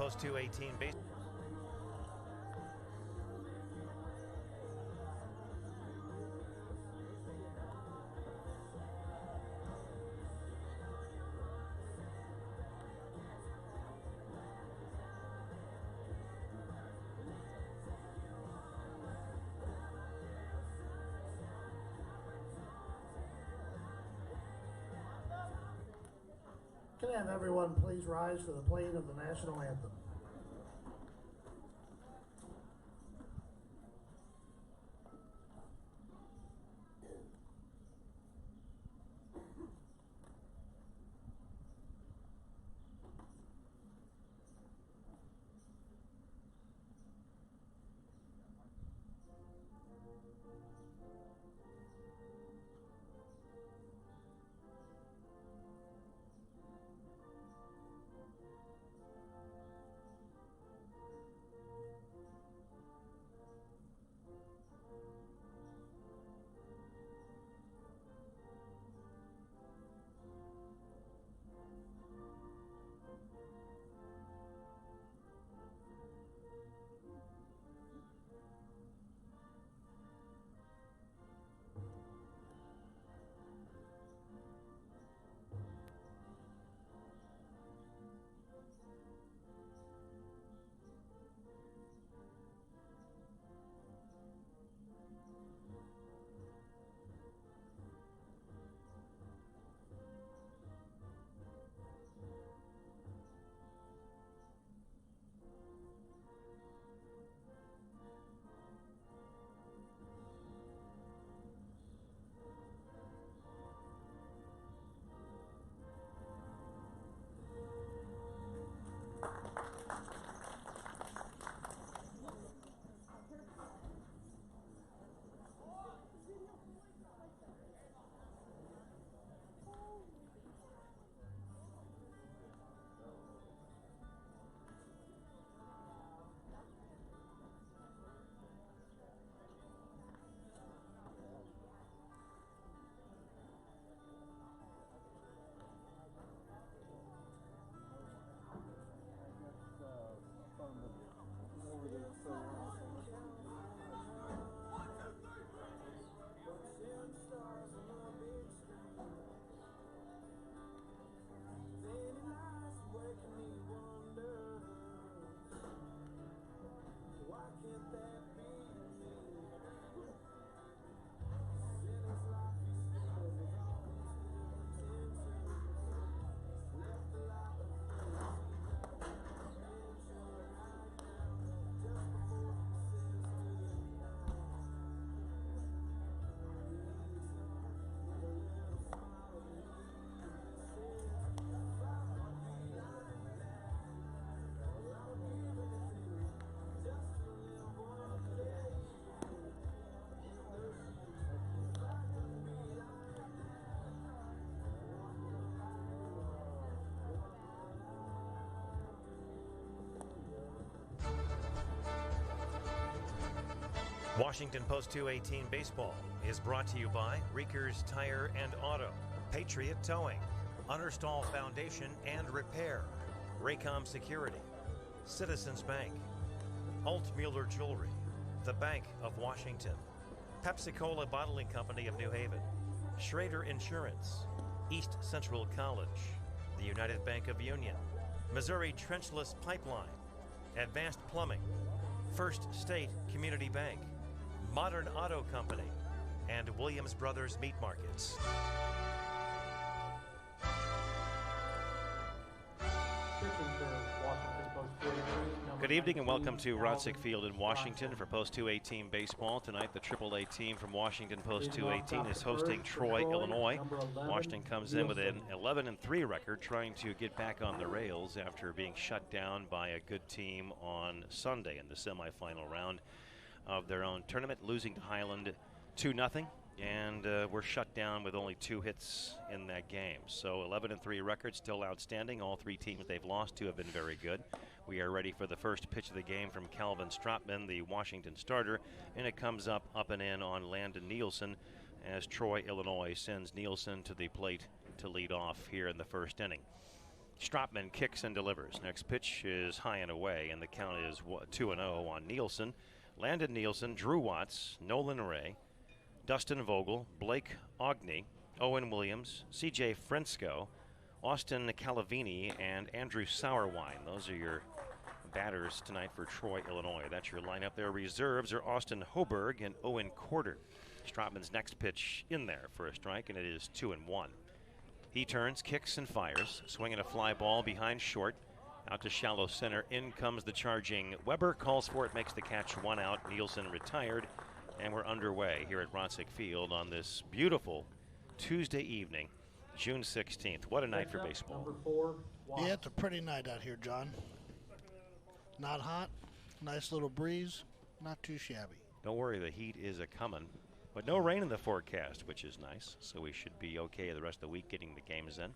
Post 218 base. Can I have everyone please rise for the playing of the national anthem? Washington Post 218 Baseball is brought to you by Reekers Tire and Auto, Patriot Towing, Understall Foundation and Repair, Raycom Security, Citizens Bank, Altmueller Jewelry, the Bank of Washington, Pepsi-Cola Bottling Company of New Haven, Schrader Insurance, East Central College, the United Bank of Union, Missouri Trenchless Pipeline, Advanced Plumbing, First State Community Bank, Modern Auto Company, and Williams Brothers Meat Markets. Good evening and welcome to Rodsick Field in Washington for Post 218 Baseball. Tonight the AAA team from Washington Post 218 is hosting Troy, Illinois. Washington comes in with an 11-3 record, trying to get back on the rails after being shut down by a good team on Sunday in the semifinal round of their own tournament, losing to Highland 2-0. And we're shut down with only 2 hits in that game. So 11-3 record, still outstanding. All 3 teams they've lost to have been very good. We are ready for the first pitch of the game from Calvin Stropman, the Washington starter, and it comes up and in on Landon Nielsen as Troy, Illinois sends Nielsen to the plate to lead off here in the first inning. Stropman kicks and delivers. Next pitch is high and away, and the count is 2-0 on Nielsen. Landon Nielsen, Drew Watts, Nolan Ray, Dustin Vogel, Blake Ogney, Owen Williams, C.J. Frensko, Austin Calavini, and Andrew Sauerwein. Those are your batters tonight for Troy, Illinois. That's your lineup. Their reserves are Austin Hoberg and Owen Corder. Stropman's next pitch in there for a strike, and it is 2-1. He turns, kicks, and fires, swinging a fly ball behind short. Out to shallow center. In comes the charging Weber. Calls for it, makes the catch, 1 out. Nielsen retired, and we're underway here at Ronsick Field on this beautiful Tuesday evening, June 16th. What a night for baseball. Yeah, it's a pretty night out here, John. Not hot, nice little breeze, not too shabby. Don't worry, the heat is a-coming, but no rain in the forecast, which is nice, so we should be okay the rest of the week getting the games in.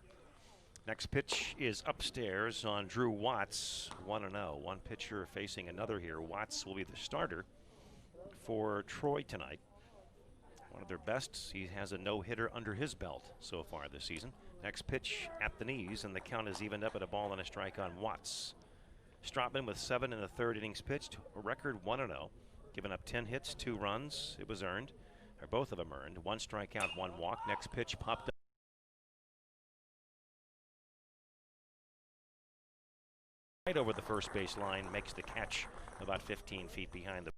Next pitch is upstairs on Drew Watts, 1-0. One pitcher facing another here. Watts will be the starter for Troy tonight. One of their best. He has a no-hitter under his belt so far this season. Next pitch at the knees, and the count is evened up at a ball and a strike on Watts. Stropman with 7 in the third innings pitched, a record 1-0. Given up 10 hits, 2 runs. It was earned, or both of them earned. 1 strikeout, 1 walk. Next pitch popped up right over the first base line, makes the catch about 15 feet behind the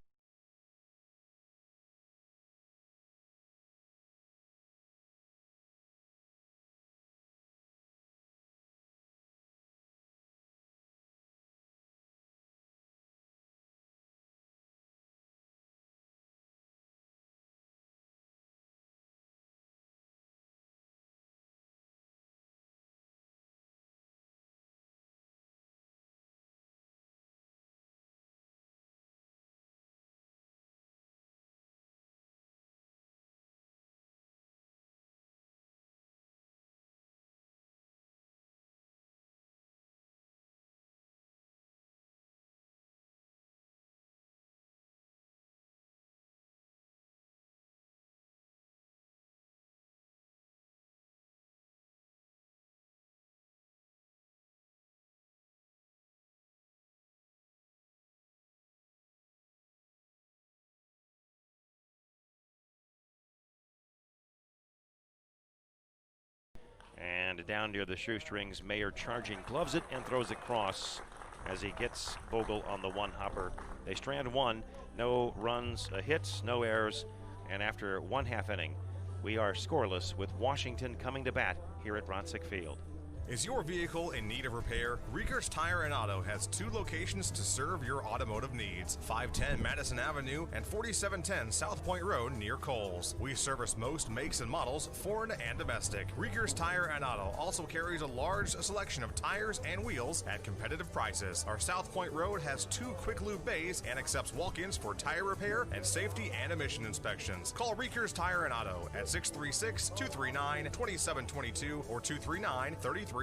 and down near the shoestrings. Mayer charging, gloves it, and throws it cross as he gets Vogel on the one hopper. They strand 1, no runs, hits, no errors, and after 1/2 inning, we are scoreless with Washington coming to bat here at Ronsick Field. Is your vehicle in need of repair? Riekers Tire and Auto has 2 locations to serve your automotive needs. 510 Madison Avenue and 4710 South Point Road near Kohl's. We service most makes and models, foreign and domestic. Riekers Tire and Auto also carries a large selection of tires and wheels at competitive prices. Our South Point Road has 2 quick lube bays and accepts walk-ins for tire repair and safety and emission inspections. Call Riekers Tire and Auto at 636-239-2722 or 239-3333.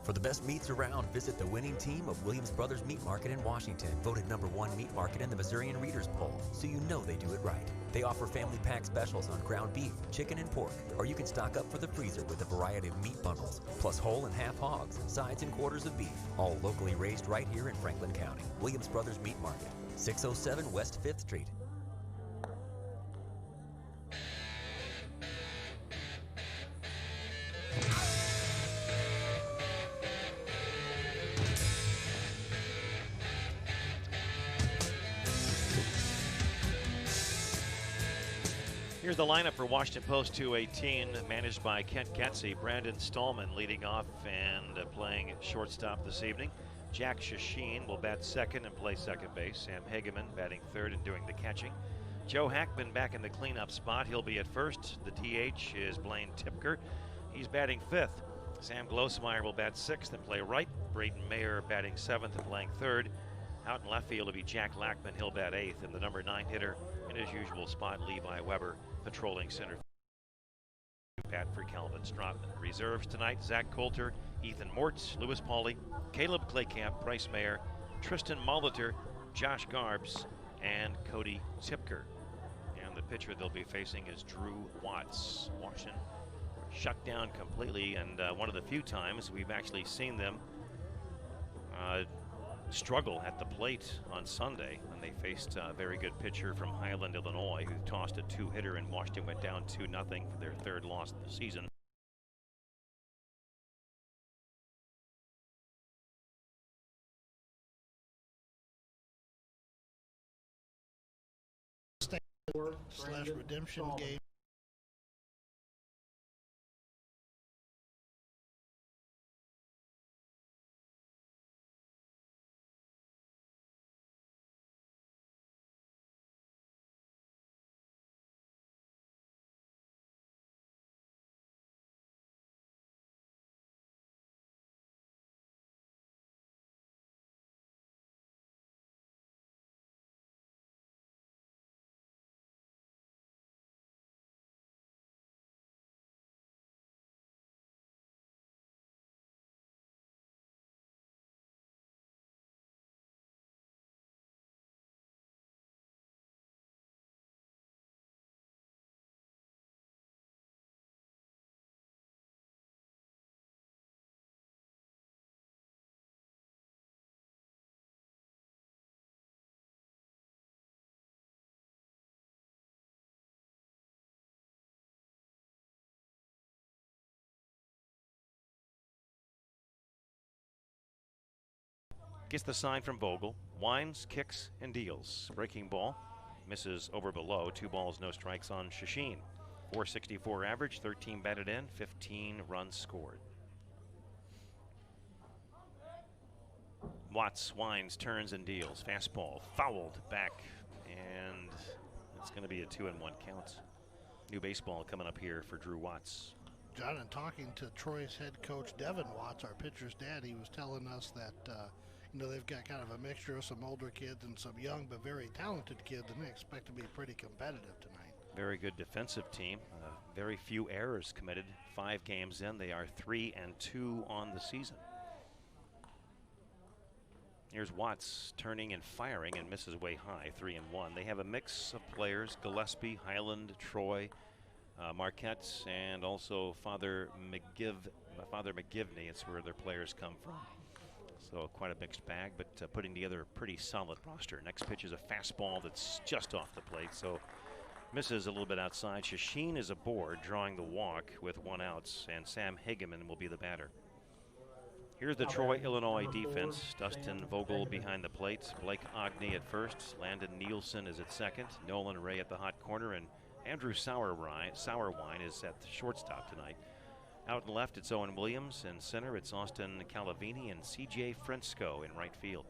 For the best meats around, visit the winning team of Williams Brothers Meat Market in Washington, voted #1 meat market in the Missourian Readers Poll, so you know they do it right. They offer family pack specials on ground beef, chicken, and pork, or you can stock up for the freezer with a variety of meat bundles, plus whole and half hogs, sides and quarters of beef, all locally raised right here in Franklin County. Williams Brothers Meat Market, 607 West 5th Street. Here's the lineup for Washington Post 218, managed by Kent Getzey. Brandon Stallman leading off and playing shortstop this evening. Jack Shasheen will bat second and play second base. Sam Hageman batting third and doing the catching. Joe Hackman back in the cleanup spot. He'll be at first. The DH is Blaine Tipker. He's batting fifth. Sam Glosmeyer will bat sixth and play right. Braden Mayer batting seventh and playing third. Out in left field will be Jack Lackman. He'll bat eighth, and the number 9 hitter in his usual spot, Levi Weber, patrolling center. Bat for Calvin Stropman. Reserves tonight: Zach Coulter, Ethan Mortz, Lewis Pauly, Caleb Claycamp, Bryce Mayer, Tristan Molitor, Josh Garbs, and Cody Tipker. And the pitcher they'll be facing is Drew Watts. Washington shut down completely, and one of the few times we've actually seen them struggle at the plate on Sunday when they faced a very good pitcher from Highland, Illinois, who tossed a two-hitter, and Washington went down 2-0 for their third loss of the season. Slash redemption game. Gets the sign from Vogel. Winds, kicks, and deals. Breaking ball. Misses over below. 2 balls, no strikes on Shashin. 464 average, 13 batted in, 15 runs scored. Watts winds, turns, and deals. Fastball fouled back, and it's going to be a 2-1 count. New baseball coming up here for Drew Watts. John, and talking to Troy's head coach, Devin Watts, our pitcher's dad, he was telling us that they've got kind of a mixture of some older kids and some young but very talented kids, and they expect to be pretty competitive tonight. Very good defensive team. Very few errors committed. 5 games in, they are 3-2 on the season. Here's Watts turning and firing and misses way high, 3-1. They have a mix of players: Gillespie, Highland, Troy, Marquette, and also Father McGivney. It's where their players come from. So quite a mixed bag, but putting together a pretty solid roster. Next pitch is a fastball that's just off the plate, so misses a little bit outside. Shashin is aboard, drawing the walk with 1 out, and Sam Hageman will be the batter. Here's the Troy, Illinois defense. Dustin Vogel behind the plate. Blake Ogney at first. Landon Nielsen is at second. Nolan Ray at the hot corner. And Andrew Sauerwine is at the shortstop tonight. Out and left, it's Owen Williams. In center, it's Austin Calavini and C.J. Fresco in right field.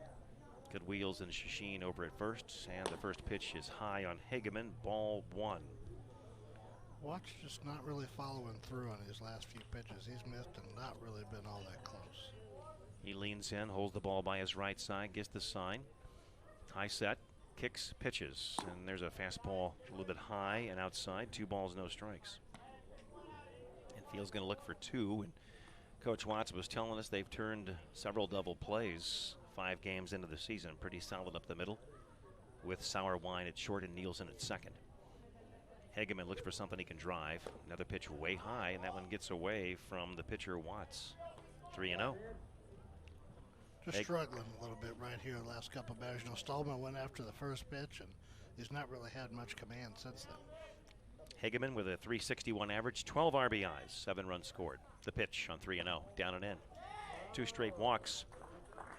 Good wheels and Shashin over at first. And the first pitch is high on Hageman. Ball 1. Watts just not really following through on his last few pitches. He's missed and not really been all that close. He leans in, holds the ball by his right side, gets the sign. High set, kicks, pitches. And there's a fastball a little bit high and outside. 2 balls, no strikes. And Field's going to look for 2. And Coach Watts was telling us they've turned several double plays 5 games into the season. Pretty solid up the middle with Sauerwine at short and Nielsen at second. Hageman looks for something he can drive. Another pitch way high, and that one gets away from the pitcher Watts. 3-0. Just struggling a little bit right here the last couple of batters. Stallman went after the first pitch, and he's not really had much command since then. Hageman with a 361 average, 12 RBIs, 7 runs scored. The pitch on 3-0, down and in. 2 straight walks.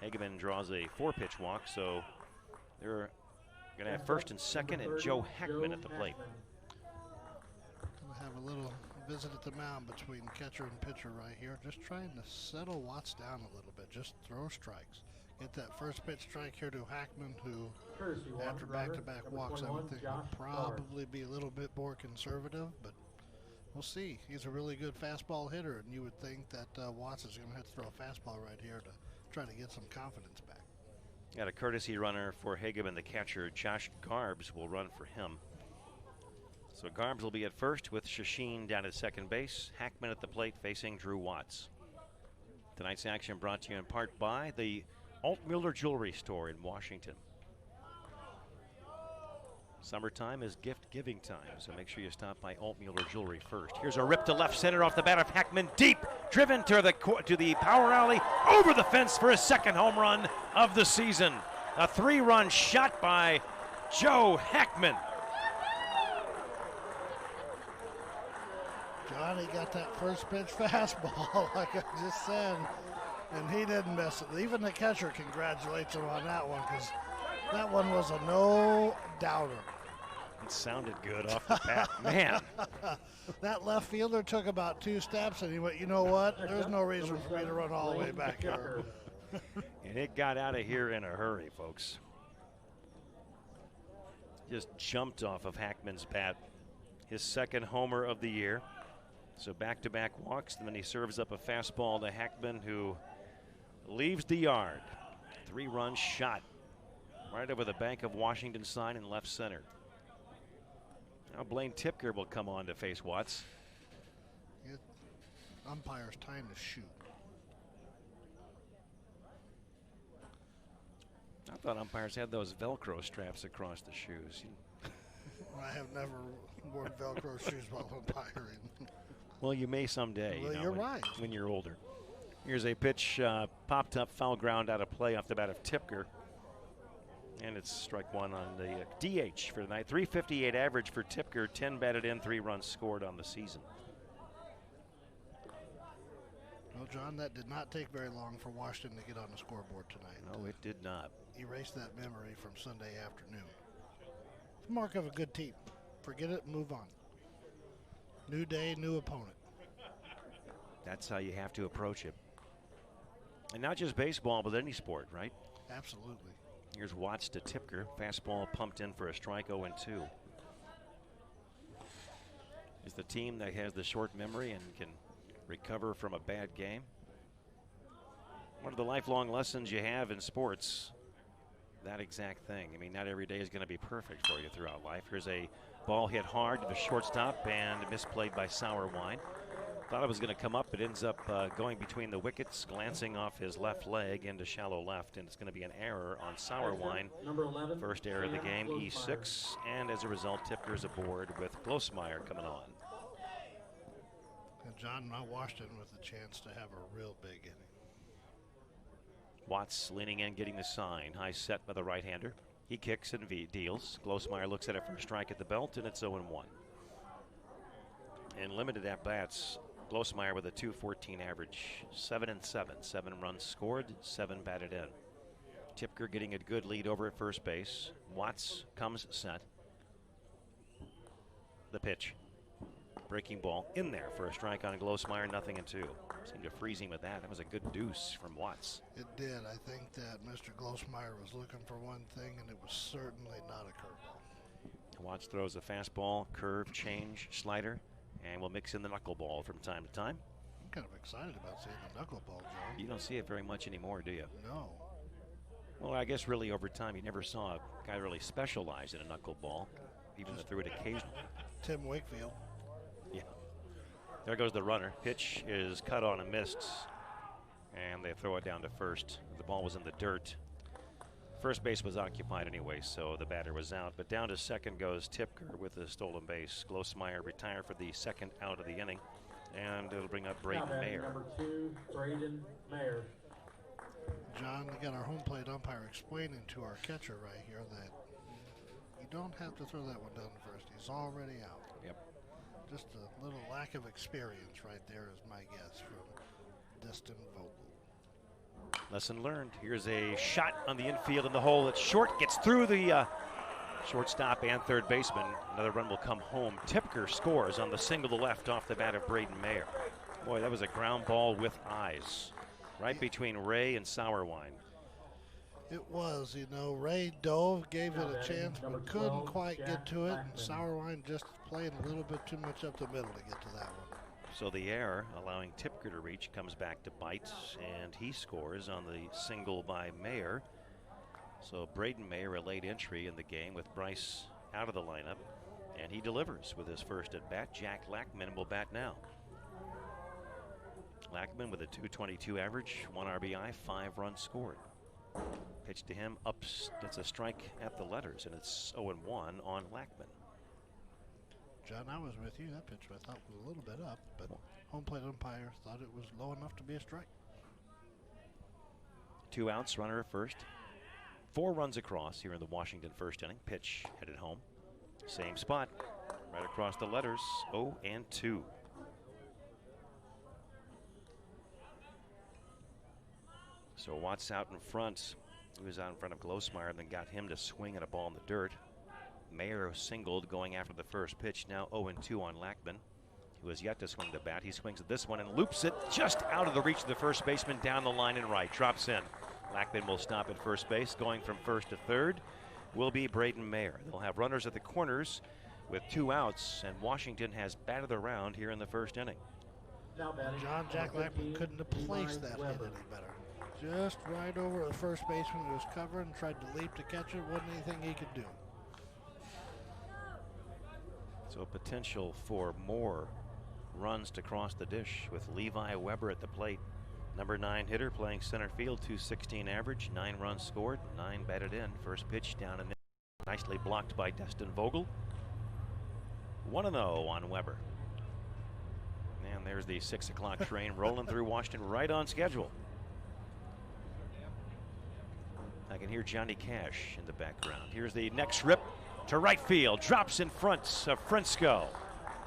Hageman draws a 4-pitch walk, so they're going to have first and second, and Joe Hackman at the plate. We'll have a little visit at the mound between catcher and pitcher right here. Just trying to settle Watts down a little bit. Just throw strikes. Get that first pitch strike here to Hackman, who, after back-to-back walks, I would think would probably be a little bit more conservative, but we'll see. He's a really good fastball hitter, and you would think that Watts is going to have to throw a fastball right here to try to get some confidence back. Got a courtesy runner for Hageman, the catcher. Josh Garbs will run for him. So Garbs will be at first with Shashin down at second base. Hackman at the plate facing Drew Watts. Tonight's action brought to you in part by the Altmuller Jewelry Store in Washington. Summertime is gift-giving time, so make sure you stop by Altmuller Jewelry first. Here's a rip to left center off the bat of Hackman, deep, driven to the power alley, over the fence for his second home run of the season. A 3-run shot by Joe Hackman. Johnny got that first pitch fastball, like I just said, and he didn't miss it. Even the catcher congratulates him on that one, because that one was a no-doubter. It sounded good off the bat. Man. That left fielder took about 2 steps, and he went, you know what? There's no reason for me to run all the way back here. And it got out of here in a hurry, folks. Just jumped off of Hackman's bat. His second homer of the year. So back-to-back walks, and then he serves up a fastball to Hackman, who leaves the yard. 3-run shot right over the Bank of Washington sign in left center. Now Blaine Tipker will come on to face Watts. Umpire's time to shoot. I thought umpires had those Velcro straps across the shoes. I have never worn Velcro shoes while umpiring. Well, you may someday. Well, you're right. When you're older. Here's a pitch popped up, foul ground out of play off the bat of Tipker. And it's strike one on the DH for the night. 358 average for Tipker, 10 batted in, 3 runs scored on the season. Well, John, that did not take very long for Washington to get on the scoreboard tonight. No, it did not. Erase that memory from Sunday afternoon. It's a mark of a good team. Forget it and move on. New day, new opponent. That's how you have to approach it. And not just baseball, but any sport, right? Absolutely. Here's Watts to Tipker. Fastball pumped in for a strike, 0-2. Is the team that has the short memory and can recover from a bad game. One of the lifelong lessons you have in sports, that exact thing. I mean, not every day is going to be perfect for you throughout life. Here's a ball hit hard to the shortstop and misplayed by Sauerwein. Thought it was going to come up. It ends up going between the wickets, glancing off his left leg into shallow left, and it's going to be an error on Sauerwein. First error of the game, E6, and as a result, Tipker's aboard with Glosmeyer coming on. And John, not Washington with a chance to have a real big inning. Watts leaning in, getting the sign. High set by the right-hander. He kicks and deals. Glosmeyer looks at it for a strike at the belt, and it's 0-1. In limited at-bats, Glosmeyer with a .214 average, 7-7. 7 runs scored, 7 batted in. Tipker getting a good lead over at first base. Watts comes set. The pitch. Breaking ball in there for a strike on Glosmeyer, 0-2. Seemed to freeze him with that. That was a good deuce from Watts. It did. I think that Mr. Glosmeyer was looking for one thing, and it was certainly not a curveball. Watts throws a fastball, curve, change, slider, and we'll mix in the knuckleball from time to time. I'm kind of excited about seeing the knuckleball, Joe. You don't see it very much anymore, do you? No. Well, I guess really over time you never saw a guy really specialize in a knuckleball, even threw it occasionally. Tim Wakefield. Yeah. There goes the runner. Pitch is cut on and missed, and they throw it down to first. The ball was in the dirt. First base was occupied anyway, so the batter was out. But down to second goes Tipker with the stolen base. Glosmeyer retired for the second out of the inning, and it'll bring up Braden Mayer. Number 2, Braden Mayer. John, we got our home plate umpire explaining to our catcher right here that you don't have to throw that one down to first. He's already out. Yep. Just a little lack of experience right there is my guess from Destin Vogel. Lesson learned. Here's a shot on the infield in the hole. It's short, gets through the shortstop and third baseman. Another run will come home. Tipker scores on the single to left off the bat of Braden Mayer. Boy, that was a ground ball with eyes. Right between Ray and Sauerwein. It was, you know, Ray dove, gave it a chance, but couldn't quite get to it. And Sauerwein just played a little bit too much up the middle to get to that one. So the error, allowing Tipker to reach, comes back to bite, and he scores on the single by Mayer. So Braden Mayer, a late entry in the game with Bryce out of the lineup, and he delivers with his first at bat. Jack Lackman will bat now. Lackman with a .222 average, 1 RBI, 5 runs scored. Pitch to him, it's a strike at the letters, and it's 0-1 on Lackman. John, I was with you. That pitch I thought was a little bit up, but home plate umpire thought it was low enough to be a strike. 2 outs, runner at first. 4 runs across here in the Washington first inning. Pitch headed home. Same spot, right across the letters, 0-2. So Watts out in front. He was out in front of Glosmeyer and then got him to swing at a ball in the dirt. Mayer singled going after the first pitch. Now 0-2 on Lackman, who has yet to swing the bat. He swings at this one and loops it just out of the reach of the first baseman, down the line and right. Drops in. Lackman will stop at first base. Going from first to third will be Braden Mayer. They'll have runners at the corners with 2 outs, and Washington has batted around here in the first inning. John Jack Lackman couldn't have placed that hit any better. Just right over the first baseman who was covering, tried to leap to catch it. Wasn't anything he could do. So potential for more runs to cross the dish with Levi Weber at the plate. Number 9 hitter playing center field, .216 average, 9 runs scored, 9 batted in. First pitch down and nicely blocked by Destin Vogel. 1-0 on Weber. And there's the 6 o'clock train rolling through Washington right on schedule. I can hear Johnny Cash in the background. Here's the next rip to right field. Drops in front of Frensko.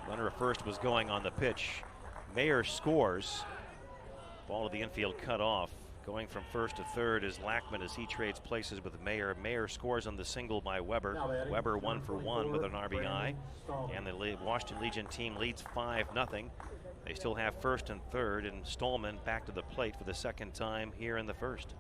Runner at first was going on the pitch. Mayer scores. Ball to the infield cut off. Going from first to third is Lackman as he trades places with Mayer. Mayer scores on the single by Weber. Weber 1 for 1 with an RBI. And the Washington Legion team leads 5-0. They still have first and third, and Stallman back to the plate for the second time here in the first.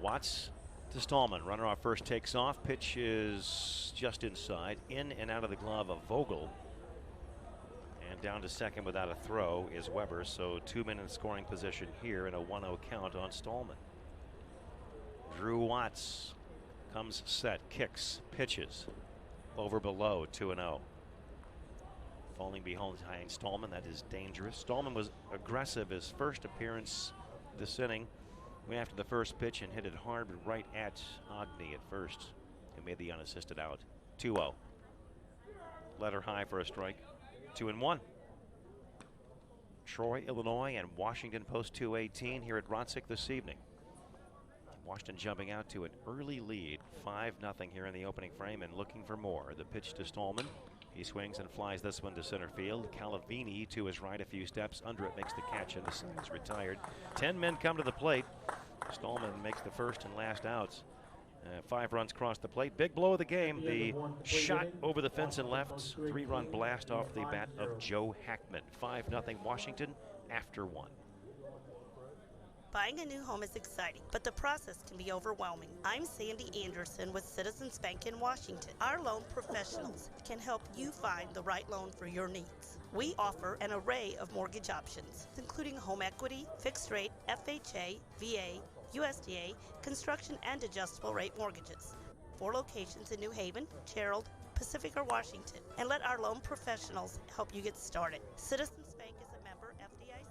Watts to Stallman. Runner off first takes off. Pitch is just inside. In and out of the glove of Vogel. And down to second without a throw is Weber. So 2 men in scoring position here and a 1-0 count on Stallman. Drew Watts comes set, kicks, pitches. Over below, 2-0. Falling behind Stallman, that is dangerous. Stallman was aggressive his first appearance this inning. Went after the first pitch and hit it hard right at Agnew at first, who made the unassisted out. 2-0. Letter high for a strike. 2-1. Troy, Illinois, and Washington Post 218 here at Rotsick this evening. Washington jumping out to an early lead, 5-0 here in the opening frame and looking for more. The pitch to Stallman. He swings and flies this one to center field. Calavini to his right a few steps. Under it makes the catch and the side is retired. 10 men come to the plate. Stallman makes the first and last outs. 5 runs cross the plate. Big blow of the game. The shot over the fence and left. 3-run blast off the bat of Joe Hackman. 5-0 Washington after 1. Buying a new home is exciting, but the process can be overwhelming. I'm Sandy Anderson with Citizens Bank in Washington. Our loan professionals can help you find the right loan for your needs. We offer an array of mortgage options, including home equity, fixed rate, FHA, VA, USDA, construction, and adjustable rate mortgages. 4 locations in New Haven, Gerald, Pacific, or Washington. And let our loan professionals help you get started. Citizens Bank is a member FDIC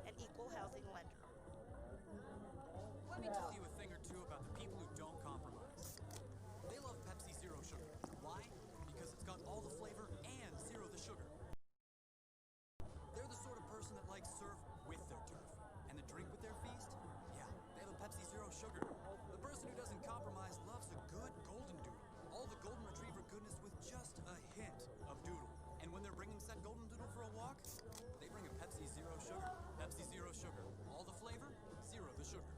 and equal housing lender. Let me tell you a thing or two about the people who don't compromise. They love Pepsi Zero Sugar. Why? Because it's got all the flavor and zero the sugar. They're the sort of person that likes surf with their turf. And the drink with their feast? Yeah, they love Pepsi Zero Sugar. The person who doesn't compromise loves a good golden doodle. All the golden retriever goodness with just a hint of doodle. And when they're bringing said golden doodle for a walk, they bring a Pepsi Zero Sugar. Pepsi Zero Sugar. All the flavor, zero the sugar.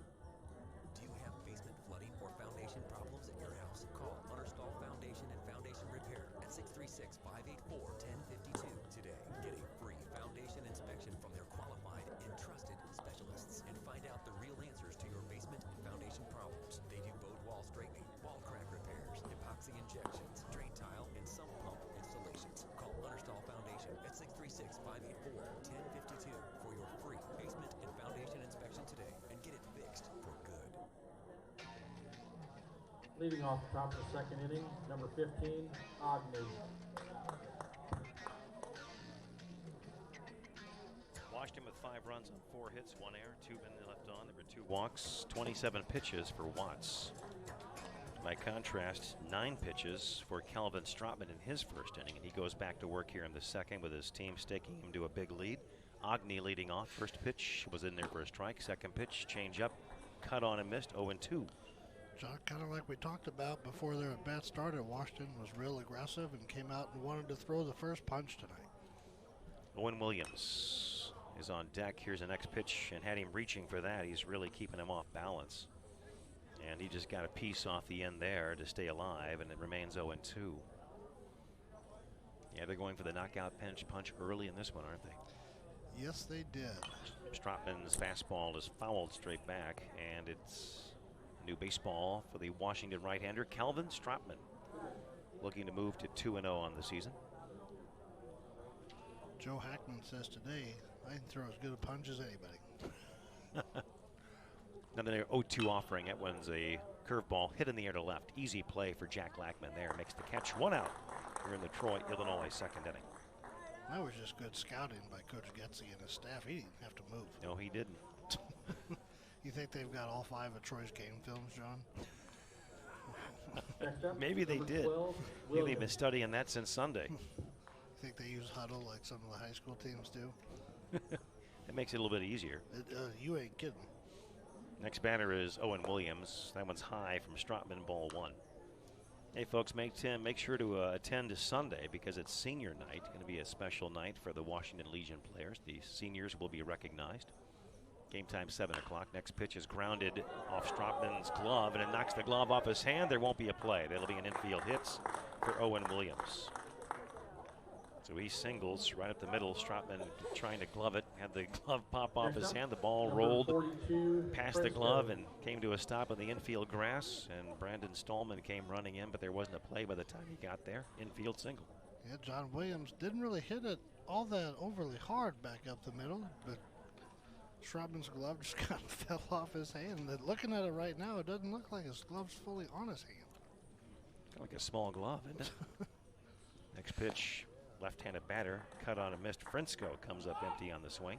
Do you have basement flooding or foundation problems at your house? Call Understall Foundation and Foundation Repair at 636-584-1052 today. Get a free foundation inspection from their qualified and trusted specialists and find out the real answers to your basement and foundation problems. They do boat wall straightening, wall crack repairs, epoxy injections, drain tile, and sump pump installations. Call Understall Foundation at 636-584-1052 for your free basement and foundation inspection today and get it fixed for good. Leading off the top of the second inning, number 15, Agnew. Washington with 5 runs on 4 hits, 1 error, 2 men left on. There were 2 walks, 27 pitches for Watts. By contrast, 9 pitches for Calvin Strotman in his first inning, and he goes back to work here in the second with his team staking him to a big lead. Agni leading off. First pitch was in there for a strike. Second pitch, change up, cut on and missed, 0-2. John, kind of like we talked about before their at-bat started, Washington was real aggressive and came out and wanted to throw the first punch tonight. Owen Williams is on deck. Here's the next pitch, and had him reaching for that. He's really keeping him off balance. And he just got a piece off the end there to stay alive, and it remains 0-2. Yeah, they're going for the knockout punch early in this one, aren't they? Yes, they did. Strotman's fastball is fouled straight back, and it's new baseball for the Washington right-hander, Calvin Strotman, looking to move to 2-0 on the season. Joe Hackman says today, I can throw as good a punch as anybody. Another 0-2 offering. That one's a curveball hit in the air to left. Easy play for Jack Lackman there. Makes the catch. 1 out. We're in the Troy, Illinois second inning. That was just good scouting by Coach Getze and his staff. He didn't have to move. No, he didn't. You think they've got all 5 of Troy's game films, John? Maybe they did. Maybe they've been studying that since Sunday. You think they use huddle like some of the high school teams do? It makes it a little bit easier. You ain't kidding. Next batter is Owen Williams. That one's high from Strotman, ball 1. Hey, folks, make sure to attend to Sunday because it's senior night. Going to be a special night for the Washington Legion players. The seniors will be recognized. Game time 7 o'clock. Next pitch is grounded off Strotman's glove, and it knocks the glove off his hand. There won't be a play. That'll be an infield hits for Owen Williams. So he singles right up the middle. Strotman trying to glove it. Had the glove pop off his hand. The ball rolled past the glove and came to a stop on the infield grass. And Brandon Stallman came running in, but there wasn't a play by the time he got there. Infield single. Yeah, John Williams didn't really hit it all that overly hard back up the middle, but Strotman's glove just kind of fell off his hand. And looking at it right now, it doesn't look like his glove's fully on his hand. Kind of like a small glove, isn't it? Next pitch. Left-handed batter, cut on a missed. Frisco comes up empty on the swing.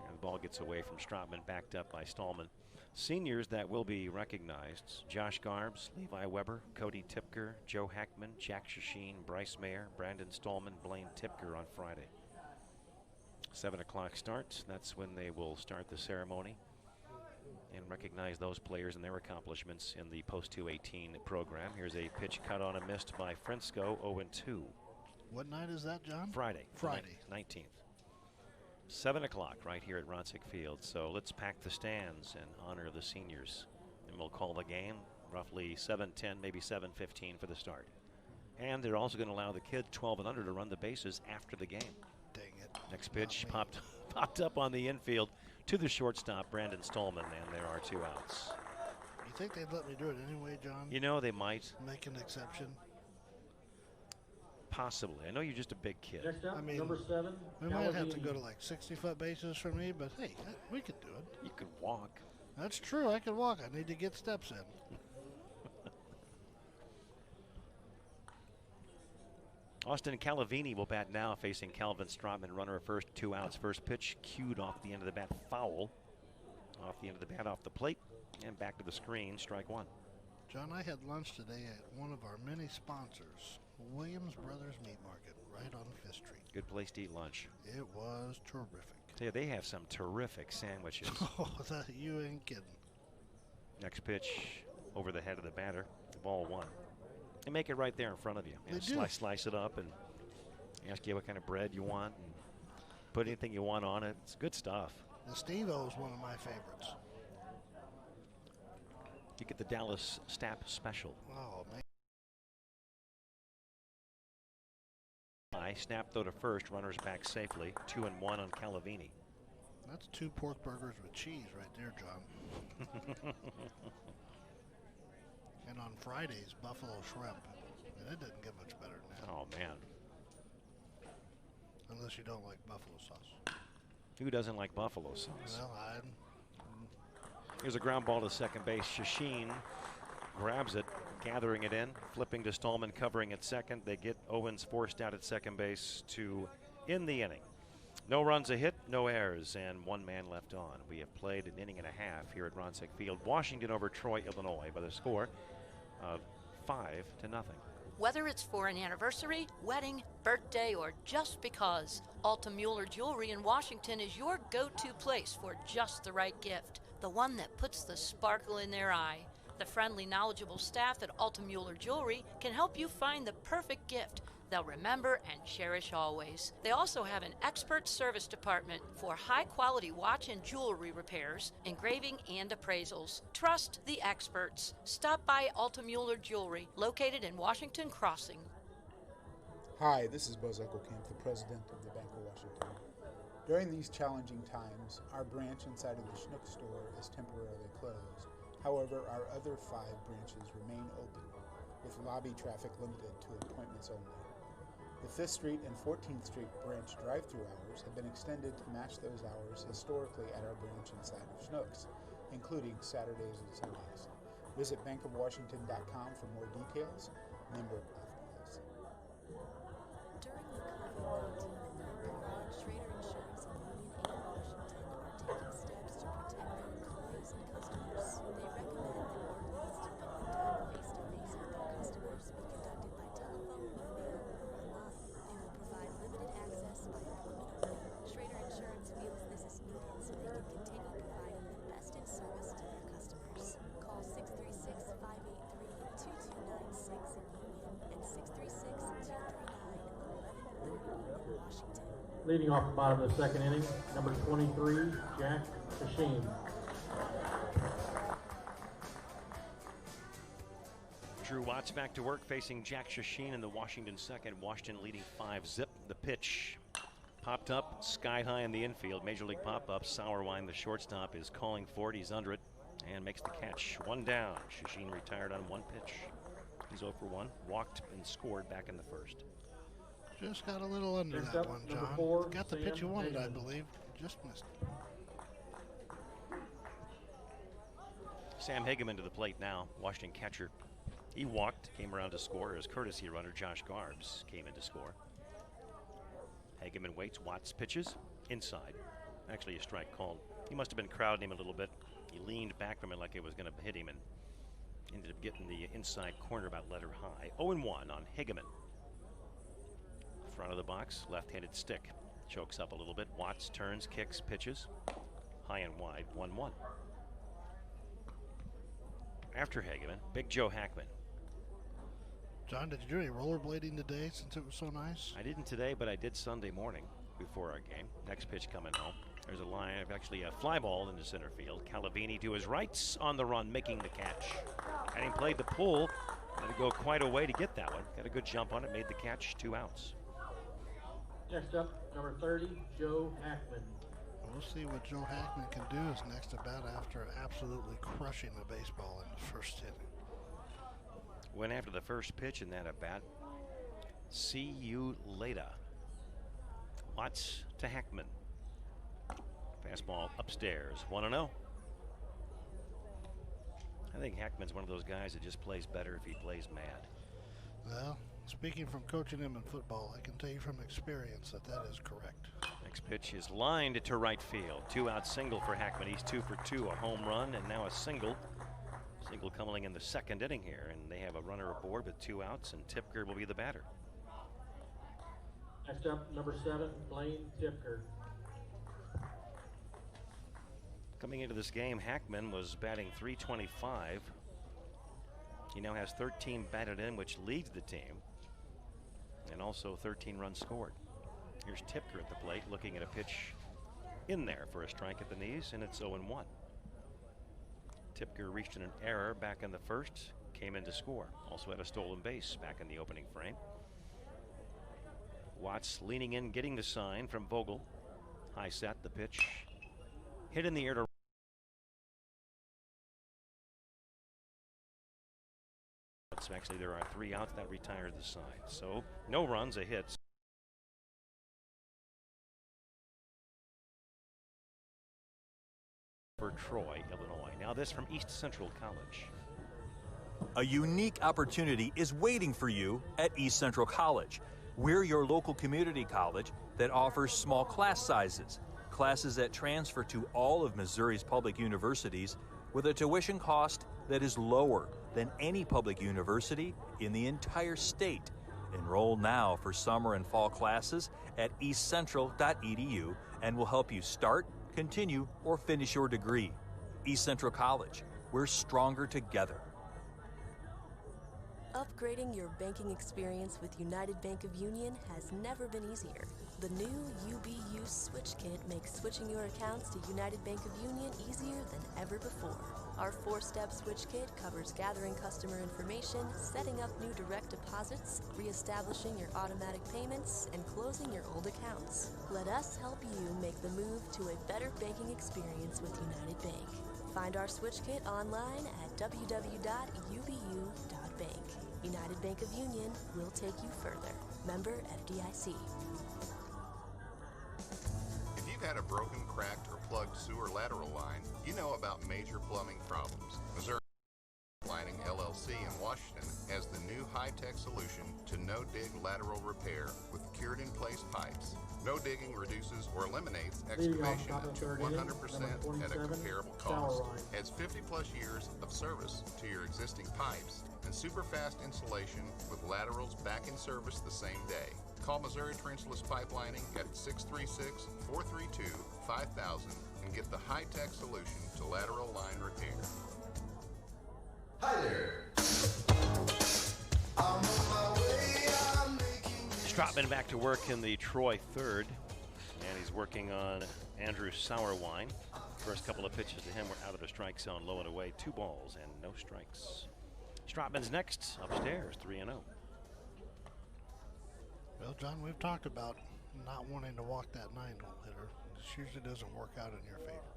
And the ball gets away from Strotman, backed up by Stallman. Seniors that will be recognized: Josh Garbs, Levi Weber, Cody Tipker, Joe Hackman, Jack Shasheen, Bryce Mayer, Brandon Stallman, Blaine Tipker on Friday. 7 o'clock start. That's when they will start the ceremony and recognize those players and their accomplishments in the post-218 program. Here's a pitch cut on a missed by Frisco, 0-2. What night is that, John? Friday. Friday. 19th. 7 o'clock right here at Ronsick Field. So let's pack the stands in honor of the seniors. And we'll call the game roughly 7:10, maybe 7:15 for the start. And they're also going to allow the kids 12 and under to run the bases after the game. Dang it. Next pitch popped up on the infield to the shortstop, Brandon Stallman, and there are 2 outs. You think they'd let me do it anyway, John? You know, they might. Make an exception? Possibly. I know you're just a big kid. Next up, I mean, number 7. We might have to go to like 60-foot bases for me, but hey, we could do it. You could walk. That's true. I could walk. I need to get steps in. Austin Calavini will bat now, facing Calvin Strotman. Runner at first, 2 outs. First pitch cued off the end of the bat, foul. Off the end of the bat, off the plate, and back to the screen, strike 1. John, I had lunch today at one of our many sponsors, Williams Brothers Meat Market, right on 5th Street. Good place to eat lunch. It was terrific. Tell you, they have some terrific sandwiches. Oh, you ain't kidding. Next pitch over the head of the batter, ball 1. They make it right there in front of you. They do. Slice it up and ask you what kind of bread you want and put anything you want on it. It's good stuff. The Steve-O is one of my favorites. You get the Dallas Stapp Special. Oh, man. Snap though to first, runners back safely. 2-1 on Calavini. That's 2 pork burgers with cheese right there, John. And on Fridays, buffalo shrimp. And it didn't get much better than that. Oh, man. Unless you don't like buffalo sauce. Who doesn't like buffalo sauce? Well, Here's a ground ball to second base. Shasheen grabs it, gathering it in, flipping to Stallman, covering at second. They get Owens forced out at second base to end the inning. No runs, a hit, no errors, and one man left on. We have played an inning and a half here at Ronsick Field. Washington over Troy, Illinois, by the score of 5-0. Whether it's for an anniversary, wedding, birthday, or just because, Altamuller Jewelry in Washington is your go-to place for just the right gift, the one that puts the sparkle in their eye. The friendly, knowledgeable staff at Altamuller Jewelry can help you find the perfect gift they'll remember and cherish always. They also have an expert service department for high-quality watch and jewelry repairs, engraving, and appraisals. Trust the experts. Stop by Altamuller Jewelry, located in Washington Crossing. Hi, this is Buzz Eckelkamp, the president of the Bank of Washington. During these challenging times, our branch inside of the Schnook store is temporarily closed. However, our other 5 branches remain open, with lobby traffic limited to appointments only. The 5th Street and 14th Street branch drive-through hours have been extended to match those hours historically at our branch inside of Schnucks, including Saturdays and Sundays. Visit bankofwashington.com for more details. Member FBS. During the COVID-19 pandemic, Schrader Insurance of Union and Washington are taking steps to protect their employees and customers. They recommend that more meetings to be done face-to-face with their customers be conducted by telephone, email, or online. They will provide limited access by appointment only. Schrader Insurance feels this is needed so they can continue providing the best in service to their customers. Call 636-583-2296 in Union and 636-239-1130 in Washington. Leading off the bottom of the second inning, number 23, Jack Shasheen. Drew Watts back to work facing Jack Shasheen in the Washington second. Washington leading 5-0. The pitch popped up sky high in the infield. Major League pop-up. Sauerwein, the shortstop, is calling for it. He's under it and makes the catch. 1 down. Shasheen retired on 1 pitch. He's 0 for 1. Walked and scored back in the first. Just got a little under Next that up, one, number John. 4, Got the Sam pitch you wanted, I Hageman. believe. Just missed it. Sam Hageman to the plate now. Washington catcher. He walked, came around to score as courtesy runner Josh Garbs came in to score. Hageman waits. Watts pitches inside. Actually, a strike called. He must have been crowding him a little bit. He leaned back from it like it was going to hit him and ended up getting the inside corner about letter high. 0-1 on Hageman. Front of the box, left-handed stick. Chokes up a little bit. Watts turns, kicks, pitches. High and wide, 1-1. After Hageman, Big Joe Hackman. John, did you do any rollerblading today since it was so nice? I didn't today, but I did Sunday morning before our game. Next pitch coming home. There's a line of actually a fly ball into center field. Calavini to his right on the run, making the catch. And he played the pull. Had to go quite a way to get that one. Got a good jump on it, made the catch, 2 outs. Next up, number 30, Joe Hackman. We'll see what Joe Hackman can do his next at bat after absolutely crushing the baseball in the first inning. Went after the first pitch in that at bat. See you later. Watts to Hackman. Fastball upstairs, 1-0. I think Hackman's one of those guys that just plays better if he plays mad. Well, speaking from coaching him in football, I can tell you from experience that that is correct. Next pitch is lined to right field. 2-out single for Hackman. He's 2 for 2, a home run and now a single. Single coming in the second inning here, and they have a runner aboard with 2 outs, and Tipker will be the batter. Next up, number 7, Blaine Tipker. Coming into this game, Hackman was batting .325. He now has 13 batted in, which leads the team, and also 13 runs scored. Here's Tipker at the plate, looking at a pitch in there for a strike at the knees, and it's 0-1. Tipker reached an error back in the first, came in to score. Also had a stolen base back in the opening frame. Watts leaning in, getting the sign from Vogel. High set, the pitch hit in the air to actually there are 3 outs. That retired the side. So no runs, a hit. For Troy, Illinois. Now this from East Central College. A unique opportunity is waiting for you at East Central College. We're your local community college that offers small class sizes, classes that transfer to all of Missouri's public universities with a tuition cost that is lower than any public university in the entire state. Enroll now for summer and fall classes at eastcentral.edu and will help you start, continue, or finish your degree. East Central College, we're stronger together. Upgrading your banking experience with United Bank of Union has never been easier. The new UBU Switch Kit makes switching your accounts to United Bank of Union easier than ever before. Our 4-step Switch Kit covers gathering customer information, setting up new direct deposits, reestablishing your automatic payments, and closing your old accounts. Let us help you make the move to a better banking experience with United Bank. Find our Switch Kit online at www.ubu.bank. United Bank of Union will take you further. Member FDIC. If you've had a broken, cracked, or plugged sewer lateral line, you know about major plumbing problems. Missouri Lining LLC in Washington has the new high-tech solution to no-dig lateral repair with cured-in-place pipes. No digging reduces or eliminates excavation to 100% at a comparable cost. Adds 50-plus years of service to your existing pipes and super fast installation with laterals back in service the same day. Call Missouri Trenchless Pipelining at 636-432-5000 and get the high-tech solution to lateral line repair. Hi there. I'm on my way, I'm making Stratman back to work in the Troy third, and he's working on Andrew Sauerwein. First couple of pitches to him were out of the strike zone, low and away, 2 balls and no strikes. Stratman's next, upstairs, 3-0. Well, John, we've talked about not wanting to walk that 9-hole hitter. It usually doesn't work out in your favor.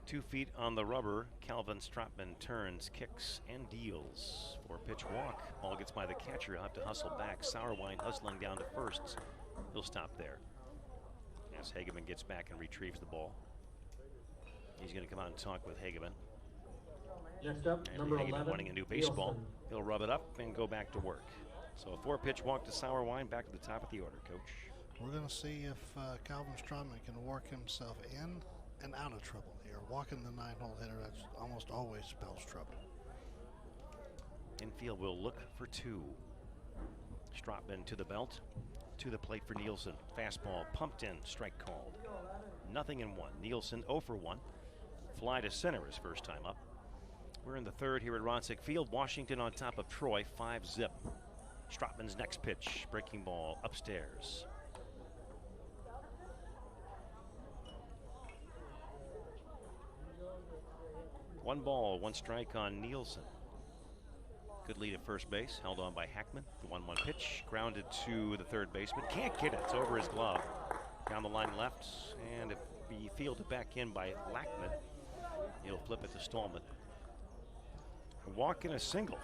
2 feet on the rubber, Calvin Stratman turns, kicks, and deals. 4-pitch walk. Ball gets by the catcher. He'll have to hustle back. Sauerwein hustling down to first. He'll stop there. As Hageman gets back and retrieves the ball. He's going to come out and talk with Hageman. Next up, and number Hageman 11, wanting a new baseball. Nielsen. He'll rub it up and go back to work. So a 4-pitch walk to Sauerwein, back to the top of the order, Coach. We're going to see if Calvin Stratman can work himself in and out of trouble here. Walking the 9-hole hitter, that's almost always spells trouble. Infield will look for 2. Stratman to the belt, to the plate for Nielsen. Fastball pumped in, strike called. 0-1. Nielsen 0 for 1. Fly to center his first time up. We're in the third here at Ronsick Field. Washington on top of Troy, 5-zip. Stratman's next pitch, breaking ball upstairs. One ball, 1 strike on Nielsen. Good lead at first base, held on by Hackman. The 1-1 pitch, grounded to the third baseman. Can't get it, it's over his glove. Down the line left, and if he fielded back in by Lackman, he'll flip it to Stallman. A walk and a single.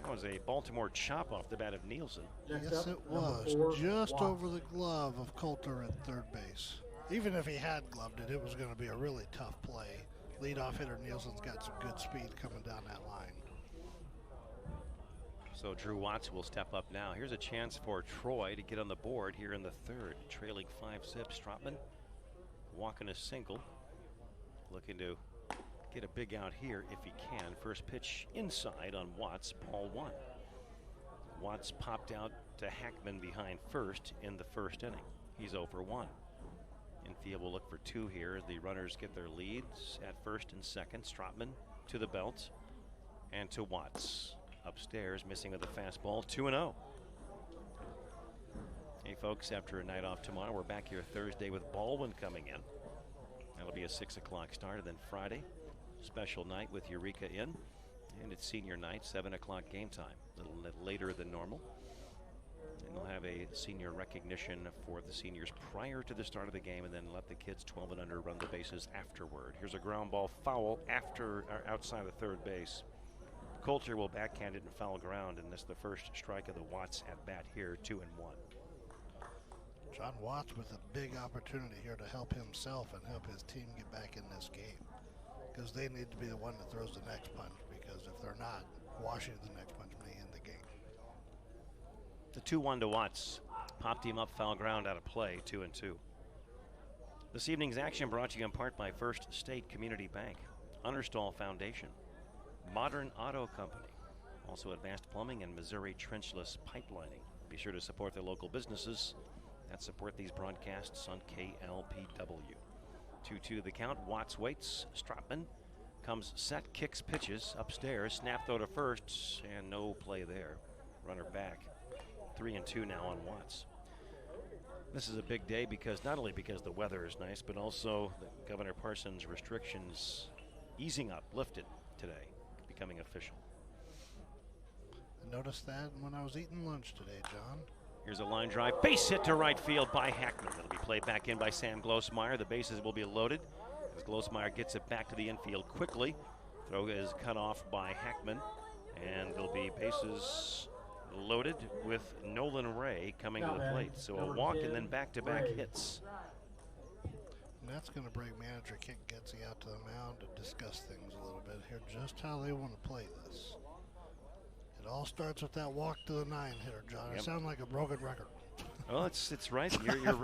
That was a Baltimore chop off the bat of Nielsen. Yes, it was. Just over the glove of Coulter at third base. Even if he had gloved it, it was going to be a really tough play. Leadoff hitter Nielsen's got some good speed coming down that line. So Drew Watts will step up now. Here's a chance for Troy to get on the board here in the third. Trailing 5-zip. Stratman walking a single. Looking to get a big out here if he can. First pitch inside on Watts, ball 1. Watts popped out to Hackman behind first in the first inning. He's 0 for 1. Infield will look for 2 here as the runners get their leads at first and second. Stratman to the belt and to Watts. Upstairs, missing with a fastball, 2-0. Hey folks, after a night off tomorrow, we're back here Thursday with Baldwin coming in. That'll be a 6 o'clock start, and then Friday, special night with Eureka in. And it's senior night, 7 o'clock game time, a little bit later than normal. And they'll have a senior recognition for the seniors prior to the start of the game, and then let the kids 12 and under run the bases afterward. Here's a ground ball foul outside of third base. Coulter will backhand it and foul ground, and this is the first strike of the Watts at bat here, 2-1. John Watts with a big opportunity here to help himself and help his team get back in this game, because they need to be the one that throws the next punch, because if they're not, Washington's next punch may end the game. The 2-1 to Watts. Popped him up, foul ground out of play, 2-2. This evening's action brought to you in part by First State Community Bank, Understall Foundation, Modern Auto Company, also Advanced Plumbing and Missouri Trenchless Pipelining. Be sure to support their local businesses that support these broadcasts on KLPW. 2-2 the count. Watts waits. Stropman comes set, kicks, pitches upstairs. Snap throw to first, and no play there. Runner back. 3-2 now on Watts. This is a big day because not only because the weather is nice, but also Governor Parsons' restrictions easing up, lifted today, becoming official. I noticed that when I was eating lunch today, John. Here's a line drive, base hit to right field by Hackman. It'll be played back in by Sam Glosmeyer. The bases will be loaded as Glosmeyer gets it back to the infield quickly. Throw is cut off by Hackman, and there'll be bases loaded with Nolan Ray coming to the plate. So a walk and then back-to-back hits. And that's going to bring manager Kent Getzey out to the mound to discuss things a little bit here, just how they want to play this. It all starts with that walk to the 9-hitter, John. It sounds like a broken record. Well, it's right.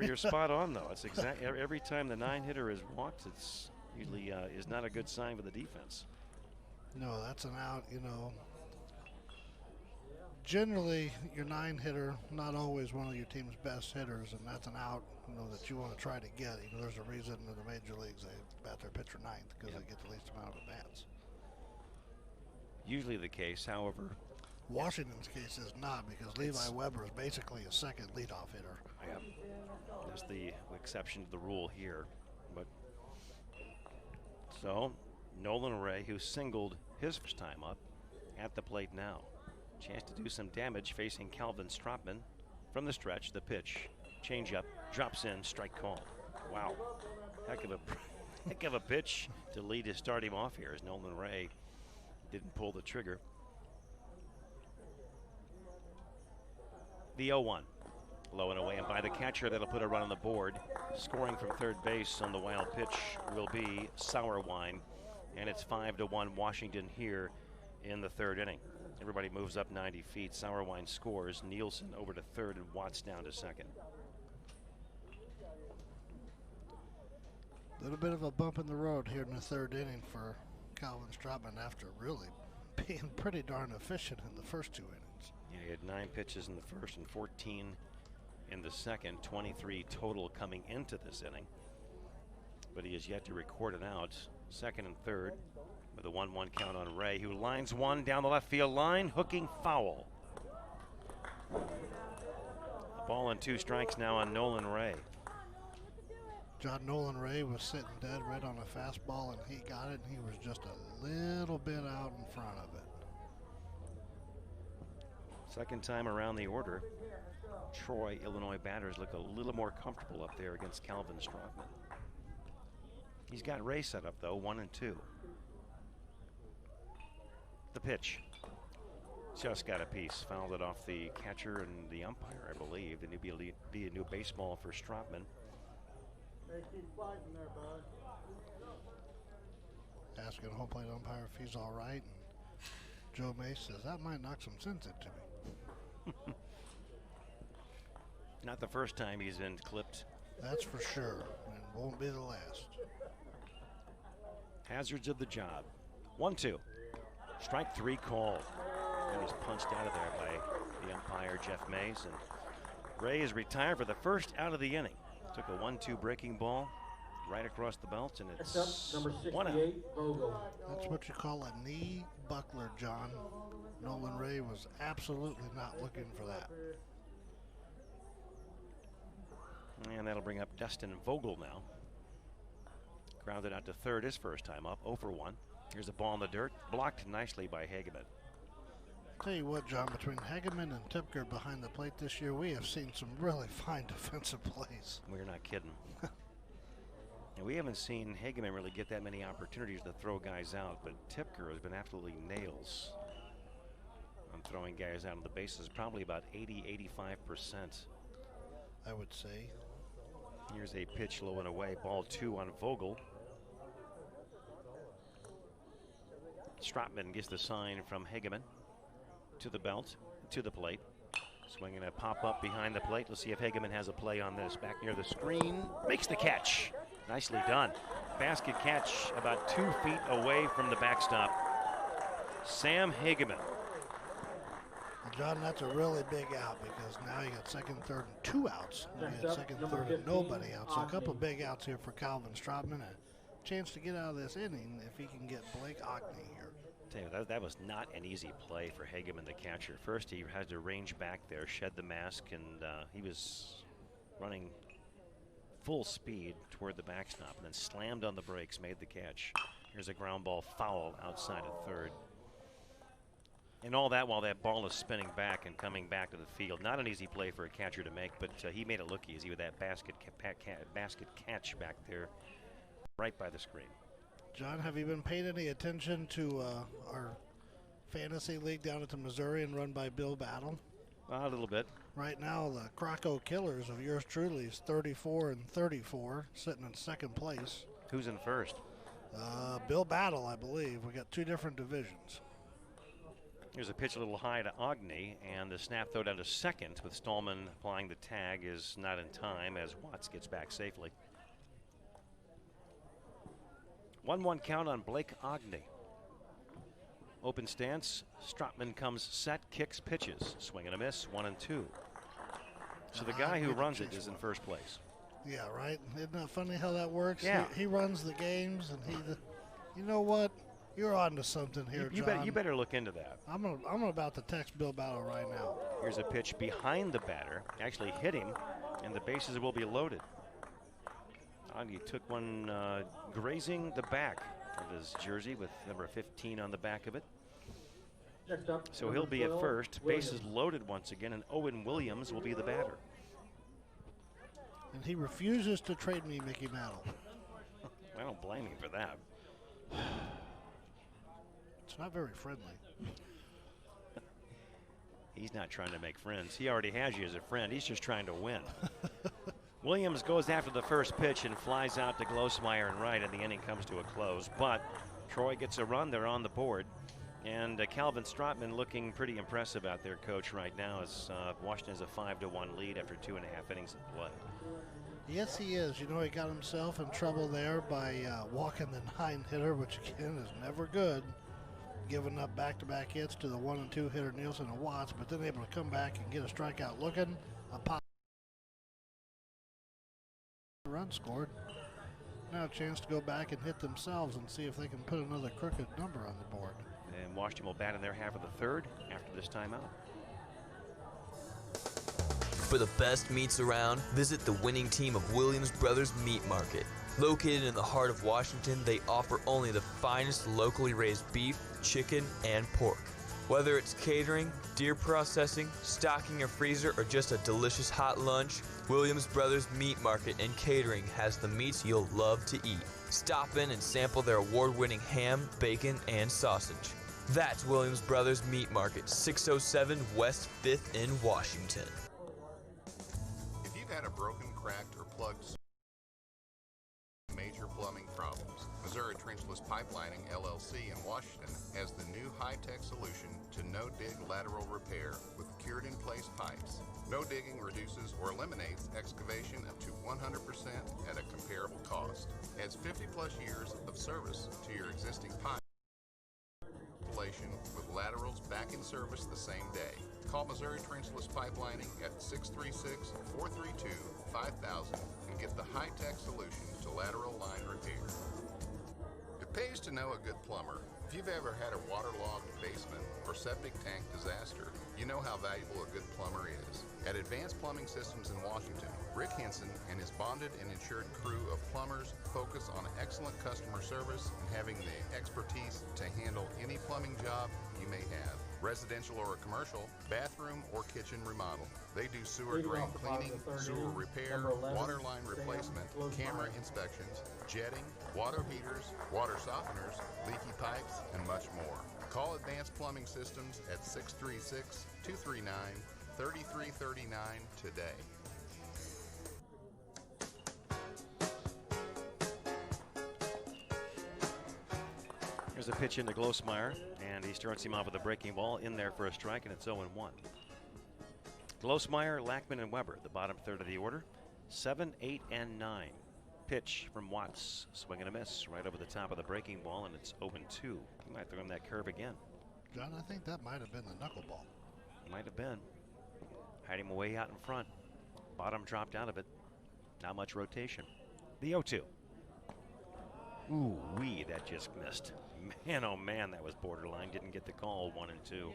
You're spot on, though. It's exactly every time the 9-hitter is walked, it's usually is not a good sign for the defense. No, that's an out, Generally, your 9-hitter, not always one of your team's best hitters, and that's an out, that you want to try to get. There's a reason in the major leagues they bat their pitcher 9th because they get the least amount of at-bats. Usually the case, however. Washington's case is not, because Levi Weber is basically a second leadoff hitter. Yeah, there's the exception to the rule here. But so Nolan Ray, who singled his first time up, at the plate now. Chance to do some damage facing Calvin Stropman from the stretch. The pitch, changeup, drops in, strike called. Wow, heck of a pitch to lead to start him off here as Nolan Ray didn't pull the trigger. The 0-1, low and away, and by the catcher, that'll put a run on the board. Scoring from third base on the wild pitch will be Sauerwein, and it's 5-1 Washington here in the third inning. Everybody moves up 90 feet. Sauerwein scores. Nielsen over to third and Watts down to second. A little bit of a bump in the road here in the third inning for Calvin Stropman after really being pretty darn efficient in the first 2 innings. Yeah, he had 9 pitches in the first and 14 in the second. 23 total coming into this inning. But he has yet to record it out. Second and third with a 1-1 count on Ray, who lines one down the left field line, hooking foul. A ball and 2 strikes now on Nolan Ray. John Nolan Ray was sitting dead right on a fastball, and he got it, and he was just a little bit out in front of it. Second time around the order, Troy, Illinois batters look a little more comfortable up there against Calvin Stropman. He's got Ray set up, though, 1-2. The pitch. Just got a piece. Fouled it off the catcher and the umpire, I believe. Then it'd be a new baseball for Stropman. Asking home plate umpire if he's all right. And Joe Mace says, that might knock some sense into me. Not the first time he's been clipped. That's for sure, and won't be the last. Hazards of the job. 1-2. Strike 3 called. He was punched out of there by the umpire, Jeff Mays. And Ray is retired for the first out of the inning. Took a 1-2 breaking ball right across the belt, and it's number 1 out. Vogel. That's what you call a knee buckler, John. Nolan Ray was absolutely not looking for that. And that'll bring up Dustin Vogel now. Grounded out to third his first time up, 0-for-1. Here's a ball in the dirt, blocked nicely by Hageman. Tell you what, John, between Hageman and Tipker behind the plate this year, we have seen some really fine defensive plays. We're not kidding. And we haven't seen Hageman really get that many opportunities to throw guys out, but Tipker has been absolutely nails on throwing guys out on the bases, probably about 80-85%. I would say. Here's a pitch low and away, ball 2 on Vogel. Stropman gets the sign from Hageman to the belt, to the plate. Swinging a pop-up behind the plate. Let's see if Hageman has a play on this. Back near the screen. Makes the catch. Nicely done. Basket catch about 2 feet away from the backstop. Sam Hageman. John, that's a really big out because now you got second, third, and 2 outs. You got second, third, and nobody out. So a couple big outs here for Calvin Strotman. A chance to get out of this inning if he can get Blake Ockney here. Tell you, that was not an easy play for Hageman, the catcher. First, he had to range back there, shed the mask, and he was running full speed toward the backstop and then slammed on the brakes, made the catch. Here's a ground ball foul outside of third. And all that while that ball is spinning back and coming back to the field. Not an easy play for a catcher to make, but he made it look easy with that basket catch back there right by the screen. John, have you been paying any attention to our fantasy league down at the Missouri and run by Bill Battle? A little bit. Right now, the Croco Killers of yours truly is 34-34, sitting in second place. Who's in first? Bill Battle, I believe. We got 2 different divisions. Here's a pitch a little high to Ogney, and the snap throw down to second with Stallman applying the tag is not in time as Watts gets back safely. 1-1 count on Blake Ogney. Open stance. Strotman comes set, kicks, pitches. Swing and a miss, 1-2. So the guy who runs it is in first place. Yeah, right. Isn't that funny how that works? Yeah. He runs the games, and you know what? You're on to something here, John. You better look into that. I'm about to text Bill Battle right now. Here's a pitch behind the batter. Actually hit him, and the bases will be loaded. Ogney took one grazing the back of his jersey with number 15 on the back of it. So he'll be at first. Bases loaded once again, and Owen Williams will be the batter. And he refuses to trade me Mickey Mantle. I don't blame him for that. It's not very friendly. He's not trying to make friends. He already has you as a friend. He's just trying to win. Williams goes after the first pitch and flies out to Glosmeyer and right, and the inning comes to a close. But Troy gets a run. They're on the board. And Calvin Strotman looking pretty impressive out there, Coach, right now as Washington has a 5-1 lead after 2.5 innings of play. Yes, he is. You know, he got himself in trouble there by walking the 9 hitter, which again is never good. Giving up back-to-back hits to the 1 and 2 hitter Nielsen and Watts, but then able to come back and get a strikeout looking. A pop run scored. Now a chance to go back and hit themselves and see if they can put another crooked number on the board. And Washington will bat in their half of the third after this timeout. For the best meats around, visit the winning team of Williams Brothers Meat Market. Located in the heart of Washington, they offer only the finest locally raised beef, chicken, and pork. Whether it's catering, deer processing, stocking your freezer, or just a delicious hot lunch, Williams Brothers Meat Market and Catering has the meats you'll love to eat. Stop in and sample their award-winning ham, bacon, and sausage. That's Williams Brothers Meat Market, 607 West 5th in Washington. If you've had a broken, cracked, or plugged major plumbing problems, Missouri Trenchless Pipelining LLC in Washington has the new high-tech solution to no-dig lateral repair with cured-in-place pipes. No digging reduces or eliminates excavation up to 100% at a comparable cost. Adds 50-plus years of service to your existing pipe installation with laterals back in service the same day. Call Missouri Trenchless Pipelining at 636-432-5000 and get the high-tech solution to lateral line repair. It pays to know a good plumber. If you've ever had a waterlogged basement or septic tank disaster, you know how valuable a good plumber is. At Advanced Plumbing Systems in Washington, Rick Henson and his bonded and insured crew of plumbers focus on excellent customer service and having the expertise to handle any plumbing job you may have. Residential or commercial, bathroom or kitchen remodel. They do sewer drain cleaning, sewer repair, water line replacement, camera inspections, jetting, water heaters, water softeners, leaky pipes, and much more. Call Advanced Plumbing Systems at 636-239-3339 today. Here's a pitch into Glosmeyer, and he starts him off with a breaking ball in there for a strike, and it's 0-1. Glosmeyer, Lackman, and Weber, the bottom third of the order. 7, 8, and 9. Pitch from Watts. Swing and a miss right over the top of the breaking ball, and it's 0-2. He might throw in that curve again. John, I think that might have been the knuckleball. Might have been. Had him way out in front. Bottom dropped out of it. Not much rotation. The 0-2. Ooh, that just missed. Man, oh man, that was borderline. Didn't get the call. 1 and 2.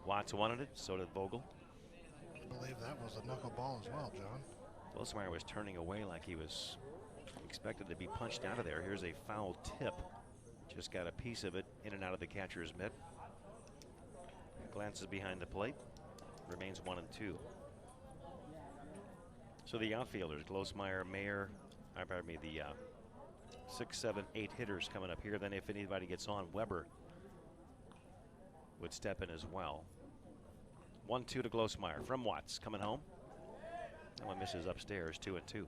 Watts wanted it, so did Vogel. I believe that was a knuckleball as well, John. Glosmeyer was turning away like he was expected to be punched out of there. Here's a foul tip. Just got a piece of it in and out of the catcher's mitt. Glances behind the plate. Remains 1 and 2. So the outfielders, Glosmeyer, Mayer, the 6, 7, 8 hitters coming up here. Then if anybody gets on, Weber would step in as well. 1-2 to Glosmeyer from Watts coming home. That one misses upstairs, 2 and 2.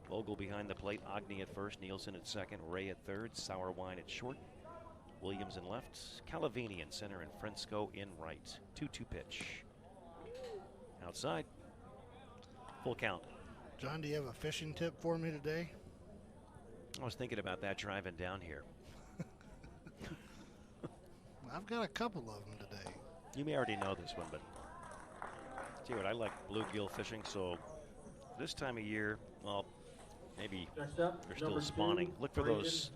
Vogel behind the plate, Agni at first, Nielsen at second, Ray at third, Sauerwein at short, Williams in left, Calavini in center, and Frensko in right. 2-2 pitch. Outside. Full count. John, do you have a fishing tip for me today? I was thinking about that driving down here. I've got a couple of them today. You may already know this one, but see what I like bluegill fishing. So this time of year, well, maybe they're still spawning. Look for those.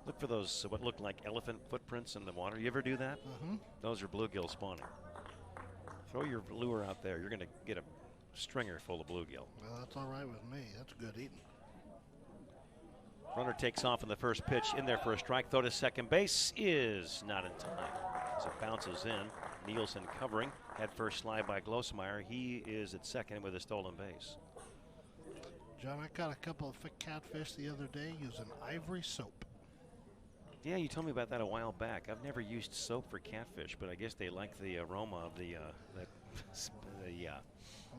Look for those what look like elephant footprints in the water. You ever do that? Mm-hmm. Those are bluegill spawning. Throw your lure out there. You're going to get a stringer full of bluegill. Well, that's all right with me. That's good eating. Runner takes off in the first pitch, in there for a strike. Throw to second base is not in time as it bounces in. Nielsen covering. Head first slide by Glosmeyer. He is at second with a stolen base. John, I caught a couple of catfish the other day using ivory soap. Yeah, you told me about that a while back. I've never used soap for catfish, but I guess they like the aroma of the I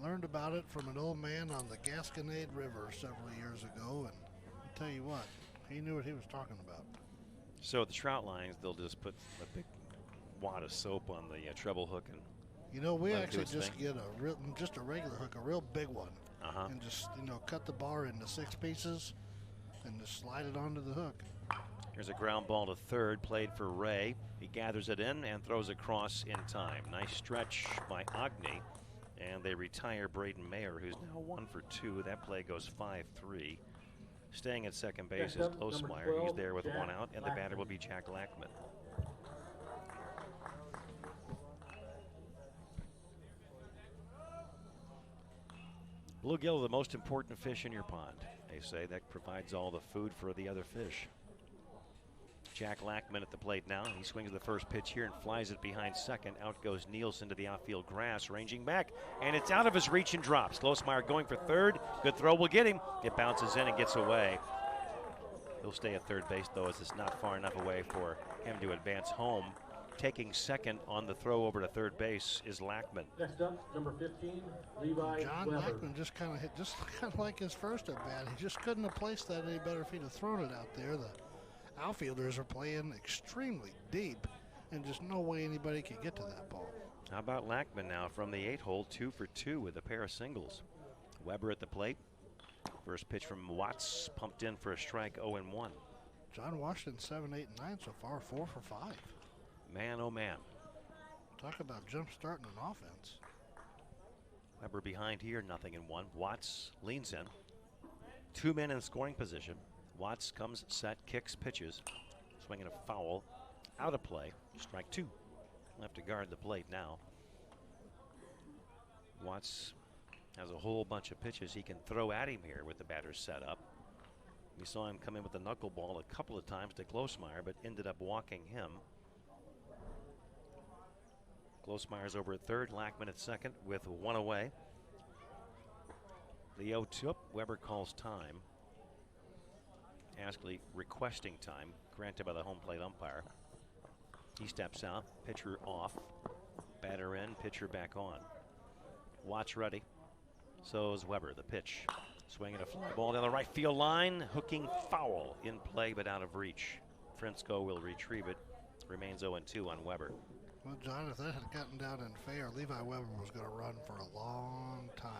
learned about it from an old man on the Gasconade River several years ago, and I'll tell you what, he knew what he was talking about. So the trout lines, they'll just put a big wad of soap on the treble hook, and you know, we actually just get just a regular hook, a real big one, and just cut the bar into 6 pieces, and just slide it onto the hook. Here's a ground ball to third, played for Ray. He gathers it in and throws across in time. Nice stretch by Agni, and they retire Braden Mayer, who's now 1 for 2. That play goes 5-3. Staying at second base is Glosmeyer. He's there with 1 out, and the batter will be Jack Lackman. Bluegill are the most important fish in your pond. They say that provides all the food for the other fish. Jack Lackman at the plate now. He swings the first pitch here and flies it behind second. Out goes Nielsen to the outfield grass, ranging back, and it's out of his reach and drops. Glosmeyer going for third. Good throw will get him. It bounces in and gets away. He'll stay at third base, though, as it's not far enough away for him to advance home. Taking second on the throw over to third base is Lackman. Next up, number 15, Levi John Weber. Lackman just kind of hit, just kind of like his first at bat. He just couldn't have placed that any better if he'd have thrown it out there. The outfielders are playing extremely deep, and just no way anybody could get to that ball. How about Lackman now from the 8-hole, 2 for 2 with a pair of singles. Weber at the plate. First pitch from Watts, pumped in for a strike, 0-1. John Washington 7, 8, and 9 so far, 4 for 5. Man, oh man. Talk about jump starting an offense. Weber behind here, 0-1. Watts leans in. 2 men in scoring position. Watts comes, set, kicks, pitches. Swinging a foul. Out of play. Strike 2. We'll have to guard the plate now. Watts has a whole bunch of pitches he can throw at him here with the batter set up. We saw him come in with the knuckleball a couple of times to Glosmeyer, but ended up walking him. Glosmeyer's over at third, Lackman at second with 1 away. The 0-2. Weber calls time. Askley requesting time, granted by the home plate umpire. He steps out, pitcher off, batter in, pitcher back on. Watts ready. So is Weber. The pitch. Swinging a fly ball down the right field line. Hooking foul in play but out of reach. Frensko will retrieve it. Remains 0-2 on Weber. Well, John, if that had gotten down in fair, Levi Weber was going to run for a long time.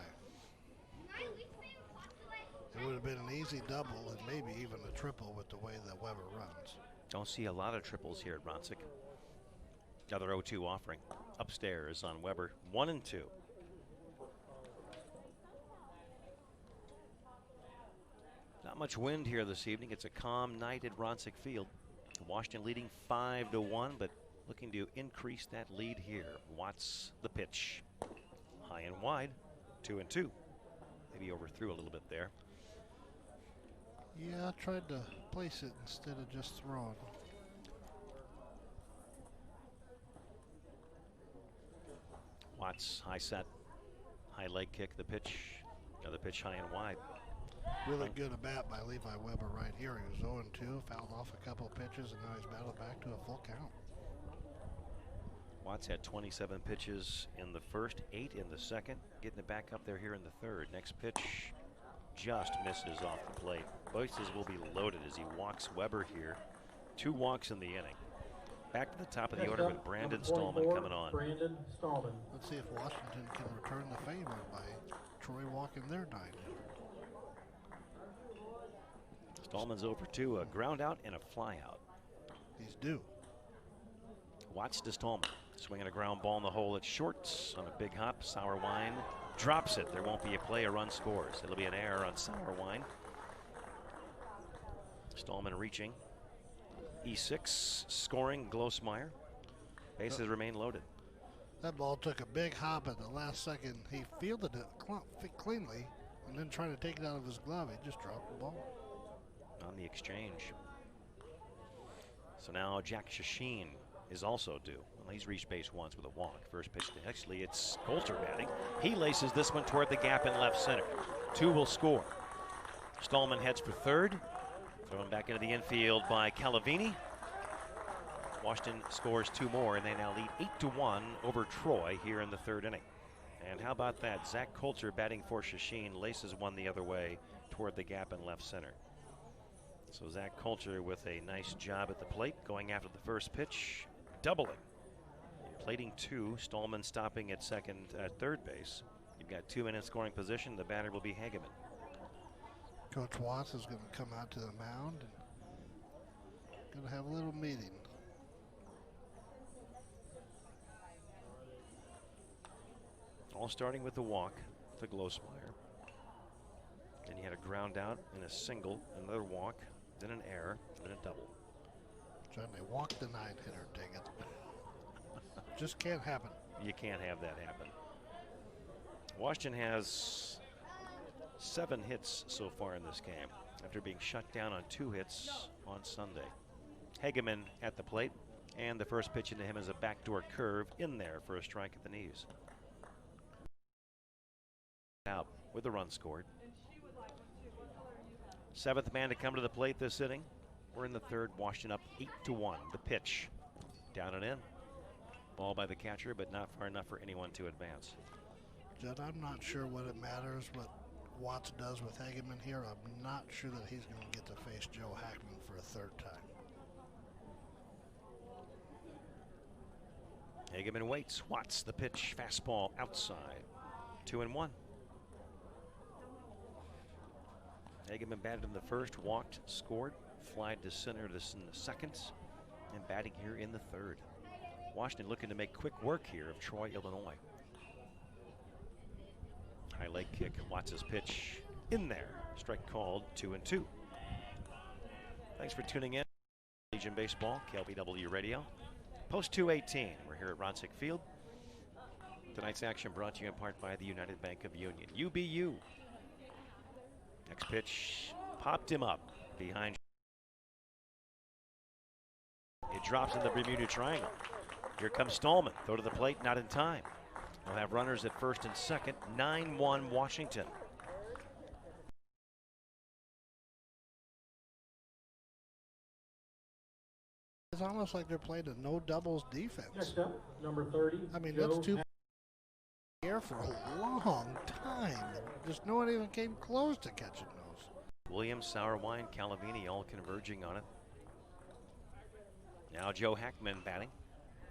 It would have been an easy double and maybe even a triple with the way that Weber runs. Don't see a lot of triples here at Ronsick. Another 0-2 offering upstairs on Weber, 1 and 2. Not much wind here this evening. It's a calm night at Ronsick Field. Washington leading 5-1, but looking to increase that lead here. Watts the pitch. High and wide, 2 and 2. Maybe overthrew a little bit there. Yeah, I tried to place it instead of just throwing. Watts, high set, high leg kick, the pitch. Another pitch high and wide. Really good at bat by Levi Weber right here. He was 0-2, fouled off a couple of pitches, and now he's battled back to a full count. Watts had 27 pitches in the first, 8 in the second, getting it back up there here in the third. Next pitch just misses off the plate. Bases will be loaded as he walks Weber here. 2 walks in the inning. Back to the top of the order with Brandon Stallman coming on. Brandon Stallman. Let's see if Washington can return the favor by Troy walking their 9. Stallman's over 2, a ground out and a fly out. He's due. Watts to Stallman. Swinging a ground ball in the hole at shorts on a big hop. Sauerwein drops it. There won't be a play, a run scores. It'll be an error on Sauerwein. Stallman reaching. E6 scoring Glosmeyer. Bases remain loaded. That ball took a big hop at the last second. He fielded it cleanly and then trying to take it out of his glove. He just dropped the ball. On the exchange. So now Jack Shasheen is also due. Well, he's reached base once with a walk. First pitch to Hexley. It's Coulter batting. He laces this one toward the gap in left center. 2 will score. Stallman heads for third. Thrown back into the infield by Calavini. Washington scores 2 more, and they now lead 8-1 over Troy here in the third inning. And how about that? Zach Coulter batting for Shasheen, laces one the other way toward the gap in left center. So Zach Coulter with a nice job at the plate, going after the first pitch, doubling. Plating 2, Stallman stopping at third base. You've got 2 men in scoring position. The batter will be Hageman. Coach Watts is going to come out to the mound and going to have a little meeting. All starting with the walk to Glosmeyer. Then you had a ground out and a single, another walk, then an error, then a double. Trying to walk the 9-hitter, dang it. Just can't happen. You can't have that happen. Washington has 7 hits so far in this game after being shut down on 2 hits on Sunday. Hageman at the plate, and the first pitch into him is a backdoor curve in there for a strike at the knees. Out with a run scored. 7th man to come to the plate this inning. We're in the third. Washington up 8-1. The pitch down and in. Ball by the catcher, but not far enough for anyone to advance. Judd, I'm not sure what it matters what Watts does with Hageman here. I'm not sure that he's going to get to face Joe Hackman for a third time. Hageman waits. Watts the pitch. Fastball outside. 2-1. Hageman batted in the first, walked, scored, flied to center this in the second, and batting here in the third. Washington looking to make quick work here of Troy, Illinois. High leg kick, Watts' pitch in there. Strike called, 2-2. Thanks for tuning in. Legion Baseball, KLBW Radio. Post 218, we're here at Ronsick Field. Tonight's action brought to you in part by the United Bank of Union. UBU. Next pitch popped him up behind. It drops in the Bermuda Triangle. Here comes Stallman. Throw to the plate, not in time. We'll have runners at first and second. 9-1 Washington. It's almost like they're playing a no doubles defense. Next up, number 30. I mean, Joe that's 2 here for a long time. Just no one even came close to catching those. Williams, Sauerwein, Calavini all converging on it. Now Joe Hackman batting.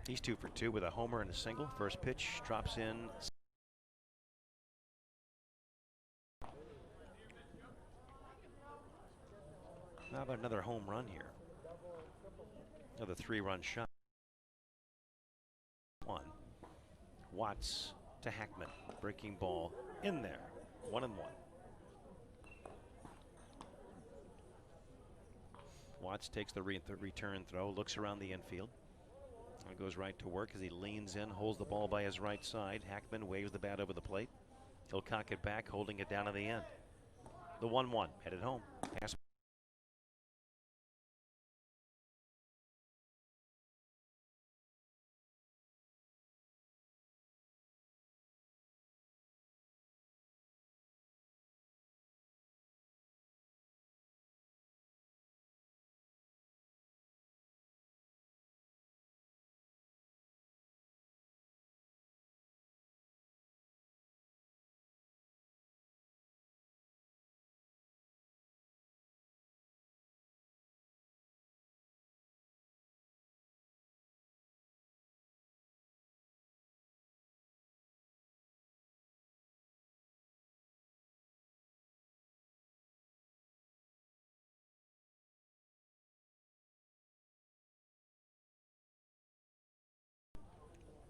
He's 2 for 2 with a homer and a single. First pitch drops in. How about another home run here? Another 3-run shot. 1. Watts to Hackman. Breaking ball in there. 1-1. Watts takes the return throw, looks around the infield. And goes right to work as he leans in, holds the ball by his right side. Hackman waves the bat over the plate. He'll cock it back, holding it down to the end. The 1-1 headed home. Pass.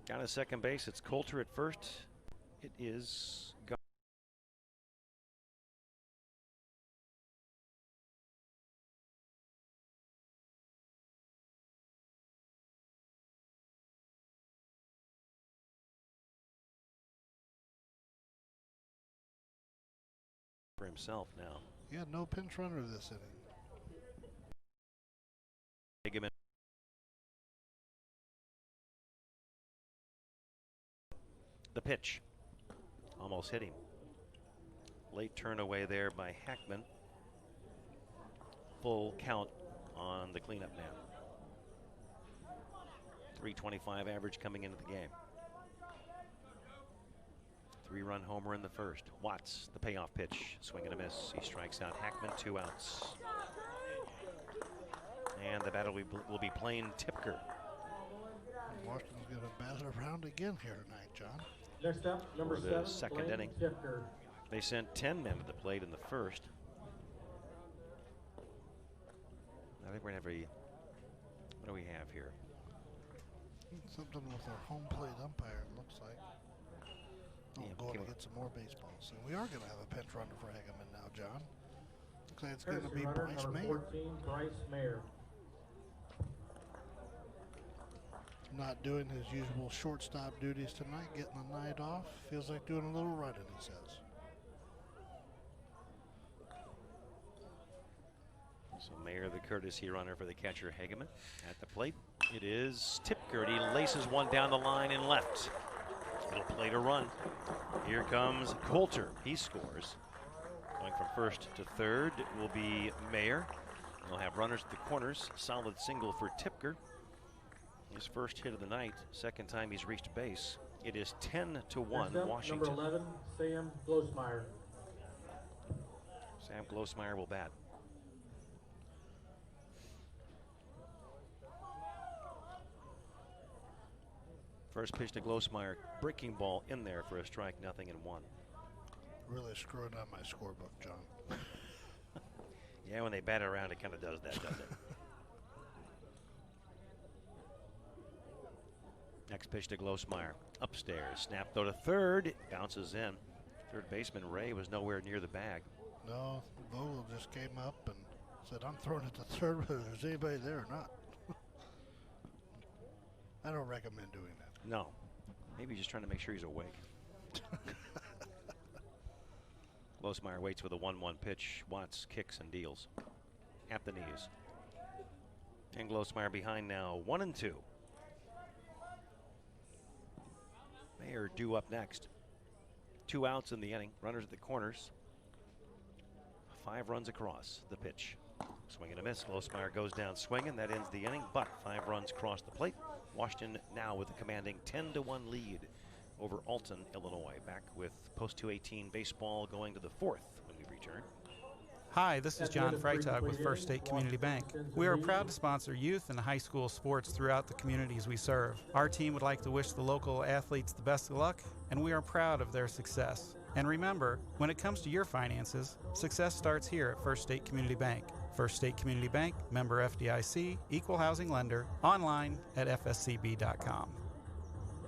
Down to second base, it's Coulter at first. It is gone. For himself now. Yeah, no pinch runner this inning. Hageman. The pitch. Almost hit him. Late turn away there by Hackman. Full count on the cleanup now. .325 average coming into the game. 3-run homer in the first. Watts, the payoff pitch. Swing and a miss. He strikes out Hackman, 2 outs. And the batter will be playing Tipker. Washington's going to bat it around again here tonight, John. Next up, number For the 7, second inning. Tipker. They sent 10 men to the plate in the first. I think we're going to have what do we have here? Something with our home plate umpire, it looks like. Oh, Yeah, going to get some more baseballs. And we are going to have a pinch runner for Hageman now, John. Looks like it's going to be Bryce number Mayer. 14, Bryce Mayer. Not doing his usual shortstop duties tonight, getting the night off. Feels like doing a little running, he says. So Mayer, the courtesy runner for the catcher Hageman. At the plate, it is Tipker. He laces one down the line and left. It'll play to run. Here comes Coulter. He scores. Going from first to third will be Mayer. They'll have runners at the corners. Solid single for Tipker. His first hit of the night. Second time he's reached base. It is 10-1 Washington. Number 11, Sam Glosmeyer. Sam Glosmeyer will bat. First pitch to Glosmeyer, breaking ball in there for a strike, 0-1. Really screwing up my scorebook, John. Yeah, when they bat it around, it kind of does that, doesn't it? Next pitch to Glosmeyer, upstairs, snap throw to third, bounces in. Third baseman Ray was nowhere near the bag. No, Vogel just came up and said, I'm throwing it to third whether there's anybody there or not. I don't recommend doing that. No. Maybe he's just trying to make sure he's awake. Glosmeyer waits with a 1-1 pitch. Watts kicks and deals at the knees. And Glosmeyer behind now, 1-2. Mayer due up next. 2 outs in the inning. Runners at the corners. 5 runs across the pitch. Swing and a miss. Glosmeyer goes down swinging. That ends the inning, but 5 runs cross the plate. Washington now with a commanding 10-1 lead over Alton, Illinois. Back with Post 218 baseball going to the 4th when we return. Hi, this is John Freitag with First State Community Bank. We are proud to sponsor youth and high school sports throughout the communities we serve. Our team would like to wish the local athletes the best of luck, and we are proud of their success. And remember, when it comes to your finances, success starts here at First State Community Bank. First State Community Bank, member FDIC, equal housing lender, online at fscb.com.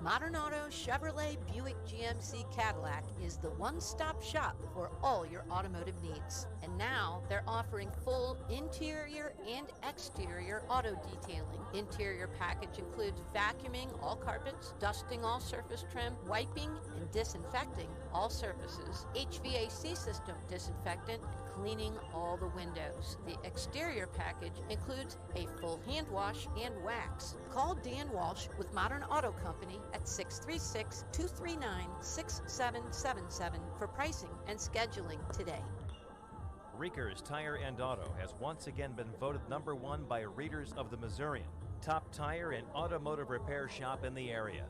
Modern Auto Chevrolet Buick GMC Cadillac is the one-stop shop for all your automotive needs. And now they're offering full interior and exterior auto detailing. Interior package includes vacuuming all carpets, dusting all surface trim, wiping and disinfecting all surfaces, HVAC system disinfectant, cleaning all the windows. The exterior package includes a full hand wash and wax. Call Dan Walsh with Modern Auto Company at 636-239-6777 for pricing and scheduling today. Reekers Tire and Auto has once again been voted #1 by readers of the Missourian, top tire and automotive repair shop in the area.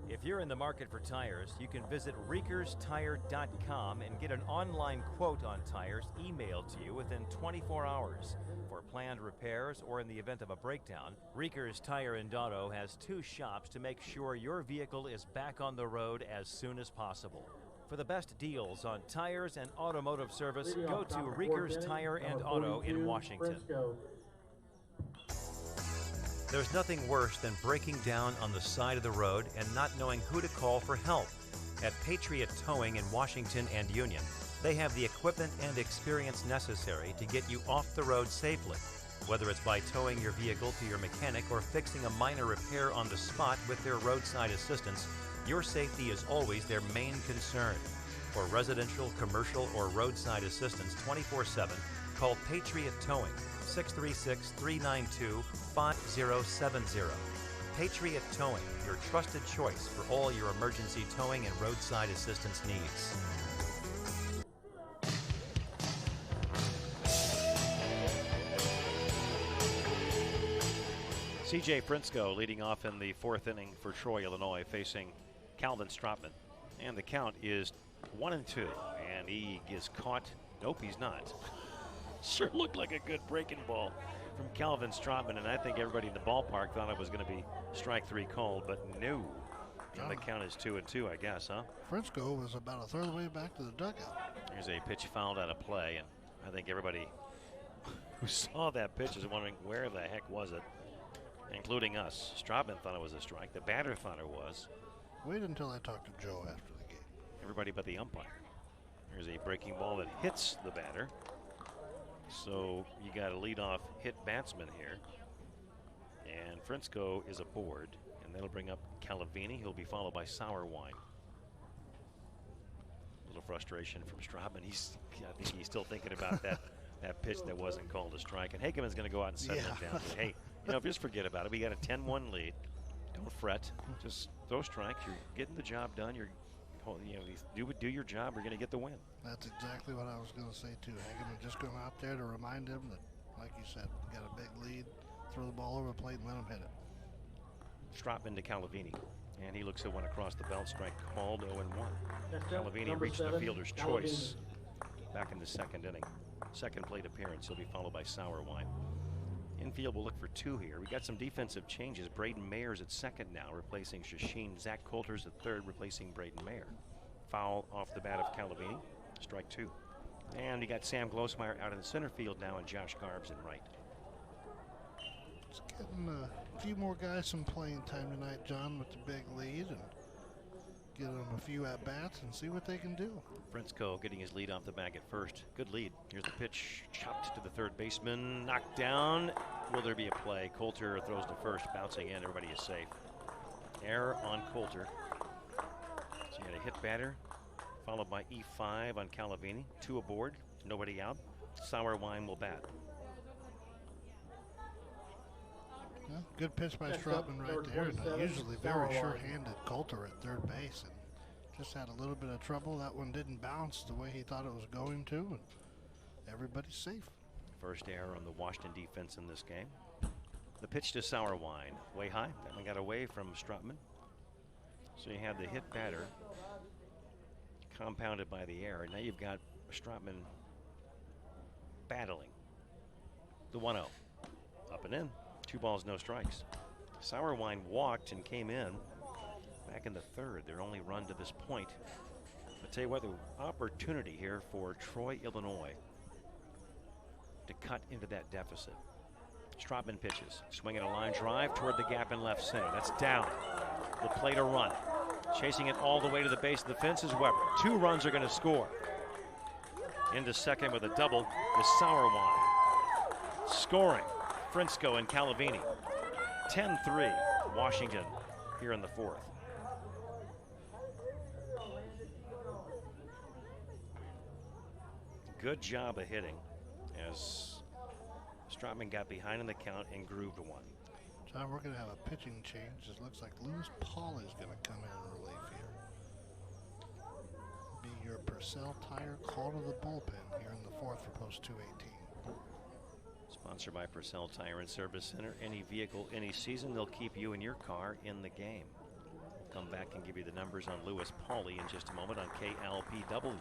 If you're in the market for tires, you can visit reekerstire.com and get an online quote on tires emailed to you within 24 hours. For planned repairs or in the event of a breakdown, Reekers Tire and Auto has 2 shops to make sure your vehicle is back on the road as soon as possible. For the best deals on tires and automotive service, go to Reekers Tire and Auto in Washington. There's nothing worse than breaking down on the side of the road and not knowing who to call for help. At Patriot Towing in Washington and Union, they have the equipment and experience necessary to get you off the road safely. Whether it's by towing your vehicle to your mechanic or fixing a minor repair on the spot with their roadside assistance, your safety is always their main concern. For residential, commercial, or roadside assistance 24/7, call Patriot Towing, 636-392-5070. Patriot Towing, your trusted choice for all your emergency towing and roadside assistance needs. C.J. Frinsko leading off in the 4th inning for Troy, Illinois, facing Calvin Stropman. And the count is 1-2, and he is caught. Nope, he's not. Sure looked like a good breaking ball from Calvin Stropman, and I think everybody in the ballpark thought it was going to be strike 3 called, but no. And the count is 2-2, I guess, huh? Frisco was about a third of the way back to the dugout. There's a pitch fouled out of play, and I think everybody who saw that pitch is wondering where the heck was it, including us. Stropman thought it was a strike. The batter thought it was. Wait until I talk to Joe after the game. Everybody but the umpire. There's a breaking ball that hits the batter. So you got a leadoff hit batsman here. And Frinsko is aboard, and that'll bring up Calavini. He'll be followed by Sauerwein. A little frustration from Stropman. I think he's still thinking about that pitch that wasn't called a strike. And Hageman's going to go out and settle it down. But hey, just forget about it. We got a 10-1 lead. Don't fret. Just throw strikes. You're getting the job done. Do your job. We're going to get the win. That's exactly what I was going to say too. Hageman just going out there to remind him that, like you said, we got a big lead. Throw the ball over the plate and let him hit it. Stropman to Calavini, and he looks at one across the belt. Strike called. 0-1. Calavini reached the fielder's choice back in the 2nd inning. Second plate appearance. He'll be followed by Sauerwein. Infield will look for 2 here. We got some defensive changes. Braden Mayer's at 2nd now, replacing Shashin. Zach Coulter's at 3rd, replacing Braden Mayer. Foul off the bat of Calavini. Strike 2. And you got Sam Glosmeyer out in the center field now, and Josh Garbs in right. It's getting a few more guys some playing time tonight, John, with the big lead, and get them a few at-bats and see what they can do. Frinsko getting his lead off the bag at first. Good lead. Here's the pitch, chopped to the 3rd baseman, knocked down. Will there be a play? Coulter throws to first, bouncing in. Everybody is safe. Error on Coulter. So you had a hit batter, followed by E5 on Calavini. 2 aboard, nobody out. Sauerwein will bat. Yeah, good pitch by Stropman right there. And usually very sure-handed Coulter at 3rd base. And just had a little bit of trouble. That one didn't bounce the way he thought it was going to. And everybody's safe. First error on the Washington defense in this game. The pitch to Sauerwein, way high. That one got away from Stropman. So you had the hit batter compounded by the error. Now you've got Stropman battling. The 1-0. Up and in. 2 balls, no strikes. Sauerwein walked and came in back in the third. Their only run to this point. I'll tell you what, the opportunity here for Troy, Illinois to cut into that deficit. Strotman pitches, swinging a line drive toward the gap in left center. That's down. The plate a run. Chasing it all the way to the base of the fence is Weber. 2 runs are going to score. Into second with a double is Sauerwein. Scoring, Frisco and Calavini. 10-3, Washington here in the 4th. Good job of hitting as Strotman got behind in the count and grooved one. John, we're going to have a pitching change. It looks like Lewis Pauly is going to come in relief here. Be your Purcell Tire call to the bullpen here in the 4th for Post 218. Sponsored by Purcell Tire and Service Center. Any vehicle, any season, they'll keep you and your car in the game. We'll come back and give you the numbers on Lewis Pauly in just a moment on KLPW.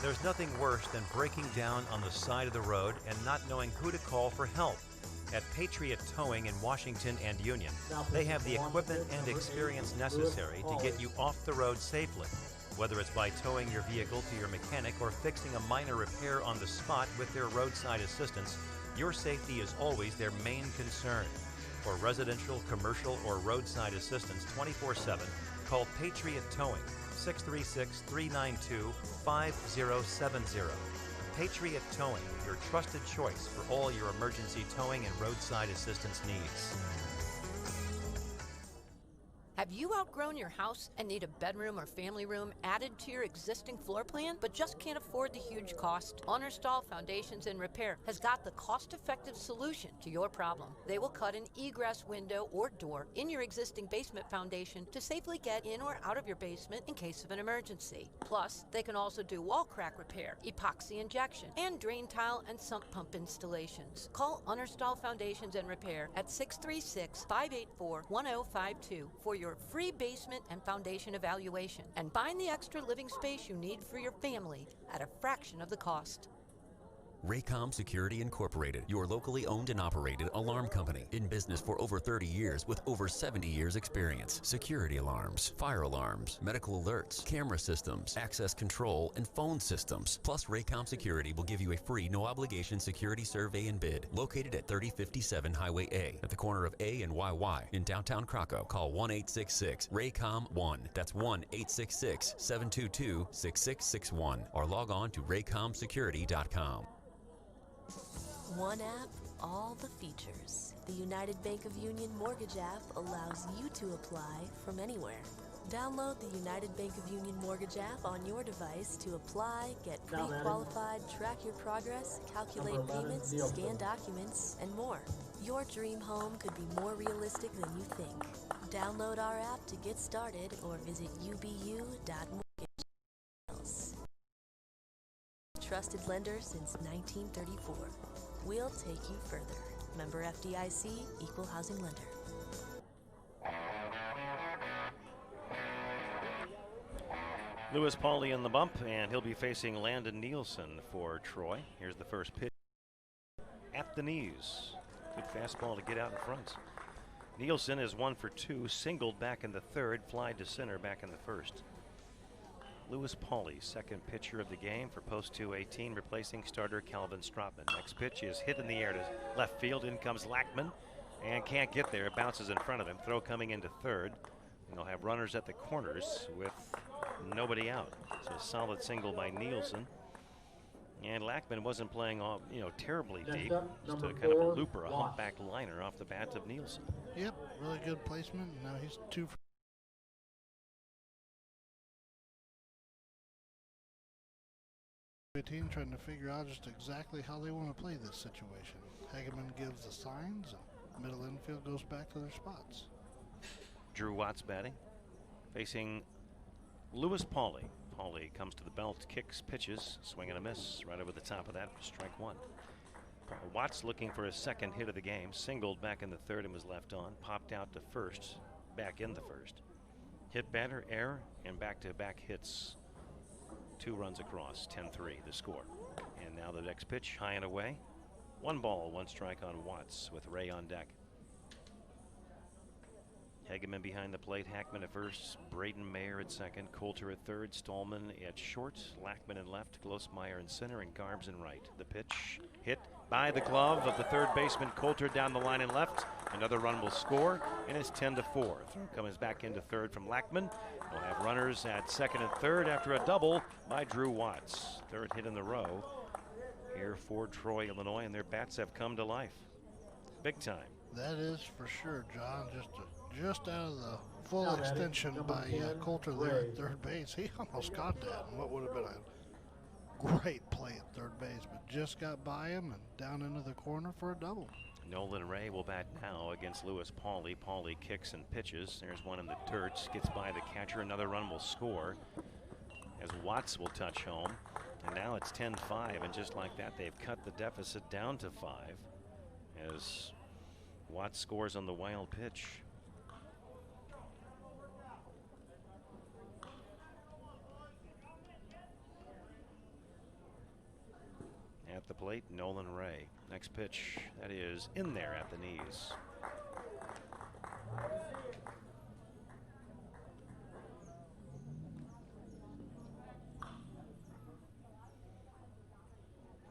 There's nothing worse than breaking down on the side of the road and not knowing who to call for help. At Patriot Towing in Washington and Union, they have the equipment and experience necessary to get you off the road safely. Whether it's by towing your vehicle to your mechanic or fixing a minor repair on the spot with their roadside assistance, your safety is always their main concern. For residential, commercial, or roadside assistance 24/7, call Patriot Towing, 636-392-5070. Patriot Towing, your trusted choice for all your emergency towing and roadside assistance needs. Have you outgrown your house and need a bedroom or family room added to your existing floor plan, but just can't afford the huge cost? Honorstall Foundations and Repair has got the cost-effective solution to your problem. They will cut an egress window or door in your existing basement foundation to safely get in or out of your basement in case of an emergency. Plus, they can also do wall crack repair, epoxy injection, and drain tile and sump pump installations. Call Honorstall Foundations and Repair at 636-584-1052 for your free basement and foundation evaluation, and find the extra living space you need for your family at a fraction of the cost. Raycom Security Incorporated, your locally owned and operated alarm company. In business for over 30 years with over 70 years experience. Security alarms, fire alarms, medical alerts, camera systems, access control, and phone systems. Plus, Raycom Security will give you a free no-obligation security survey and bid. Located at 3057 Highway A, at the corner of A and YY in downtown Krakow. Call 1-866-RAYCOM-1. That's 1-866-722-6661. Or log on to raycomsecurity.com. One app, all the features. The United Bank of Union Mortgage app allows you to apply from anywhere. Download the United Bank of Union Mortgage app on your device to apply, get pre-qualified, track your progress, calculate payments, scan documents, and more. Your dream home could be more realistic than you think. Download our app to get started or visit ubu.mortgage. Trusted lender since 1934. We'll take you further. Member FDIC, Equal Housing Lender. Lewis Pauly in the bump, and he'll be facing Landon Nielsen for Troy. Here's the first pitch. At the knees. Good fastball to get out in front. Nielsen is 1 for 2, singled back in the third, flied to center back in the first. Lewis Pauly, second pitcher of the game for Post 218, replacing starter Calvin Strotman. Next pitch is hit in the air to left field. In comes Lackman and can't get there. It bounces in front of him. Throw coming into third. And they'll have runners at the corners with nobody out. So a solid single by Nielsen. And Lackman wasn't playing off, terribly deep. Just a kind of a looper, a humpback liner off the bat of Nielsen. Yep, really good placement. Now he's 2 for team trying to figure out just exactly how they want to play this situation. Hageman gives the signs, and middle infield goes back to their spots. Drew Watts batting, facing Lewis Pauly. Pauly comes to the belt, kicks, pitches, swing and a miss right over the top of that for strike 1. Watts looking for his second hit of the game, singled back in the third and was left on, popped out to first, back in the first. Hit batter, error, and back-to-back hits. 2 runs across, 10-3 the score. And now the next pitch, high and away. 1 ball, 1 strike on Watts with Ray on deck. Hageman behind the plate, Hackman at first, Braden Mayer at second, Coulter at third, Stallman at short, Lackman in left, Glosmeyer in center, and Garbs in right. The pitch hit by the glove of the third baseman Coulter down the line in left. Another run will score, and it's 10-4. Throw comes back into third from Lackman. We'll have runners at second and third after a double by Drew Watts. Third hit in the row here for Troy, Illinois, and their bats have come to life. Big time. That is for sure, John. Just out of the full extension by Coulter there at third base. He almost caught that, and what would have been a great play at third base, but just got by him and down into the corner for a double. Nolan Ray will bat now against Lewis Pauley. Pauley kicks and pitches. There's one in the dirt. Gets by the catcher. Another run will score as Watts will touch home. And now it's 10-5, and just like that, they've cut the deficit down to 5 as Watts scores on the wild pitch. At the plate, Nolan Ray. Next pitch, that is in there at the knees.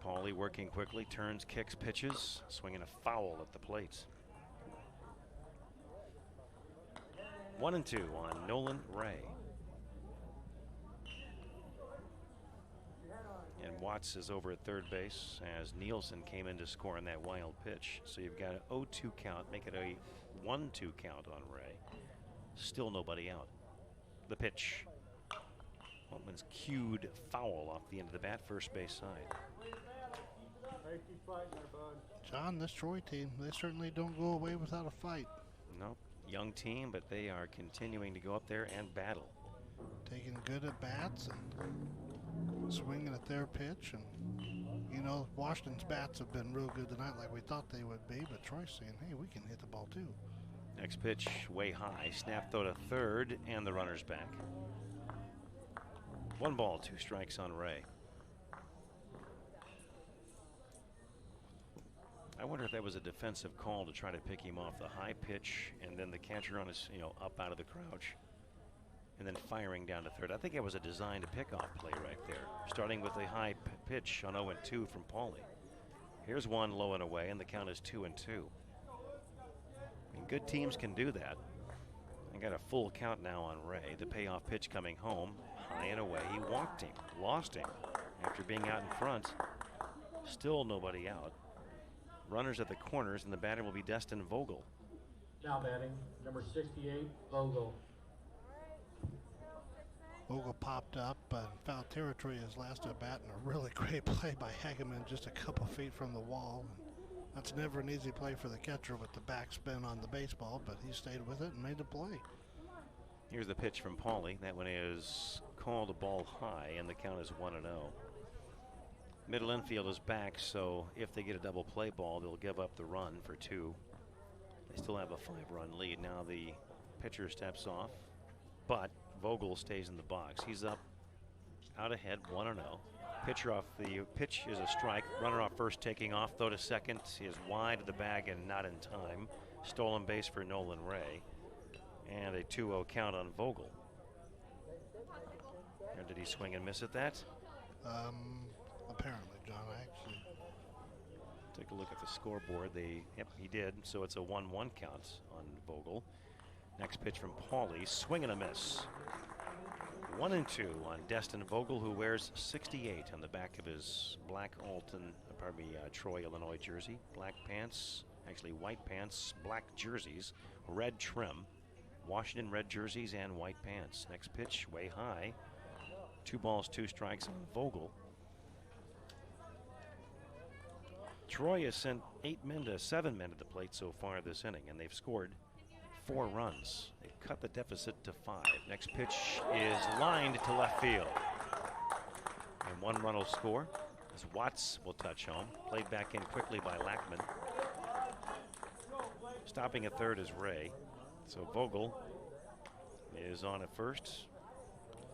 Pauley working quickly, turns, kicks, pitches, swinging a foul at the plate. 1-2 on Nolan Ray. And Watts is over at third base as Nielsen came in to score on that wild pitch. So you've got an 0-2 count, make it a 1-2 count on Ray. Still nobody out. The pitch. Holtman's cued foul off the end of the bat, first base side. John, this Troy team, they certainly don't go away without a fight. Nope. Young team, but they are continuing to go up there and battle. Taking good at bats and swinging at their pitch. And, you know, Washington's bats have been real good tonight like we thought they would be, but Troy's saying, hey, we can hit the ball too. Next pitch, way high. Snap throw to third, and the runner's back. 1 ball, 2 strikes on Ray. I wonder if that was a defensive call to try to pick him off the high pitch and then the catcher on his, up out of the crouch and then firing down to third. I think it was a design to pick off play right there, starting with a high pitch on 0-2 from Pauley. Here's one low and away, and the count is 2-2. I mean, good teams can do that. I got a full count now on Ray. The payoff pitch coming home, high and away. He walked him, lost him after being out in front. Still nobody out. Runners at the corners, and the batter will be Destin Vogel. Now batting, number 68, Vogel. Vogel popped up in foul territory his last at bat, and a really great play by Hageman just a couple feet from the wall. And that's never an easy play for the catcher with the backspin on the baseball, but he stayed with it and made the play. Here's the pitch from Pauley. That one is called a ball high, and the count is 1-0. Middle infield is back, so if they get a double play ball, they'll give up the run for 2. They still have a 5-run lead. Now the pitcher steps off, but Vogel stays in the box. He's up, out ahead, 1-0. Pitcher off the pitch is a strike. Runner off first, taking off, throw to second. He is wide of the bag and not in time. Stolen base for Nolan Ray, and a 2-0 count on Vogel. Or did he swing and miss at that? Apparently, John. Actually, take a look at the scoreboard. Yep, he did. So it's a 1-1 count on Vogel. Next pitch from Pauley, swing and a miss. 1-2 on Destin Vogel, who wears 68 on the back of his black Troy, Illinois jersey. Black pants, actually white pants, black jerseys, red trim. Washington red jerseys and white pants. Next pitch, way high. 2 balls, 2 strikes on Vogel. Troy has sent 7 men to the plate so far this inning, and they've scored 4 runs. They've cut the deficit to 5. Next pitch is lined to left field. And 1 run will score as Watts will touch home. Played back in quickly by Lackman. Stopping at third is Ray. So Vogel is on at first.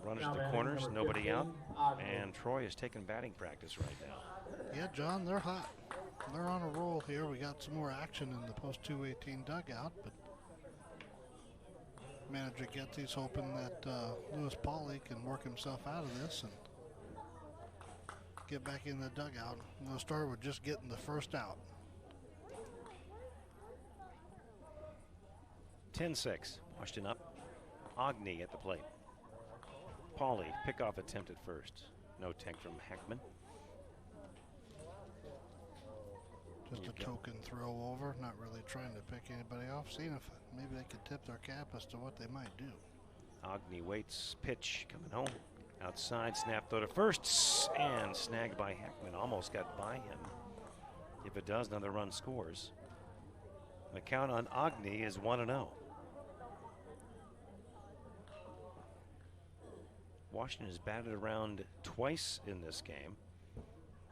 Runners at the corners, nobody out, and Troy is taking batting practice right now. Yeah, John, they're hot. They're on a roll here. We got some more action in the post 218 dugout, but manager Getsy's hoping that Lewis Pauly can work himself out of this and get back in the dugout. We'll start with just getting the first out. 10-6, Washington up. Agni at the plate. Pauly, pickoff attempt at first. No tank from Hackman. Just a token throw over, not really trying to pick anybody off, seeing if maybe they could tip their cap as to what they might do. Agni waits, pitch coming home. Outside, snap throw to first, and snagged by Hackman. Almost got by him. If it does, another run scores. The count on Agni is 1-0. Washington has batted around twice in this game.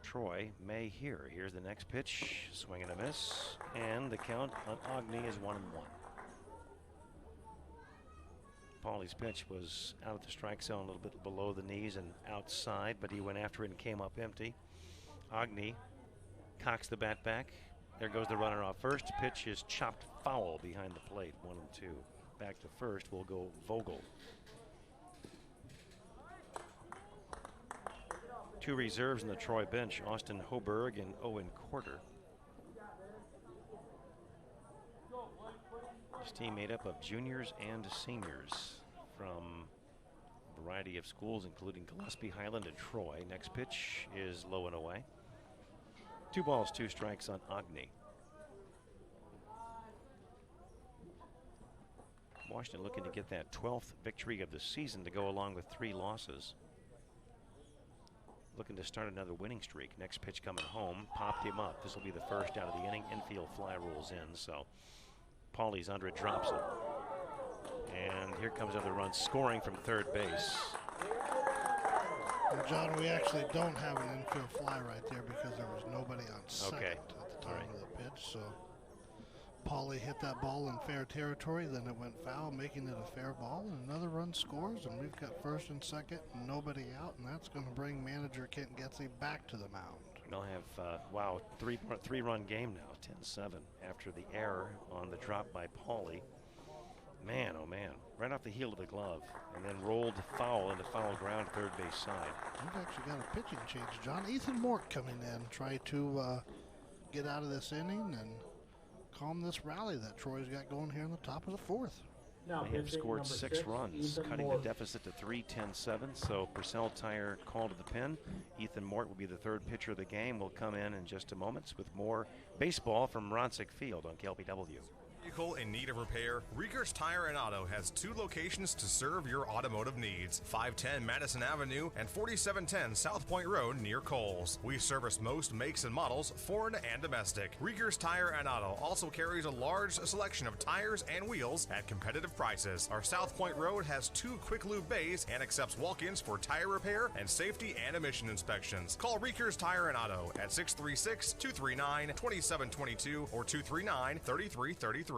Troy may hear. Here's the next pitch, swing and a miss, and the count on Agni is 1-1. Pauly's pitch was out of the strike zone, a little bit below the knees and outside, but he went after it and came up empty. Agni cocks the bat back. There goes the runner off first. Pitch is chopped foul behind the plate, 1-2. Back to first will go Vogel. Two reserves in the Troy bench, Austin Hoberg and Owen Quarter. This team made up of juniors and seniors from a variety of schools, including Gillespie, Highland, and Troy. Next pitch is low and away. 2 balls, 2 strikes on Agni. Washington looking to get that 12th victory of the season to go along with 3 losses. Looking to start another winning streak. Next pitch coming home, popped him up. This will be the first out of the inning. Infield fly rolls in, so Pauly's under it, drops it. And here comes another run scoring from third base. Well, John, we actually don't have an infield fly right there because there was nobody on second at the time of the pitch. So Pauly hit that ball in fair territory, then it went foul, making it a fair ball, and another run scores, and we've got first and second, and nobody out, and that's going to bring manager Kent Getsy back to the mound. They'll have, wow, three-run game now, 10-7, after the error on the drop by Pauly. Man, oh man, right off the heel of the glove, and then rolled foul into foul ground, third base side. We've actually got a pitching change, John. Ethan Mort coming in, try to get out of this inning and calm this rally that Troy's got going here in the top of the 4th. They have scored 6 runs, cutting the deficit to 3, 10-7. So Purcell Tire called to the pen. Ethan Mort will be the 3rd pitcher of the game. Will come in just a moment with more baseball from Ronsick Field on KLPW. Vehicle in need of repair? Riegers Tire and Auto has 2 locations to serve your automotive needs: 510 Madison Avenue and 4710 South Point Road near Coles. We service most makes and models, foreign and domestic. Riegers Tire and Auto also carries a large selection of tires and wheels at competitive prices. Our South Point Road has 2 quick lube bays and accepts walk-ins for tire repair and safety and emission inspections. Call Riegers Tire and Auto at 636-239-2722 or 239-3333.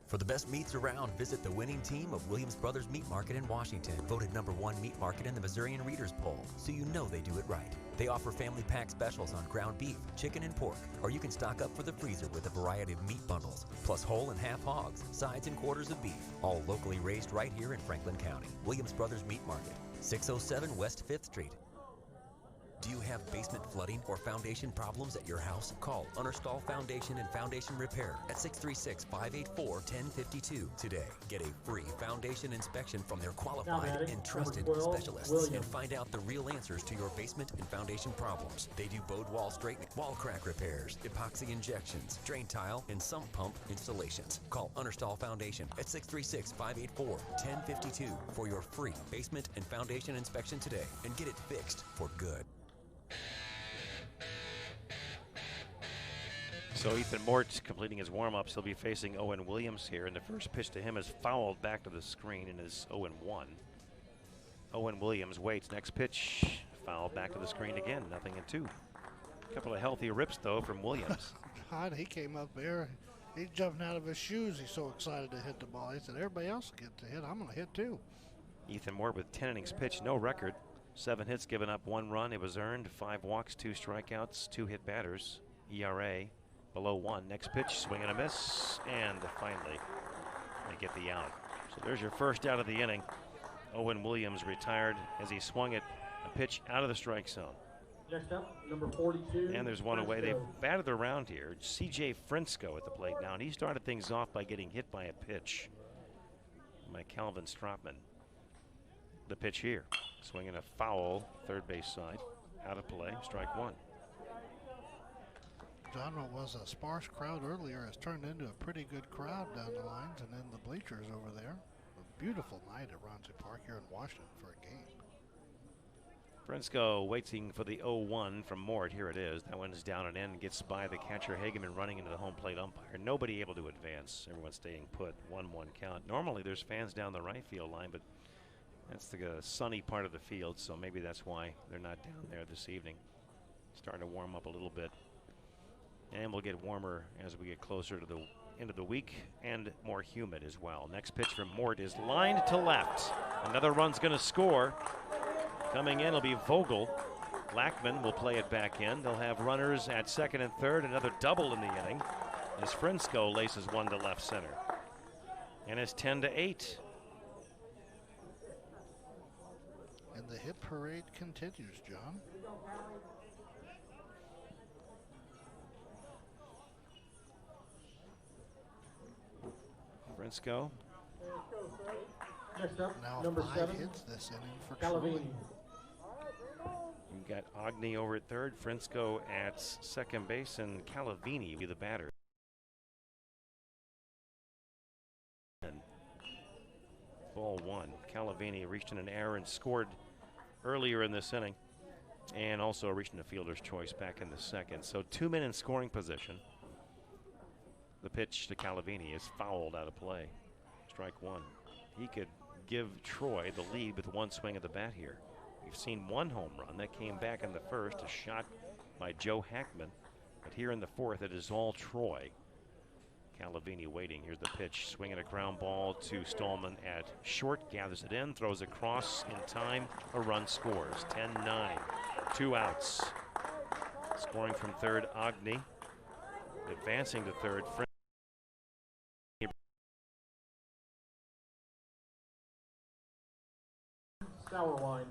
For the best meats around, visit the winning team of Williams Brothers Meat Market in Washington, voted #1 meat market in the Missourian Readers Poll, so you know they do it right. They offer family pack specials on ground beef, chicken, and pork, or you can stock up for the freezer with a variety of meat bundles, plus whole and half hogs, sides and quarters of beef, all locally raised right here in Franklin County. Williams Brothers Meat Market, 607 West 5th Street. Do you have basement flooding or foundation problems at your house? Call Understall Foundation and Foundation Repair at 636-584-1052 today. Get a free foundation inspection from their qualified and trusted specialists and find out the real answers to your basement and foundation problems. They do bowed wall straightening, wall crack repairs, epoxy injections, drain tile, and sump pump installations. Call Understall Foundation at 636-584-1052 for your free basement and foundation inspection today and get it fixed for good. So Ethan Mort completing his warm-ups. He'll be facing Owen Williams here, and the first pitch to him is fouled back to the screen and is 0-1. Owen Williams waits. Next pitch, fouled back to the screen again, 0-2. A couple of healthy rips, though, from Williams. God, he came up there. He's jumping out of his shoes. He's so excited to hit the ball. He said, everybody else gets to hit. I'm going to hit, too. Ethan Moore with 10 innings pitched, no record. 7 hits given up, 1 run. It was earned, 5 walks, 2 strikeouts, 2 hit batters. ERA below 1. Next pitch, swing and a miss, and finally they get the out. So there's your first out of the inning. Owen Williams retired as he swung at a pitch out of the strike zone. Next up, number 42. And there's one away. They've batted around here. C.J. Frinsko at the plate now, and he started things off by getting hit by a pitch by Calvin Stropman. The pitch here, swinging a foul, third base side, out of play, strike 1. John, what was a sparse crowd earlier has turned into a pretty good crowd down the lines and in the bleachers over there. A beautiful night at Ronsley Park here in Washington for a game. Frinsko waiting for the 0-1 from Mort. Here it is. That one is down and in. Gets by the catcher Hageman running into the home plate umpire. Nobody able to advance. Everyone staying put. 1-1 count. Normally there's fans down the right field line, but that's the sunny part of the field, so maybe that's why they're not down there this evening. Starting to warm up a little bit. And we'll get warmer as we get closer to the end of the week and more humid as well. Next pitch from Mort is lined to left. Another run's going to score. Coming in will be Vogel. Lackman will play it back in. They'll have runners at second and third. Another double in the inning as Frinsko laces one to left center. And it's 10-8. And the hit parade continues, John. Frinsko. Next up, now number 5 7 hits this inning for Calavini. You've got Agni over at third, Frinsko at second base, and Calavini will be the batter. Ball 1. Calavini reached in an error and scored earlier in this inning, and also reached in a fielder's choice back in the second. So 2 men in scoring position. The pitch to Calavini is fouled out of play. Strike 1. He could give Troy the lead with one swing of the bat here. We've seen one home run that came back in the first, a shot by Joe Hackman. But here in the fourth, it is all Troy. Calavini waiting. Here's the pitch, swinging a ground ball to Stallman at short, gathers it in, throws across in time, a run scores. 10-9, 2 outs. Scoring from third, Agni. Advancing to third, Sour wine.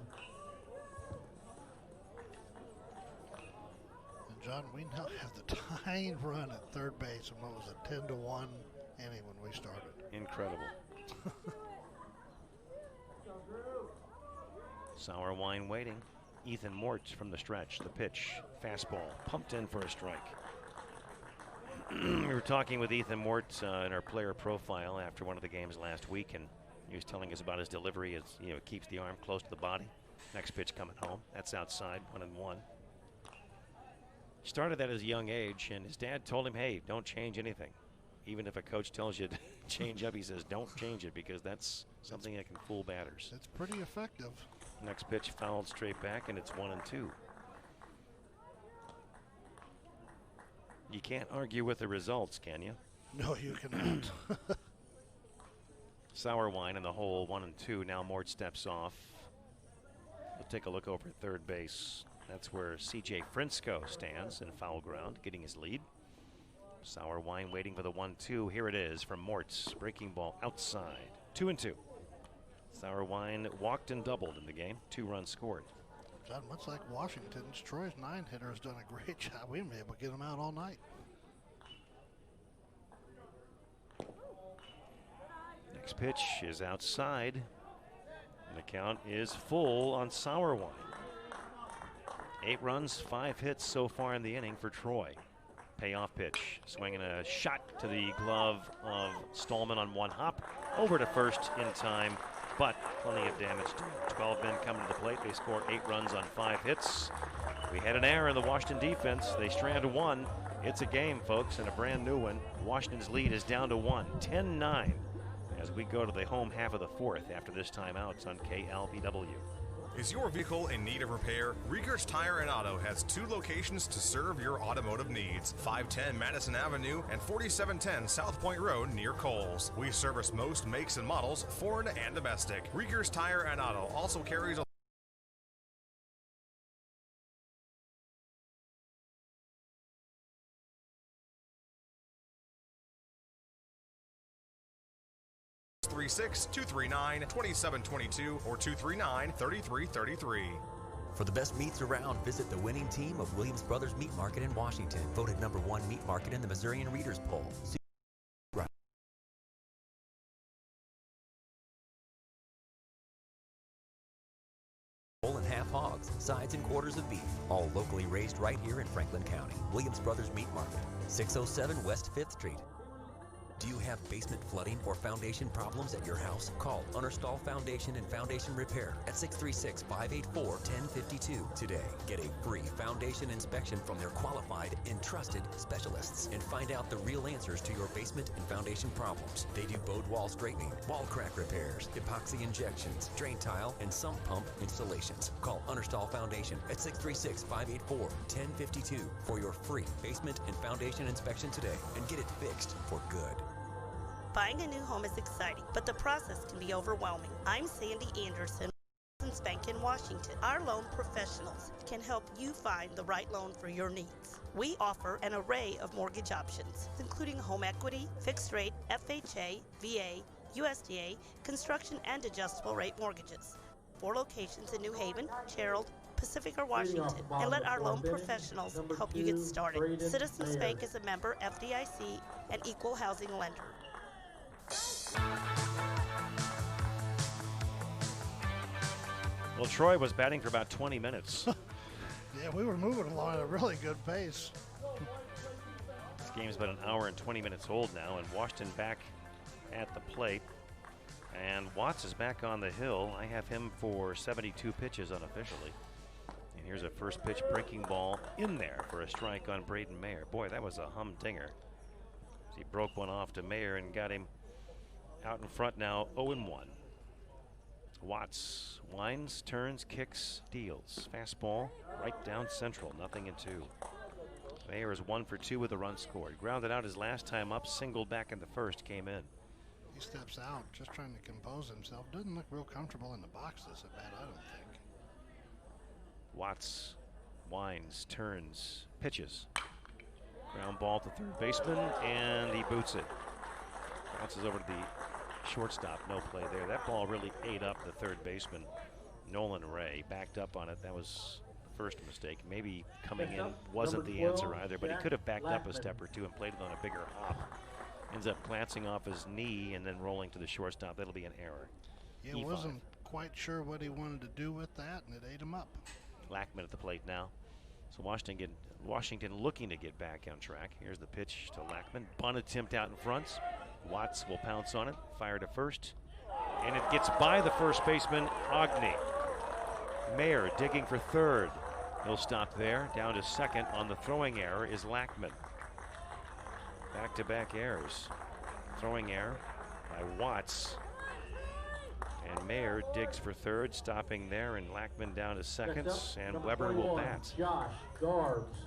And John, we now have the tying run at third base, and what was a 10-1 inning when we started. Incredible. Sour wine waiting. Ethan Mort from the stretch. The pitch, fastball, pumped in for a strike. We were talking with Ethan Mort in our player profile after one of the games last week, and he was telling us about his delivery. As you know, it keeps the arm close to the body. Next pitch coming home. That's outside, 1-1. Started that at a young age, and his dad told him, hey, don't change anything. Even if a coach tells you to change up, he says, don't change it, because that's something that can fool batters. It's pretty effective. Next pitch fouled straight back, and it's 1-2. You can't argue with the results, can you? No, you cannot. Sour wine in the hole, 1-2. Now Mort steps off. We'll take a look over at third base. That's where C.J. Frinsko stands in foul ground, getting his lead. Sour wine waiting for the 1-2. Here it is from Mort's breaking ball outside. 2-2. Sour wine walked and doubled in the game. 2 runs scored. John, much like Washington's, Troy's 9-hitter has done a great job. We've been able to get him out all night. Next pitch is outside. And the count is full on Sour wine. 8 runs, 5 hits so far in the inning for Troy. Payoff pitch, swinging a shot to the glove of Stallman on one hop. Over to first in time, but plenty of damage to it. 12 men coming to the plate. They score 8 runs on 5 hits. We had an error in the Washington defense. They stranded 1. It's a game, folks, and a brand new one. Washington's lead is down to 1, 10-9, as we go to the home half of the fourth after this timeout on KLVW. Is your vehicle in need of repair? Rieger's Tire and Auto has 2 locations to serve your automotive needs: 510 Madison Avenue and 4710 South Point Road near Kohl's. We service most makes and models, foreign and domestic. Rieger's Tire and Auto also carries a 239-2722 or 239-3333. For the best meats around, visit the winning team of Williams Brothers Meat Market in Washington, voted #1 meat market in the Missourian Readers Poll. Whole and half hogs, sides and quarters of beef, all locally raised right here in Franklin County. Williams Brothers Meat Market, 607 West 5th Street. Do you have basement flooding or foundation problems at your house? Call Understall Foundation and Foundation Repair at 636-584-1052 today. Get a free foundation inspection from their qualified and trusted specialists and find out the real answers to your basement and foundation problems. They do bowed wall straightening, wall crack repairs, epoxy injections, drain tile, and sump pump installations. Call Understall Foundation at 636-584-1052 for your free basement and foundation inspection today and get it fixed for good. Buying a new home is exciting, but the process can be overwhelming. I'm Sandy Anderson, Citizens Bank in Washington. Our loan professionals can help you find the right loan for your needs. We offer an array of mortgage options, including home equity, fixed rate, FHA, VA, USDA, construction, and adjustable rate mortgages. 4 locations in New Haven, Gerald, Pacific, or Washington, and let our loan professionals help you get started. Citizens Bank is a member FDIC and equal housing lender. Well, Troy was batting for about 20 minutes. Yeah, we were moving along at a really good pace. This game's about an hour and 20 minutes old now, and Washington back at the plate. And Watts is back on the hill. I have him for 72 pitches unofficially. And here's a first pitch breaking ball in there for a strike on Braden Mayer. Boy, that was a humdinger. He broke one off to Mayer and got him out in front now, 0-1. Watts winds, turns, kicks, deals. Fastball right down central, 0-2. Mayer is 1 for 2 with a run scored. Grounded out his last time up, singled back in the first, came in. He steps out, just trying to compose himself. Doesn't look real comfortable in the box this at bat, I don't think. Watts winds, turns, pitches. Ground ball to third baseman, and he boots it. Bounces over to the shortstop, no play there. That ball really ate up the third baseman, Nolan Ray. Backed up on it. That was the first mistake. Maybe coming in wasn't the answer either, but he could have backed up a step or two and played it on a bigger hop. Ends up glancing off his knee and then rolling to the shortstop. That'll be an error. Yeah, wasn't quite sure what he wanted to do with that, and it ate him up. Lackman at the plate now. So Washington looking to get back on track. Here's the pitch to Lackman. Bunt attempt out in front. Watts will pounce on it, fire to first, and it gets by the first baseman, Agni. Mayer digging for third. He'll stop there. Down to second on the throwing error is Lackman. Back-to-back errors. Throwing error by Watts. And Mayer digs for third, stopping there, and Lackman down to second, and Weber will bat. Josh Garbs.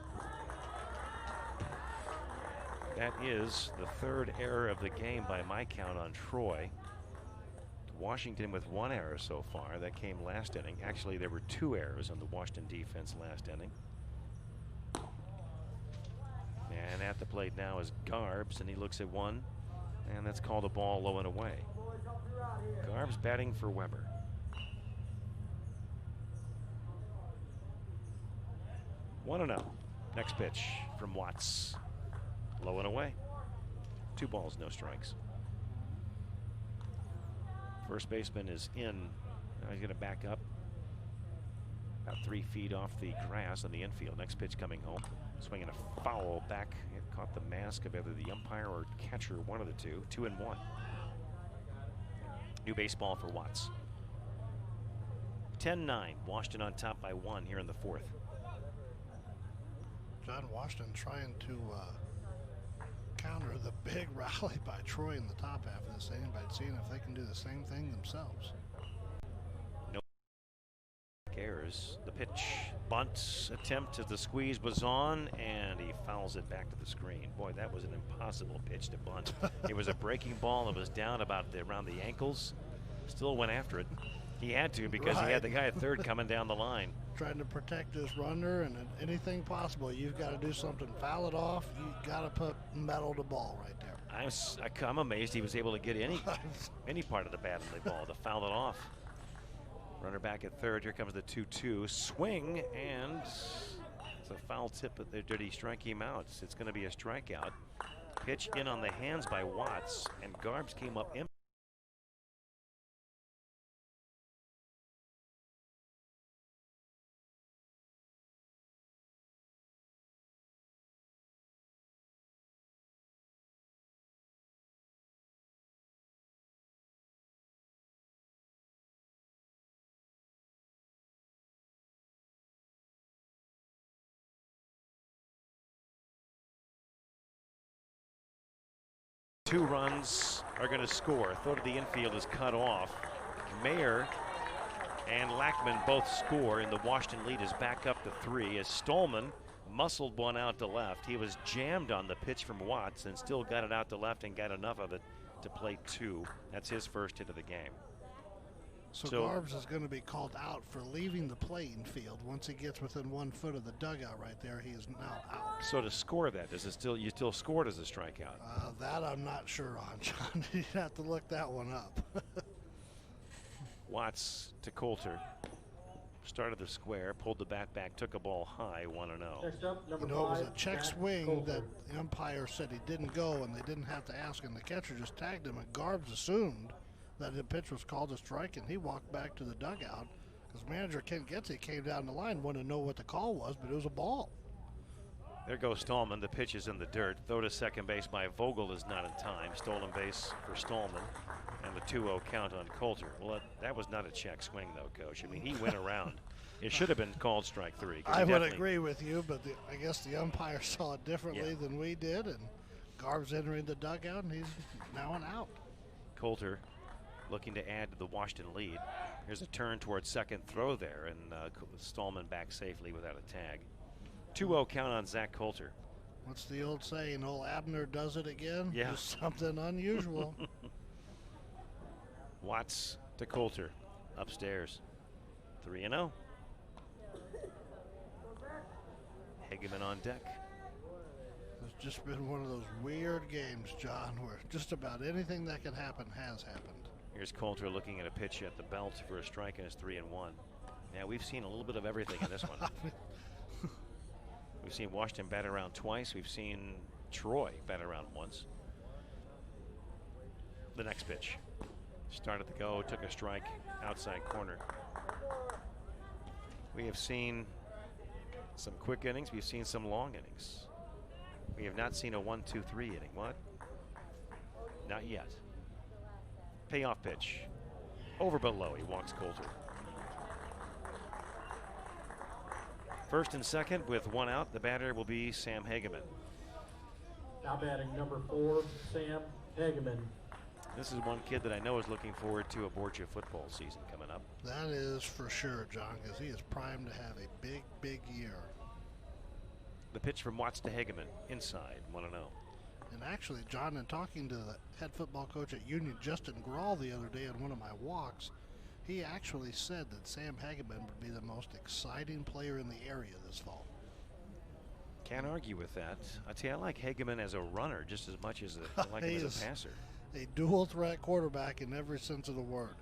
That is the third error of the game by my count on Troy. Washington with 1 error so far. That came last inning. Actually, there were 2 errors on the Washington defense last inning. And at the plate now is Garbs, and he looks at one, and that's called a ball low and away. Garbs batting for Weber. One and 0. Next pitch from Watts. Low and away. 2 balls, no strikes. First baseman is in. Now he's going to back up about 3 feet off the grass on the infield. Next pitch coming home. Swinging a foul back. It caught the mask of either the umpire or catcher, one of the two. 2-1. New baseball for Watts. 10-9. Washington on top by 1 here in the 4th. John Washington trying to counter the big rally by Troy in the top half of this inning by seeing if they can do the same thing themselves. No Here's the pitch. Bunt attempt as the squeeze was on, and he fouls it back to the screen. Boy, that was an impossible pitch to bunt. It was a breaking ball. It was down about around the ankles. Still went after it. He had to because he had the guy at third coming down the line. Trying to protect his runner, and anything possible, you've got to do something. Foul it off. You got to put metal to ball right there. I'm amazed he was able to get any part of the bat on the ball to foul it off. Runner back at third. Here comes the 2-2 swing, and it's a foul tip. But did he strike him out? It's going to be a strikeout. Pitch in on the hands by Watts, and Garbs came up empty. Two runs are going to score. Throw to the infield is cut off. Mayer and Lackman both score, and the Washington lead is back up to 3 as Stallman muscled one out to left. He was jammed on the pitch from Watts and still got it out to left and got enough of it to play 2. That's his first hit of the game. So Garbs is going to be called out for leaving the playing field. Once he gets within 1 foot of the dugout right there, he is now out. So to score that, you still scored as a strikeout? That I'm not sure on, John. You'd have to look that one up. Watts to Coulter. Started the square, pulled the bat back, took a ball high, 1-0. Next up, number You know, it was 5, a check Jack swing Coulter. that the umpire said he didn't go, and they didn't have to ask, and the catcher just tagged him, and Garbs assumed that the pitch was called a strike, and he walked back to the dugout because manager Ken Getze came down the line, wanted to know what the call was, but it was a ball. There goes Stallman. The pitch is in the dirt. Throw to second base by Vogel is not in time. Stolen base for Stallman, and the 2-0 count on Coulter. Well, that was not a check swing, though, Coach. I mean, he went around. It should have been called strike 3. I would agree with you, but I guess the umpire saw it differently than we did, and Garbs entering the dugout, and he's now an out. Coulter looking to add to the Washington lead. Here's a turn towards second, throw there, and Stallman back safely without a tag. 2-0 count on Zach Coulter. What's the old saying? Old Abner does it again? Yeah. Just something unusual. Watts to Coulter. Upstairs. 3-0. Hageman on deck. It's just been one of those weird games, John, where just about anything that can happen has happened. Here's Coulter looking at a pitch at the belt for a strike, and it's 3-1. Yeah, we've seen a little bit of everything in this one. We've seen Washington bat around twice. We've seen Troy bat around once. The next pitch. Started to go, took a strike, outside corner. We have seen some quick innings. We've seen some long innings. We have not seen a 1-2-3 inning. What? Not yet. Payoff pitch. Over but low. He walks Coulter. First and second with 1 out. The batter will be Sam Hageman. Now batting number 4, Sam Hageman. This is one kid that I know is looking forward to a Borgia football season coming up. That is for sure, John, because he is primed to have a big, big year. The pitch from Watts to Hageman. Inside, 1-0. And actually, John, in talking to the head football coach at Union, Justin Grawl, the other day on one of my walks, he actually said that Sam Hageman would be the most exciting player in the area this fall. Can't argue with that. I tell you, I like Hageman as a runner just as much as I like him as a passer. A dual threat quarterback in every sense of the word.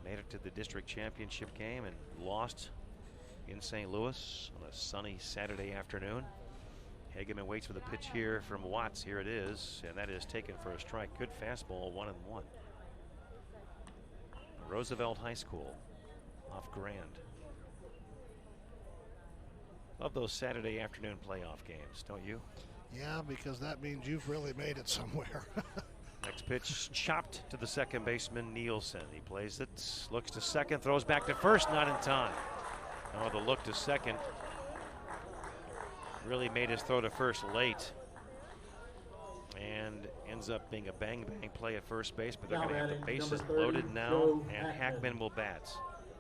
Made it to the district championship game and lost in St. Louis on a sunny Saturday afternoon. Hageman waits for the pitch here from Watts. Here it is, and that is taken for a strike. Good fastball, 1-1. Roosevelt High School off Grand. Love those Saturday afternoon playoff games, don't you? Yeah, because that means you've really made it somewhere. Next pitch chopped to the second baseman, Nielsen. He plays it, looks to second, throws back to first, not in time. Oh, the look to second really made his throw to first late. And and ends up being a bang-bang play at first base, but they're Now going to have the batting, bases number 30, loaded now, Joe and Hackman will bat.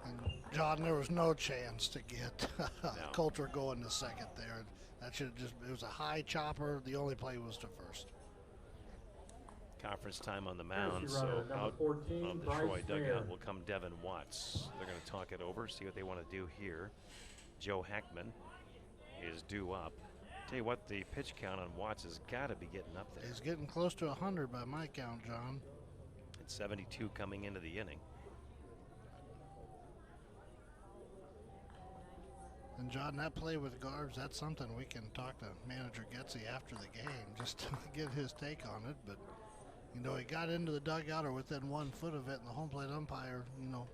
And John, there was no chance to get Coulter going to second there. That should just, it was a high chopper. The only play was to first. Conference time on the mound, Courtesy runner, so number out 14, of the Bryce Troy Mayer. dugout will come Devin Watts. They're going to talk it over, see what they want to do here. Joe Hackman is due up. Tell you what, the pitch count on Watts has got to be getting up there. He's getting close to 100 by my count, John. It's 72 coming into the inning. And John, that play with Garbs, that's something we can talk to manager Getzey after the game just to get his take on it. But, you know, he got into the dugout or within 1 foot of it, and the home plate umpire, you know,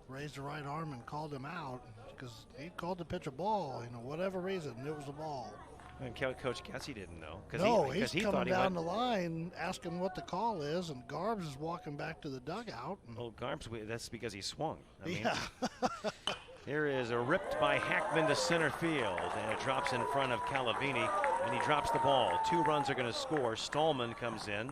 raised the right arm and called him out because he called the pitch a ball. You know, whatever reason, it was a ball. And Coach Getzey didn't know. He's he coming thought down the line asking what the call is, and Garbs is walking back to the dugout. Well, Garbs, that's because he swung. I mean, yeah. Here is a ripped by Hackman to center field, and it drops in front of Calavini, and he drops the ball. 2 runs are going to score. Stallman comes in.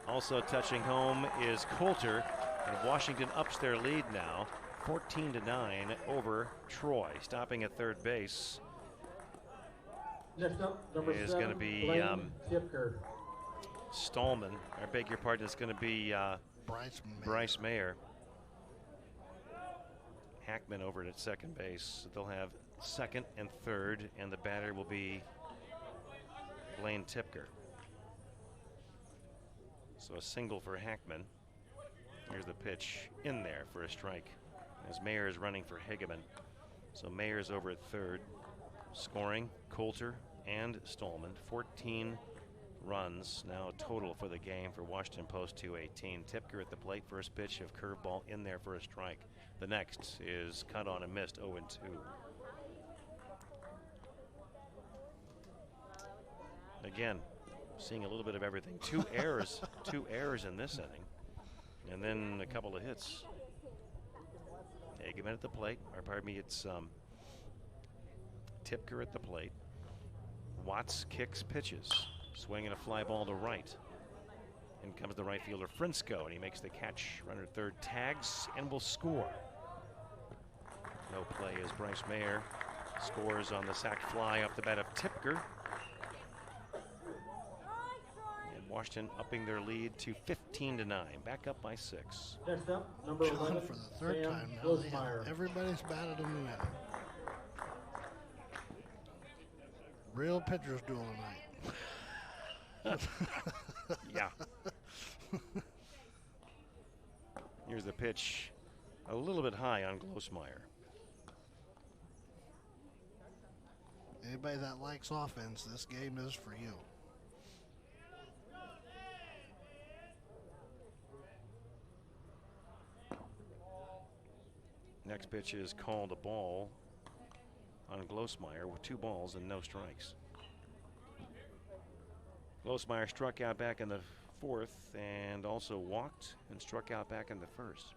Also touching home is Coulter, and Washington ups their lead now, 14-9 over Troy. Stopping at third base Next up, number is 7, going to be Tipker. Stallman. I beg your pardon, it's going to be Bryce Mayer. Hackman over at second base. They'll have second and third, and the batter will be Blaine Tipker. So a single for Hackman. Here's the pitch in there for a strike as Mayer is running for Hageman. So Mayer's over at third, scoring Coulter and Stallman. 14 runs now total for the game for Washington Post 218. Tipker at the plate, first pitch of curveball in there for a strike. The next is cut on and missed, 0-2. Again, seeing a little bit of everything. 2 errors, 2 errors in this inning, and then a couple of hits. Hageman at the plate, or pardon me, it's Tipker at the plate. Watts kicks pitches, swinging a fly ball to right. In comes the right fielder Frisco, and he makes the catch. Runner third tags and will score. No play as Bryce Mayer scores on the sac fly off the bat of Tipker. And Washington upping their lead to 15-9, back up by 6. Next up, number 11, for the third Sam time now, they have Losmeyer. everybody's batted in the inning. Real pitchers duel tonight. Yeah. Here's the pitch, a little bit high on Glosmeyer. Anybody that likes offense, this game is for you. Next pitch is called a ball on Glosmeyer with 2 balls and no strikes. Glosmeyer struck out back in the 4th and also walked and struck out back in the 1st.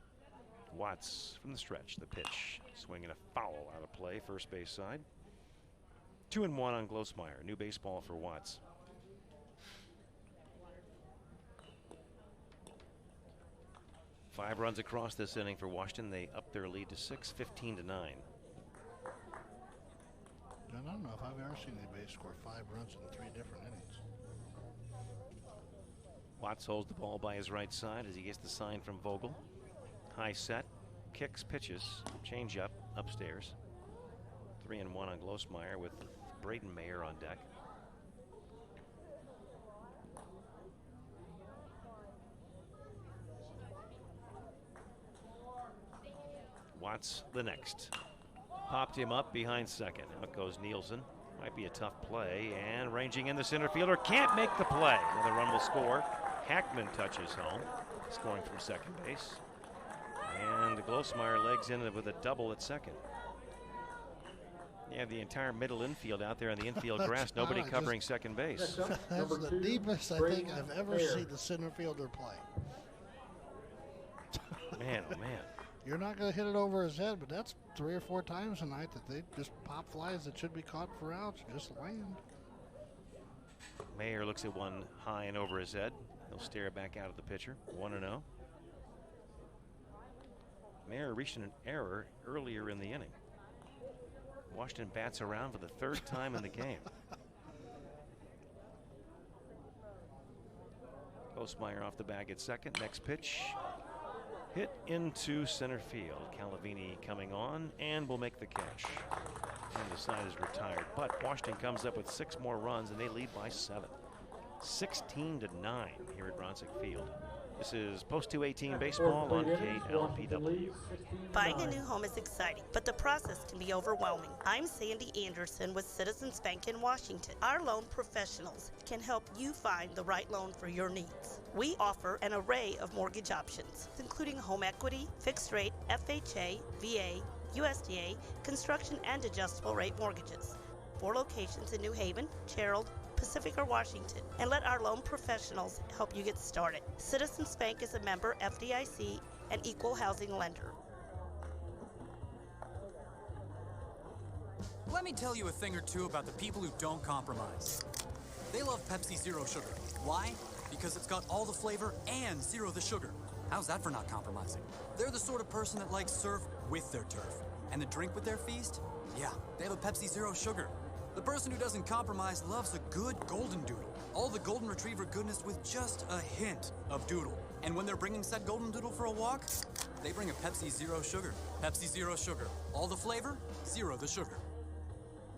Watts from the stretch, the pitch, swinging a foul out of play, first base side. 2-1 on Glosmeyer, new baseball for Watts. Five runs across this inning for Washington. They up their lead to 6, 15-9. And I don't know if I've ever seen anybody score 5 runs in 3 different innings. Watts holds the ball by his right side as he gets the sign from Vogel. High set, kicks, pitches, change up, upstairs. 3-1 on Glosmeyer with Braden Mayer on deck. Watts the next. Popped him up behind second. Out goes Nielsen. Might be a tough play, and ranging in the center fielder can't make the play. Another run will score. Hackman touches home, scoring from second base. And Glosmeyer legs in with a double at second. You have the entire middle infield out there on the infield grass. Nobody covering second base. That's the deepest I think I've ever seen the center fielder play. Man, oh man. You're not going to hit it over his head, but that's 3 or 4 times tonight that they just pop flies that should be caught for outs, just land. Mayer looks at one high and over his head. He'll stare it back out at the pitcher. 1-0. Mayer reached an error earlier in the inning. Washington bats around for the third time in the game. Postmeyer off the bag at second. Next pitch. Hit into center field. Calavini coming on and will make the catch. And the side is retired. But Washington comes up with 6 more runs and they lead by 7. 16-9 here at Ronsick Field. This is Post 218 baseball on KLPW. Buying a new home is exciting, but the process can be overwhelming. I'm Sandy Anderson with Citizens Bank in Washington. Our loan professionals can help you find the right loan for your needs. We offer an array of mortgage options, including home equity, fixed rate, FHA, VA, USDA, construction, and adjustable rate mortgages. 4 locations in New Haven, Gerald, Pacific, or Washington, and let our loan professionals help you get started. Citizens Bank is a member FDIC and equal housing lender. Let me tell you a thing or two about the people who don't compromise. They love Pepsi Zero Sugar. Why? Because it's got all the flavor and zero the sugar. How's that for not compromising? They're the sort of person that likes surf with their turf. And the drink with their feast? Yeah, they have a Pepsi Zero Sugar. The person who doesn't compromise loves a good golden doodle. All the golden retriever goodness with just a hint of doodle. And when they're bringing said golden doodle for a walk, they bring a Pepsi Zero Sugar. Pepsi Zero Sugar. All the flavor, zero the sugar.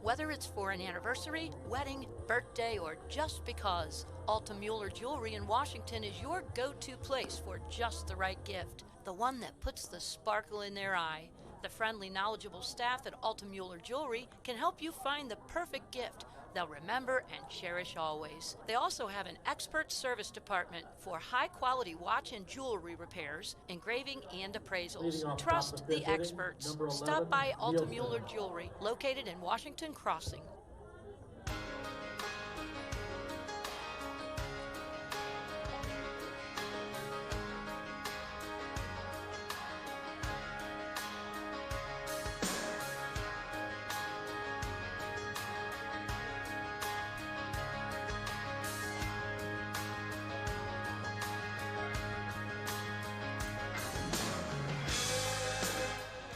Whether it's for an anniversary, wedding, birthday, or just because, Alta Mueller Jewelry in Washington is your go-to place for just the right gift. The one that puts the sparkle in their eye. The friendly, knowledgeable staff at Alta Mueller Jewelry can help you find the perfect gift they'll remember and cherish always. They also have an expert service department for high-quality watch and jewelry repairs, engraving, and appraisals. Trust the experts. Stop by Alta Mueller Jewelry, located in Washington Crossing.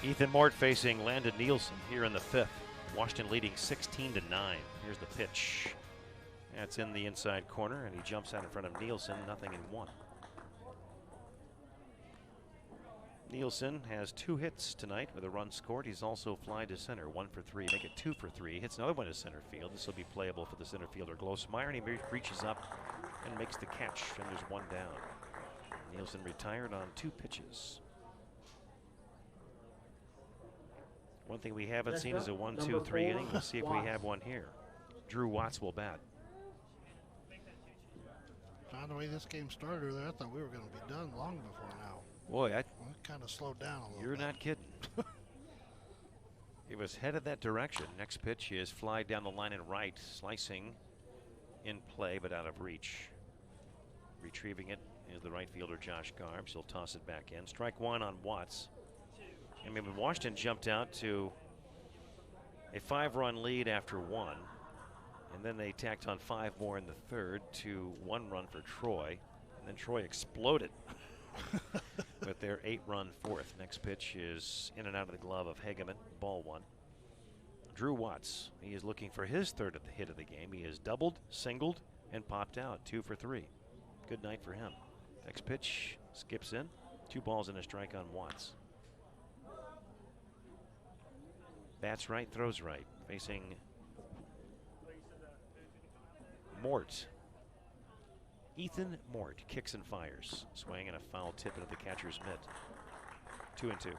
Ethan Mort facing Landon Nielsen here in the 5th. Washington leading 16-9. Here's the pitch. That's in the inside corner, and he jumps out in front of Nielsen, 0-1. Nielsen has 2 hits tonight with a run scored. He's also fly to center, 1 for 3, make it 2 for 3. Hits another one to center field. This will be playable for the center fielder Glosmeyer, and he reaches up and makes the catch, and there's 1 down. Nielsen retired on 2 pitches. One thing we haven't seen is a 1-2-3 inning. We'll see if we have one here. Drew Watts will bat. John, the way this game started earlier, I thought we were going to be done long before now. Boy, It kind of slowed down a little you're bit. not kidding. It was headed that direction. Next pitch is fly down the line and right, slicing in play but out of reach. Retrieving it is the right fielder Josh Garbs. He'll toss it back in. Strike 1 on Watts. I mean, when Washington jumped out to a 5-run lead after 1, and then they tacked on 5 more in the 3rd to 1 run for Troy, and then Troy exploded with their 8-run 4th. Next pitch is in and out of the glove of Hageman, ball 1. Drew Watts, he is looking for his 3rd hit of the game. He has doubled, singled, and popped out, 2 for 3. Good night for him. Next pitch skips in, 2 balls and a strike on Watts. Bats right, throws right. Facing Mort. Ethan Mort kicks and fires. Swing and a foul tip into the catcher's mitt. 2-2.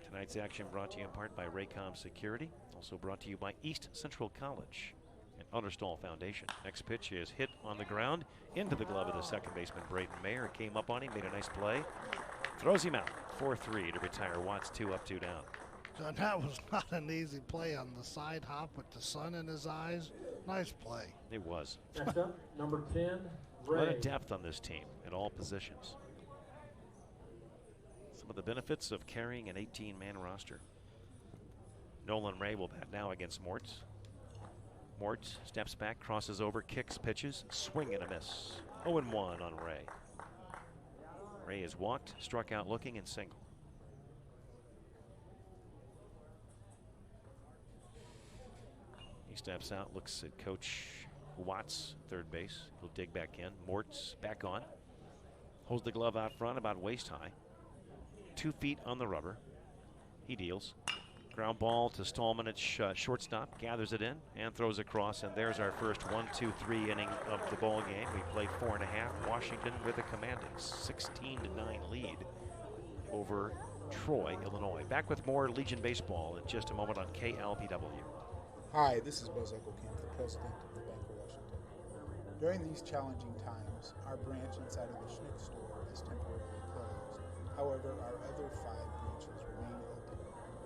Tonight's action brought to you in part by Raycom Security. Also brought to you by East Central College and Understall Foundation. Next pitch is hit on the ground into the glove of the second baseman, Braden Mayer. Came up on him, made a nice play. Throws him out. 4-3 to retire Watts, 2 up, 2 down. John, that was not an easy play on the side hop with the sun in his eyes. Nice play. It was. Next up, number 10, A lot Ray. of depth on this team at all positions. Some of the benefits of carrying an 18-man roster. Nolan Ray will bat now against Mort. Mort steps back, crosses over, kicks, pitches, swing and a miss. 0-1 on Ray. Ray has walked, struck out looking, and single. He steps out, looks at Coach Watts, third base. He'll dig back in. Mort's back on. Holds the glove out front, about waist high. 2 feet on the rubber. He deals. Ground ball to Stallman at shortstop, gathers it in and throws across, and there's our first 1-2-3 inning of the ball game. We played 4.5. Washington with a commanding 16-9 lead over Troy, Illinois. Back with more Legion baseball in just a moment on KLPW. Hi, this is Buzz Eckelkamp, the president of the Bank of Washington. During these challenging times, our branch inside of the Schnuck store is temporarily closed. However, our other 5 branches remain open,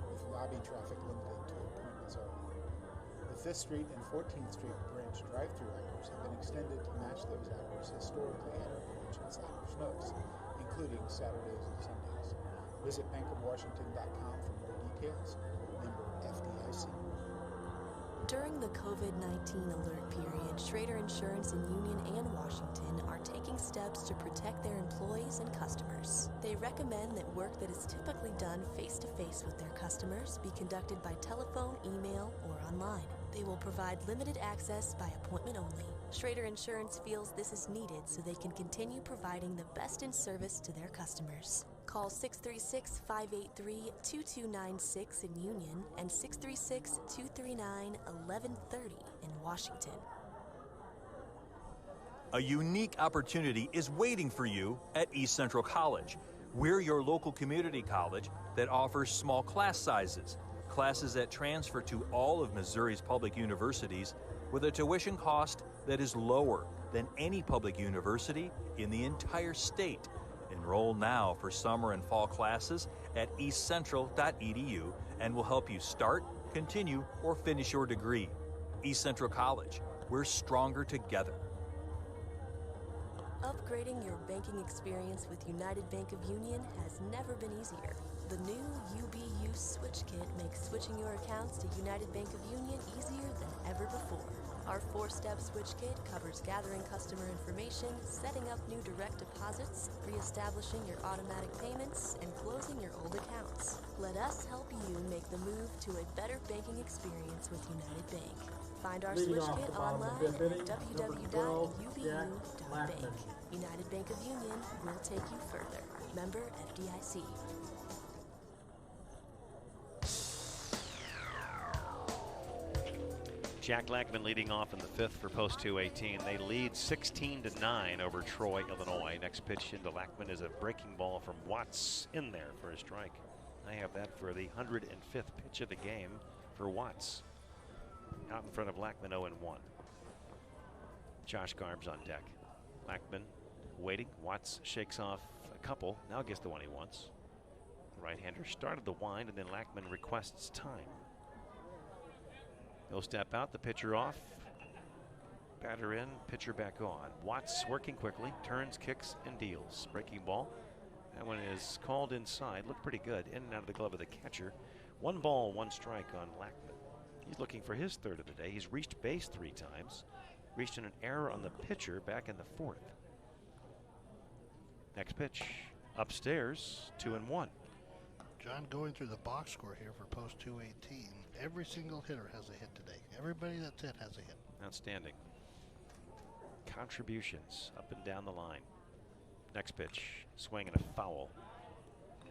with lobby traffic limited to appointments only. The 5th Street and 14th Street branch drive-through hours have been extended to match those hours historically at our branch inside of Schnucks, including Saturdays and Sundays. Visit bankofwashington.com for more details. Member FDIC. During the COVID-19 alert period, Schrader Insurance in Union and Washington are taking steps to protect their employees and customers. They recommend that work that is typically done face-to-face with their customers be conducted by telephone, email, or online. They will provide limited access by appointment only. Schrader Insurance feels this is needed so they can continue providing the best in service to their customers. Call 636-583-2296 in Union and 636-239-1130 in Washington. A unique opportunity is waiting for you at East Central College. We're your local community college that offers small class sizes, classes that transfer to all of Missouri's public universities with a tuition cost that is lower than any public university in the entire state. Enroll now for summer and fall classes at eastcentral.edu and we'll help you start, continue, or finish your degree. East Central College, we're stronger together. Upgrading your banking experience with United Bank of Union has never been easier. The new UBU Switch Kit makes switching your accounts to United Bank of Union easier than ever before. Our 4-step Switch Kit covers gathering customer information, setting up new direct deposits, reestablishing your automatic payments, and closing your old accounts. Let us help you make the move to a better banking experience with United Bank. Find our Switch Kit online at www.ubu.bank. United Bank of Union will take you further. Member FDIC. Jack Lackman leading off in the 5th for Post 218. They lead 16-9 over Troy, Illinois. Next pitch into Lackman is a breaking ball from Watts in there for a strike. I have that for the 105th pitch of the game for Watts. Out in front of Lackman, 0-1. Josh Garbs on deck. Lackman waiting. Watts shakes off a couple. Now gets the one he wants. The right-hander started the wind, and then Lackman requests time. He'll step out, the pitcher off. Batter in, pitcher back on. Watts working quickly, turns, kicks, and deals. Breaking ball. That one is called inside. Looked pretty good. In and out of the glove of the catcher. 1 ball, 1 strike on Lackman. He's looking for his 3rd of the day. He's reached base 3 times. Reached in an error on the pitcher back in the 4th. Next pitch, upstairs, 2-1. John, going through the box score here for Post 218, every single hitter has a hit today. Everybody that's hit has a hit. Outstanding. Contributions up and down the line. Next pitch, swing and a foul.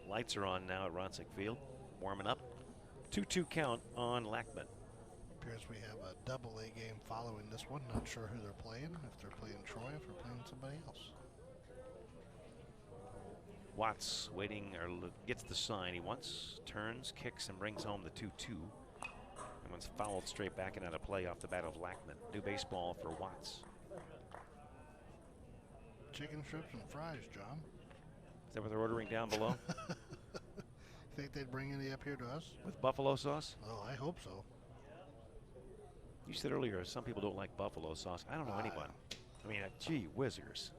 Lights are on now at Ronsick Field, warming up. 2-2 count on Lackman. Appears we have a AA game following this one. Not sure who they're playing, if they're playing Troy, if they're playing somebody else. Watts waiting, or gets the sign he wants, turns, kicks, and brings home the 2-2. And one's fouled straight back and out of play off the bat of Lackman. New baseball for Watts. Chicken strips and fries, John. Is that what they're ordering down below? Think they'd bring any up here to us? With buffalo sauce? Oh, I hope so. You said earlier some people don't like buffalo sauce. I don't know anyone. I mean, gee whizzers.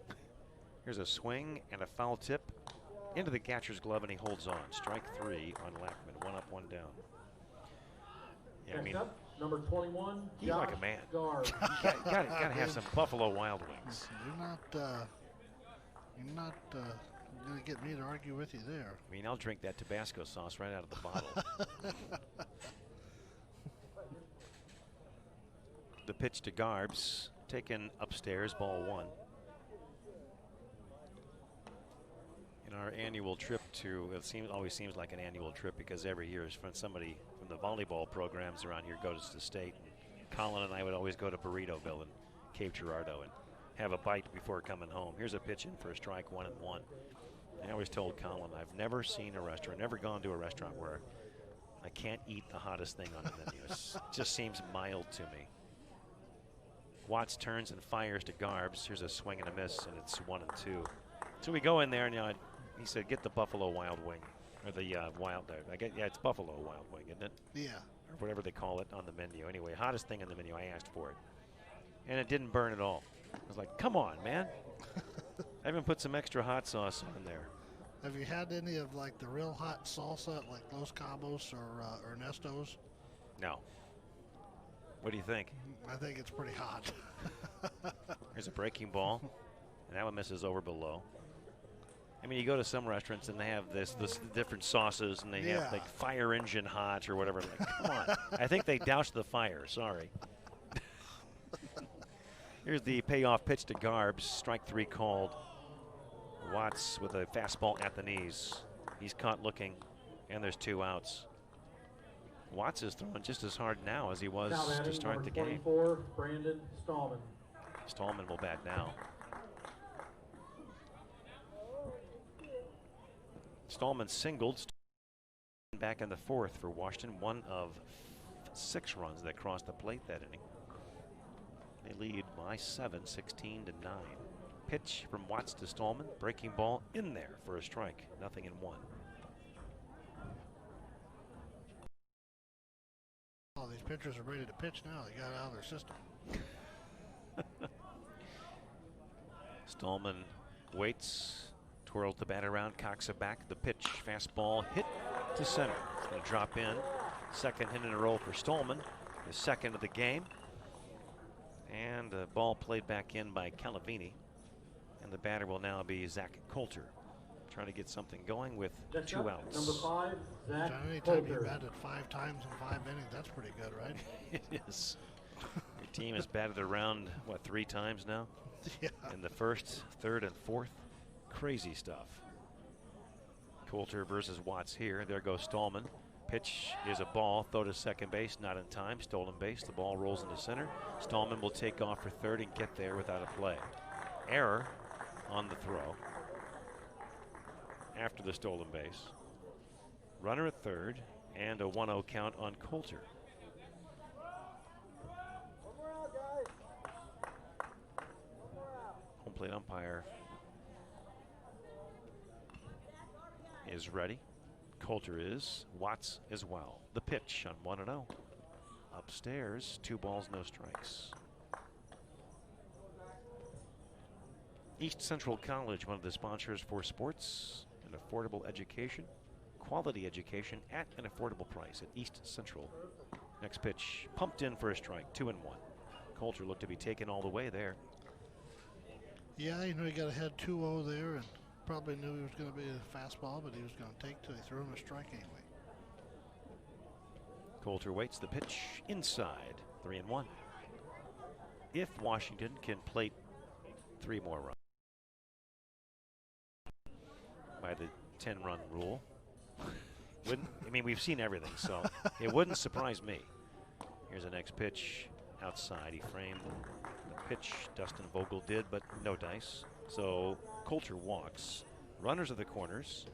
Here's a swing and a foul tip into the catcher's glove, and he holds on. Strike 3 on Lackman. 1 up, 1 down. Yeah, I mean, Number 21, Eat like a man. You gotta have some Buffalo Wild Wings. You're not going to get me to argue with you there. I mean, I'll drink that Tabasco sauce right out of the bottle. The pitch to Garbs, taken upstairs, ball one. In our annual trip to, always seems like an annual trip because every year is when somebody from the volleyball programs around here goes to the state. And Colin and I would always go to Burritoville and Cape Girardeau and have a bite before coming home. Here's a pitch in for a strike, 1-1. I always told Colin, I've never seen a restaurant, never gone to a restaurant where I can't eat the hottest thing on the menu. It just seems mild to me. Watts turns and fires to Garbs. Here's a swing and a miss, and it's 1-2. So we go in there, and he said, get the Buffalo Wild Wing, or the it's Buffalo Wild Wing, isn't it? Yeah. Or whatever they call it on the menu. Anyway, hottest thing on the menu. I asked for it, and it didn't burn at all. I was like, come on, man. I even put some extra hot sauce on there. Have you had any of like the real hot salsa, like Los Cabos or Ernesto's? No. What do you think? I think it's pretty hot. Here's a breaking ball, and that one misses over below. I mean, you go to some restaurants and they have this different sauces, and they have like fire engine hot or whatever. Like, come on. I think they doused the fire. Sorry. Here's the payoff pitch to Garbs. Strike 3 called. Watts with a fastball at the knees. He's caught looking, and there's 2 outs. Watts is throwing just as hard now as he was to start the game. 24, Brandon Stallman. Stallman will bat now. Stallman singled back in the 4th for Washington. 1 of 6 runs that crossed the plate that inning. They lead by 7, 16-9. Pitch from Watts to Stallman. Breaking ball in there for a strike. 0-1. All these pitchers are ready to pitch now. They got it out of their system. Stallman waits, twirls the bat around, cocks it back. The pitch, fastball hit to center. It's going to drop in. Second hit in a row for Stallman, the second of the game. And the ball played back in by Calavini. And the batter will now be Zach Coulter, trying to get something going with 2 outs. Number 5, Zach John, anytime Coulter. you batted 5 times in 5 innings, that's pretty good, right? It is. Your team has batted around, what, 3 times now? Yeah. In the 1st, 3rd, and 4th. Crazy stuff. Coulter versus Watts here. There goes Stallman. Pitch is a ball. Throw to second base, not in time. Stolen base. The ball rolls into center. Stallman will take off for 3rd and get there without a play. Error on the throw after the stolen base. Runner at 3rd and a 1-0 count on Coulter. Home plate umpire is ready. Coulter is. Watts as well. The pitch on 1-0. Upstairs, 2 balls, no strikes. East Central College, one of the sponsors for sports and affordable education. Quality education at an affordable price at East Central. Next pitch, pumped in for a strike, 2-1. Coulter looked to be taken all the way there. Yeah, you know, he got ahead 2-0 there and probably knew he was going to be a fastball, but he was going to take till he threw him a strike anyway. Coulter waits the pitch inside, 3-1. If Washington can plate 3 more runs by the 10-run rule, we've seen everything, so it wouldn't surprise me. Here's the next pitch outside. He framed the pitch Dustin Vogel did, but no dice. So Coulter walks. Runners at the corners,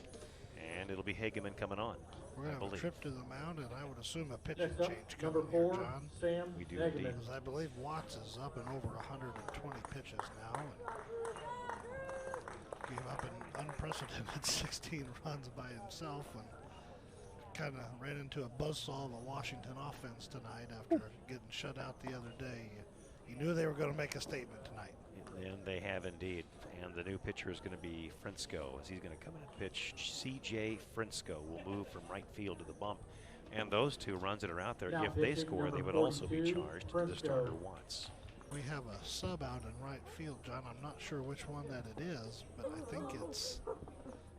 and it'll be Hageman coming on. We're going to have a trip to the mound, and I would assume a pitching Next up, change number coming 4, here, John. Sam We do Hageman. indeed. Because I believe Watts is up and over 120 pitches now. And gave up an unprecedented 16 runs by himself and kind of ran into a buzzsaw of a Washington offense tonight after getting shut out the other day. You knew they were going to make a statement tonight. And they have indeed. And the new pitcher is going to be Frisco, as he's going to come in and pitch. C.J. Frisco will move from right field to the bump. And those 2 runs that are out there, Now if they pitching score, they number would also be 42, charged to the starter Watts. We have a sub out in right field, John. I'm not sure which one that it is, but I think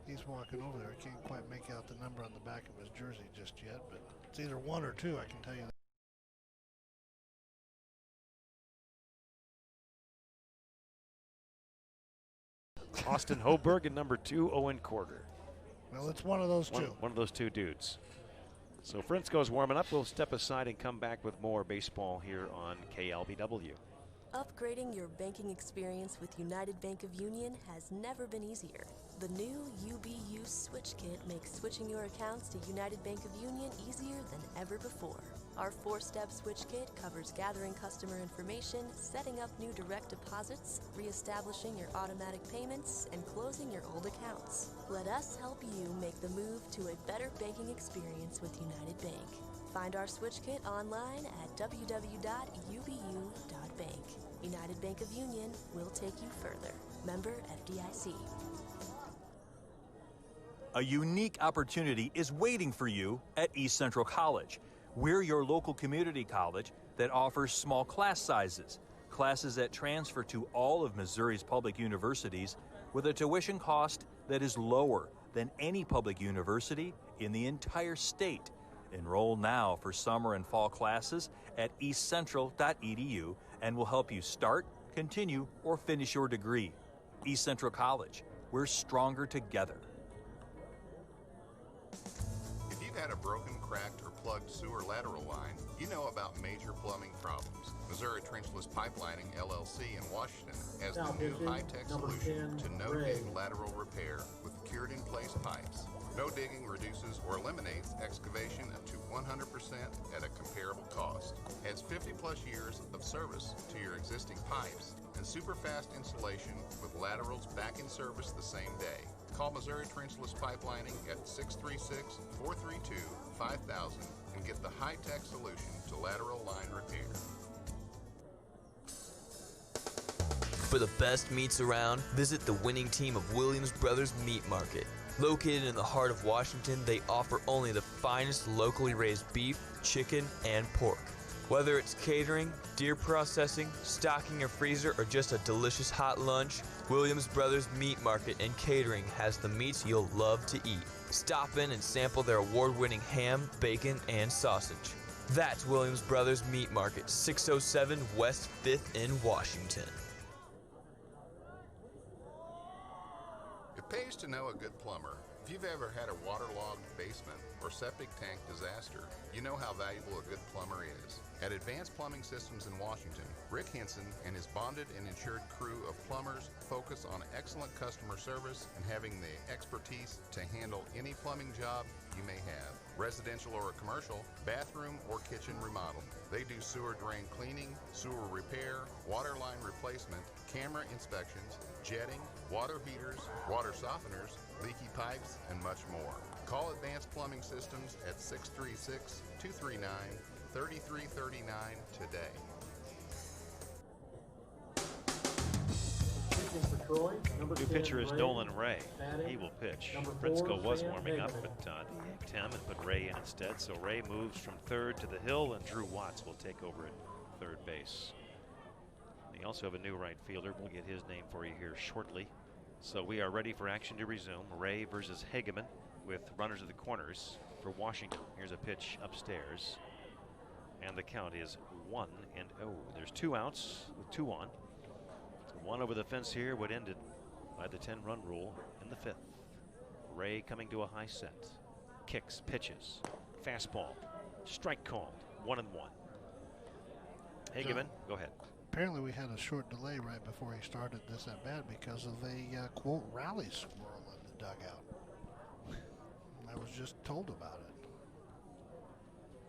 he's walking over there. I can't quite make out the number on the back of his jersey just yet, but it's either 1 or 2, I can tell you that. Austin Hoberg and number 2, Owen Corder. Well, it's one of those 2. One of those 2 dudes. So Frisco's warming up. We'll step aside and come back with more baseball here on KLBW. Upgrading your banking experience with United Bank of Union has never been easier. The new UBU Switch Kit makes switching your accounts to United Bank of Union easier than ever before. Our 4-step Switch Kit covers gathering customer information, setting up new direct deposits, reestablishing your automatic payments, and closing your old accounts. Let us help you make the move to a better banking experience with United Bank. Find our Switch Kit online at www.ubu.bank. United Bank of Union will take you further. Member FDIC. A unique opportunity is waiting for you at East Central College. We're your local community college that offers small class sizes, classes that transfer to all of Missouri's public universities with a tuition cost that is lower than any public university in the entire state. Enroll now for summer and fall classes at eastcentral.edu and we'll help you start, continue, or finish your degree. East Central College, we're stronger together. If you've had a broken, cracked, or plugged sewer lateral line, you know about major plumbing problems. Missouri Trenchless Pipelining, LLC in Washington has Now the new pitching, high-tech number solution 10, to Ray. no-dig lateral repair with cured-in-place pipes. No digging reduces or eliminates excavation up to 100% at a comparable cost. Adds 50-plus years of service to your existing pipes and super fast installation with laterals back in service the same day. Call Missouri Trenchless Pipelining at 636-432-5000 and get the high-tech solution to lateral line repair. For the best meats around, visit the winning team of Williams Brothers Meat Market. Located in the heart of Washington, they offer only the finest locally raised beef, chicken, and pork. Whether it's catering, deer processing, stocking your freezer, or just a delicious hot lunch, Williams Brothers Meat Market and Catering has the meats you'll love to eat. Stop in and sample their award-winning ham, bacon, and sausage. That's Williams Brothers Meat Market, 607 West 5th in Washington. It pays to know a good plumber. If you've ever had a waterlogged basement or septic tank disaster, you know how valuable a good plumber is. At Advanced Plumbing Systems in Washington, Rick Henson and his bonded and insured crew of plumbers focus on excellent customer service and having the expertise to handle any plumbing job you may have. Residential or commercial, bathroom or kitchen remodel. They do sewer drain cleaning, sewer repair, water line replacement, camera inspections, jetting, water heaters, water softeners, leaky pipes, and much more. Call Advanced Plumbing Systems at 636-239-3339 today. Pitching for Troy, number New 10, pitcher is Ray. Nolan Ray. Batting, He will pitch. number 4, Frisco was Sam warming up, Hageman. but they yanked him and put Ray in instead. So Ray moves from third to the hill, and Drew Watts will take over at third base. They also have a new right fielder. We'll get his name for you here shortly. So we are ready for action to resume. Ray versus Hageman with runners at the corners for Washington. Here's a pitch upstairs. And the count is 1-0. There's 2 outs with 2 on. So 1 over the fence here would end it by the 10-run rule in the 5th. Ray coming to a high set. Kicks, pitches, fastball, strike called, 1-1. Hageman, go ahead. Apparently we had a short delay right before he started this at bat because of a quote rally squirrel in the dugout. I was just told about it.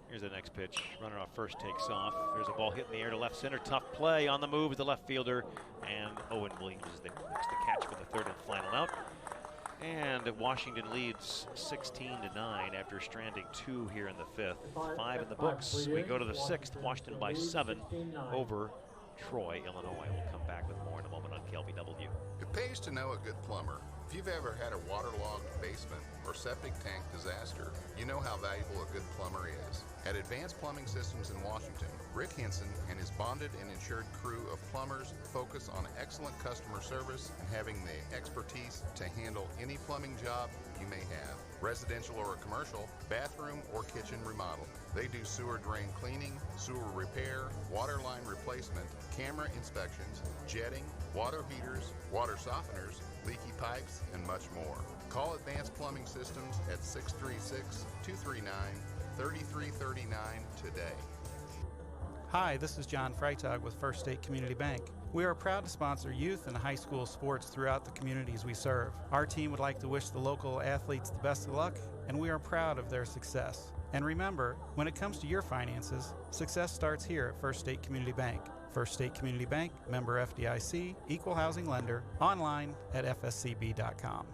Here's the next pitch. Runner off first takes off. There's a ball hit in the air to left center. Tough play on the move is the left fielder. And Owen Williams is there. Makes the catch for the third and final out. And Washington leads 16-9 after stranding 2 here in the 5th. 5 in the books. We go to the 6th. Washington by 7 over Troy, Illinois. We'll come back with more in a moment on KLBW. It pays to know a good plumber. If you've ever had a waterlogged basement or septic tank disaster, you know how valuable a good plumber is. At Advanced Plumbing Systems in Washington, Rick Henson and his bonded and insured crew of plumbers focus on excellent customer service and having the expertise to handle any plumbing job you may have, residential or commercial, bathroom or kitchen remodel. They do sewer drain cleaning, sewer repair, water line replacement, camera inspections, jetting, water heaters, water softeners, leaky pipes, and much more. Call Advanced Plumbing Systems at 636-239-3339 today. Hi, this is John Freitag with First State Community Bank. We are proud to sponsor youth and high school sports throughout the communities we serve. Our team would like to wish the local athletes the best of luck, and we are proud of their success. And remember, when it comes to your finances, success starts here at First State Community Bank. First State Community Bank, member FDIC, equal housing lender, online at fscb.com.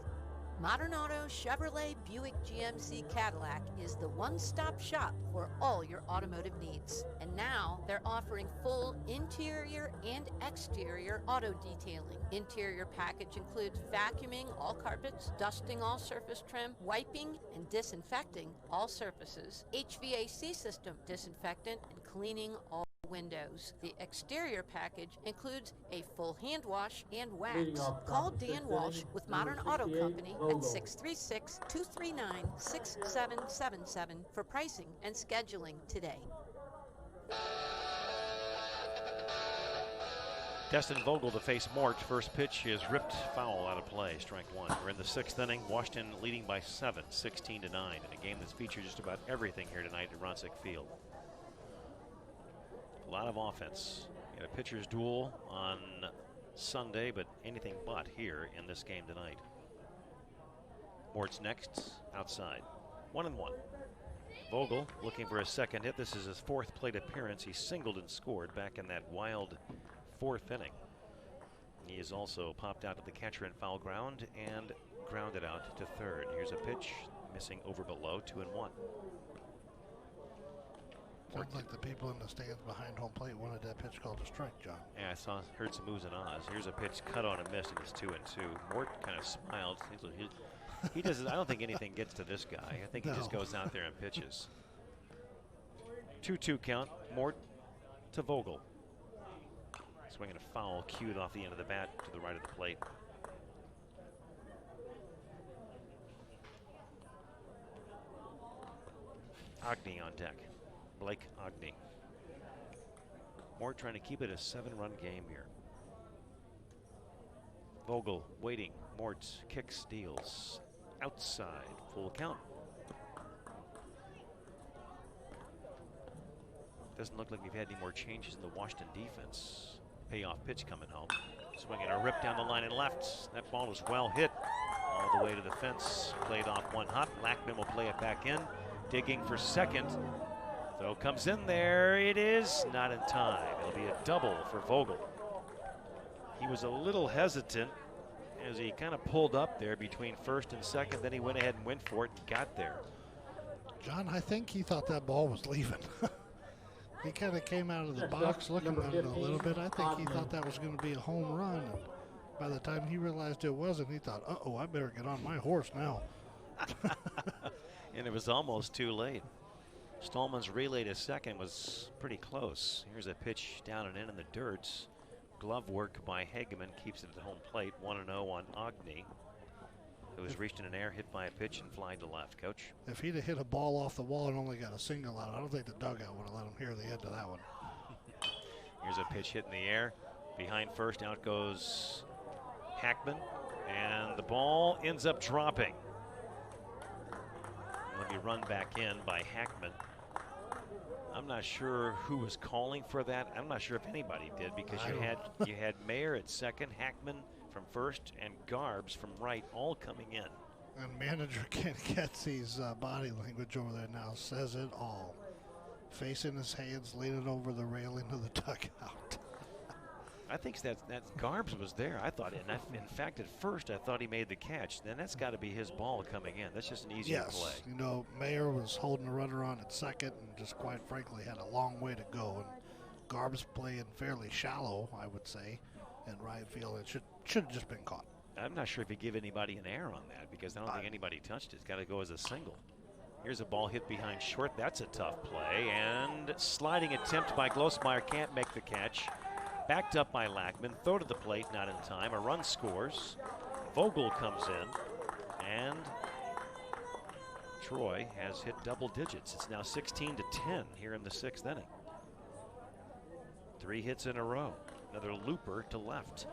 Modern Auto Chevrolet Buick GMC Cadillac is the one-stop shop for all your automotive needs. And now they're offering full interior and exterior auto detailing. Interior package includes vacuuming all carpets, dusting all surface trim, wiping and disinfecting all surfaces, HVAC system disinfectant, and cleaning all windows. The exterior package includes a full hand wash and wax. Call Dan Walsh with Modern Auto Company at 636-239-6777 for pricing and scheduling today. Destin Vogel to face Mort. First pitch is ripped foul out of play. Strike one. We're in the sixth inning. Washington leading by 7, 16-9 in a game that's featured just about everything here tonight at Ronsick Field. A lot of offense. We had a pitcher's duel on Sunday, but anything but here in this game tonight. Mort's next, outside. 1-1. Vogel looking for a second hit. This is his fourth plate appearance. He singled and scored back in that wild fourth inning. He has also popped out to the catcher in foul ground and grounded out to third. Here's a pitch, missing over below, 2-1. Sounds like the people in the stands behind home plate wanted that pitch called a strike, John. Yeah, I heard some oohs and ahs. Here's a pitch cut on and missed, and it's 2-2. Mort kind of smiled. He doesn't. I don't think anything gets to this guy. I think he just goes out there and pitches. 2-2 count. Mort to Vogel. Swinging a foul cued off the end of the bat to the right of the plate. Agni on deck. Blake Agni. Mort trying to keep it a 7-run game here. Vogel waiting. Mort kick steals. Outside. Full count. Doesn't look like we've had any more changes in the Washington defense. Payoff pitch coming home. Swinging a rip down the line and left. That ball was well hit. All the way to the fence. Played off one hop. Lackman will play it back in. Digging for second. Throw comes in there. It is not in time. It'll be a double for Vogel. He was a little hesitant as he kind of pulled up there between first and second. Then he went ahead and went for it and got there. John, I think he thought that ball was leaving. He kind of came out of the box looking at it a little bit. I think he thought that was going to be a home run. And by the time he realized it wasn't, he thought, uh-oh, I better get on my horse now. And it was almost too late. Stallman's relay to second was pretty close. Here's a pitch down and in the dirt. Glove work by Hageman keeps it at the home plate. 1-0 on Agni, who was reached in an air, hit by a pitch, and flying to left. Coach? If he'd have hit a ball off the wall and only got a single out, I don't think the dugout would have let him hear the end of that one. Here's a pitch hit in the air. Behind first, out goes Hackman, and the ball ends up dropping. Let me run back in by Hackman. I'm not sure who was calling for that. I'm not sure if anybody did, because you had Mayer at second, Hackman from first, and Garbs from right, all coming in. And manager Ken Ketsy's body language over there now says it all. Facing his hands, leaning over the railing of the dugout. I think that Garbs was there. I thought, in fact, at first I thought he made the catch. Then that's got to be his ball coming in. That's just an easier play. You know, Mayer was holding the runner on at second and just quite frankly had a long way to go. And Garb's playing fairly shallow, I would say, in right field. It should have just been caught. I'm not sure if you give anybody an error on that because I don't think anybody touched it. It's got to go as a single. Here's a ball hit behind short. That's a tough play. And sliding attempt by Glosmeyer, can't make the catch. Backed up by Lackman. Throw to the plate, not in time. A run scores. Vogel comes in. And Troy has hit double digits. It's now 16-10 here in the 6th inning. 3 hits in a row. Another looper to left.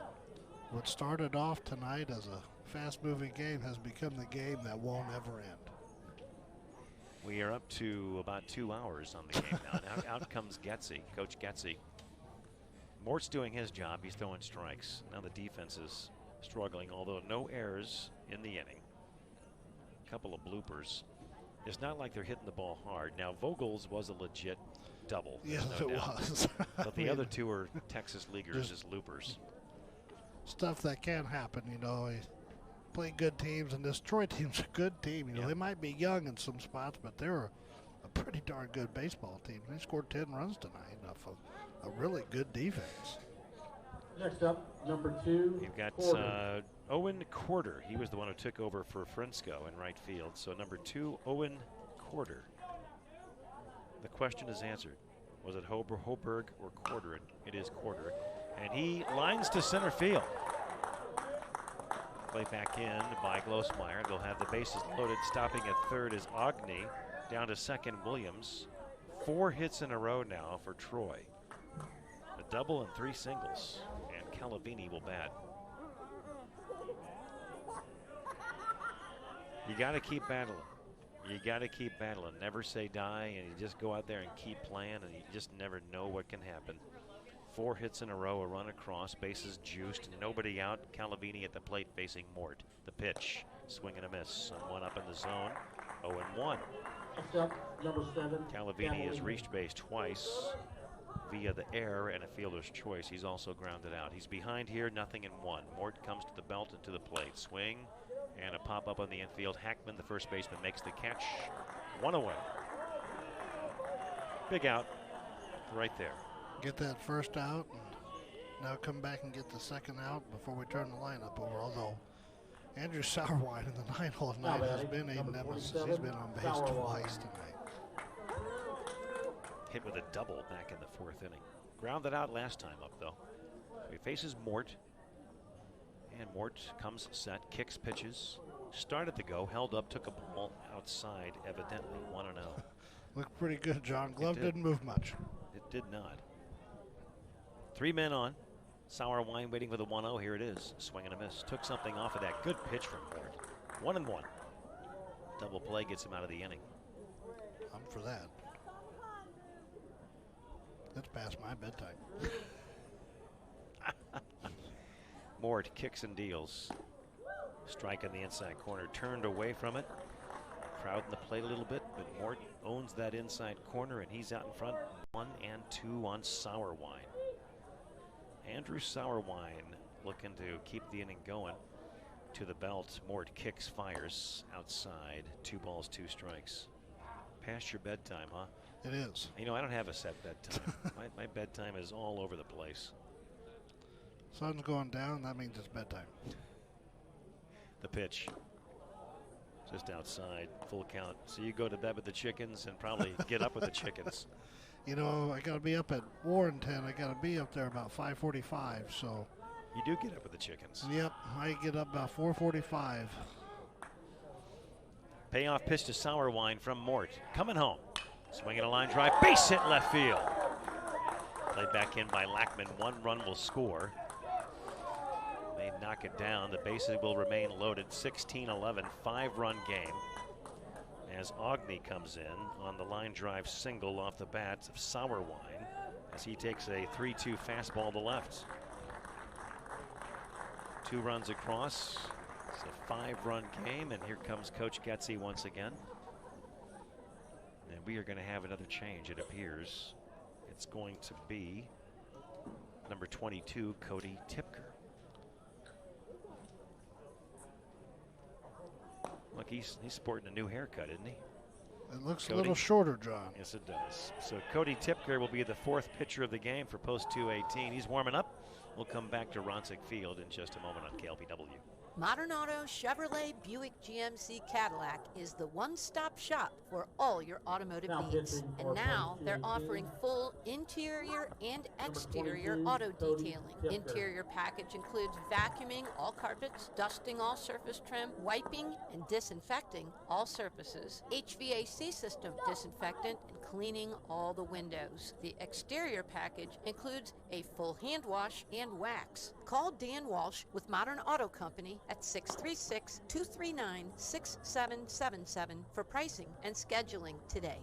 What started off tonight as a fast-moving game has become the game that won't ever end. We are up to about 2 hours on the game now. Out comes Getzy, Coach Getzy. Mort's doing his job. He's throwing strikes. Now the defense is struggling, although no errors in the inning. A couple of bloopers. It's not like they're hitting the ball hard. Now Vogel's was a legit double. Yes, no it doubt. was. But the other two are Texas leaguers, just loopers. Stuff that can happen, you know. They play good teams, and this Troy team's a good team. You know, they might be young in some spots, but they're a pretty darn good baseball team. They scored 10 runs tonight off of a really good defense. Next up, number 2. You've got Owen Corder. He was the one who took over for Frisco in right field. So number 2, Owen Corder. The question is answered. Was it Hoberg or Corder? It is Corder. And he lines to center field. Play back in by Glosmeyer. They'll have the bases loaded. Stopping at third is Ogney. Down to second, Williams. 4 hits in a row now for Troy. A double and 3 singles. And Calavini will bat. You got to keep battling. You got to keep battling. Never say die, and you just go out there and keep playing, and you just never know what can happen. 4 hits in a row, a run across, bases juiced, nobody out. Calavini at the plate facing Mort. The pitch, swing and a miss. And 1 up in the zone, 0-1. Next up, number 7. Calavini has reached base twice via the air and a fielder's choice. He's also grounded out. He's behind here, 0-1. Mort comes to the belt and to the plate. Swing and a pop up on the infield. Hackman, the first baseman, makes the catch. 1 away. Big out right there. Get that first out, and now come back and get the second out before we turn the lineup over. Although Andrew Sauerwein in the 9-hole tonight has been a nemesis. He's been on base twice tonight. Hit with a double back in the 4th inning. Grounded out last time up, though. He faces Mort. And Mort comes set, kicks pitches, started to go, held up, took a ball outside, evidently 1-0. Looked pretty good, John. Glove didn't move much. It did not. 3 men on. Sauerwein waiting for the 1-0. Here it is. Swing and a miss. Took something off of that. Good pitch from Mort. 1-1. Double play gets him out of the inning. I'm for that. That's past my bedtime. Mort kicks and deals. Strike in the inside corner. Turned away from it. Crowding the plate a little bit, but Mort owns that inside corner, and he's out in front. 1 and 2 on Sauerwein. Andrew Sauerwein looking to keep the inning going. To the belt, Mort kicks, fires outside. 2 balls, 2 strikes. Past your bedtime, huh? It is. You know, I don't have a set bedtime. my bedtime is all over the place. Sun's going down, that means it's bedtime. The pitch. Just outside, full count. So you go to bed with the chickens and probably get up with the chickens. You know, I got to be up at Warrenton. I got to be up there about 5:45, so. You do get up with the chickens. Yep, I get up about 4:45. Payoff pitch to Sauerwein from Mort. Coming home. Swinging a line drive. Base hit left field. Played back in by Lackman. 1 run will score. They knock it down. The bases will remain loaded. 16-11, 5-run game. As Ogney comes in on the line drive single off the bat of Sauerwein as he takes a 3-2 fastball to left. 2 runs across. It's a 5-run game, and here comes Coach Getzy once again. And we are going to have another change, it appears. It's going to be number 22, Cody Tipker. Look, he's sporting a new haircut, isn't he? It looks Cody. a little shorter, John. Yes, it does. So Cody Tipker will be the fourth pitcher of the game for Post 218. He's warming up. We'll come back to Ronsick Field in just a moment on KLPW. Modern Auto Chevrolet Buick GMC Cadillac is the one-stop shop for all your automotive needs. And now they're offering full interior and exterior auto detailing. Interior package includes vacuuming all carpets, dusting all surface trim, wiping and disinfecting all surfaces, HVAC system disinfectant, and cleaning all the windows. The exterior package includes a full hand wash and wax. Call Dan Walsh with Modern Auto Company at 636-239-6777 for pricing and scheduling today.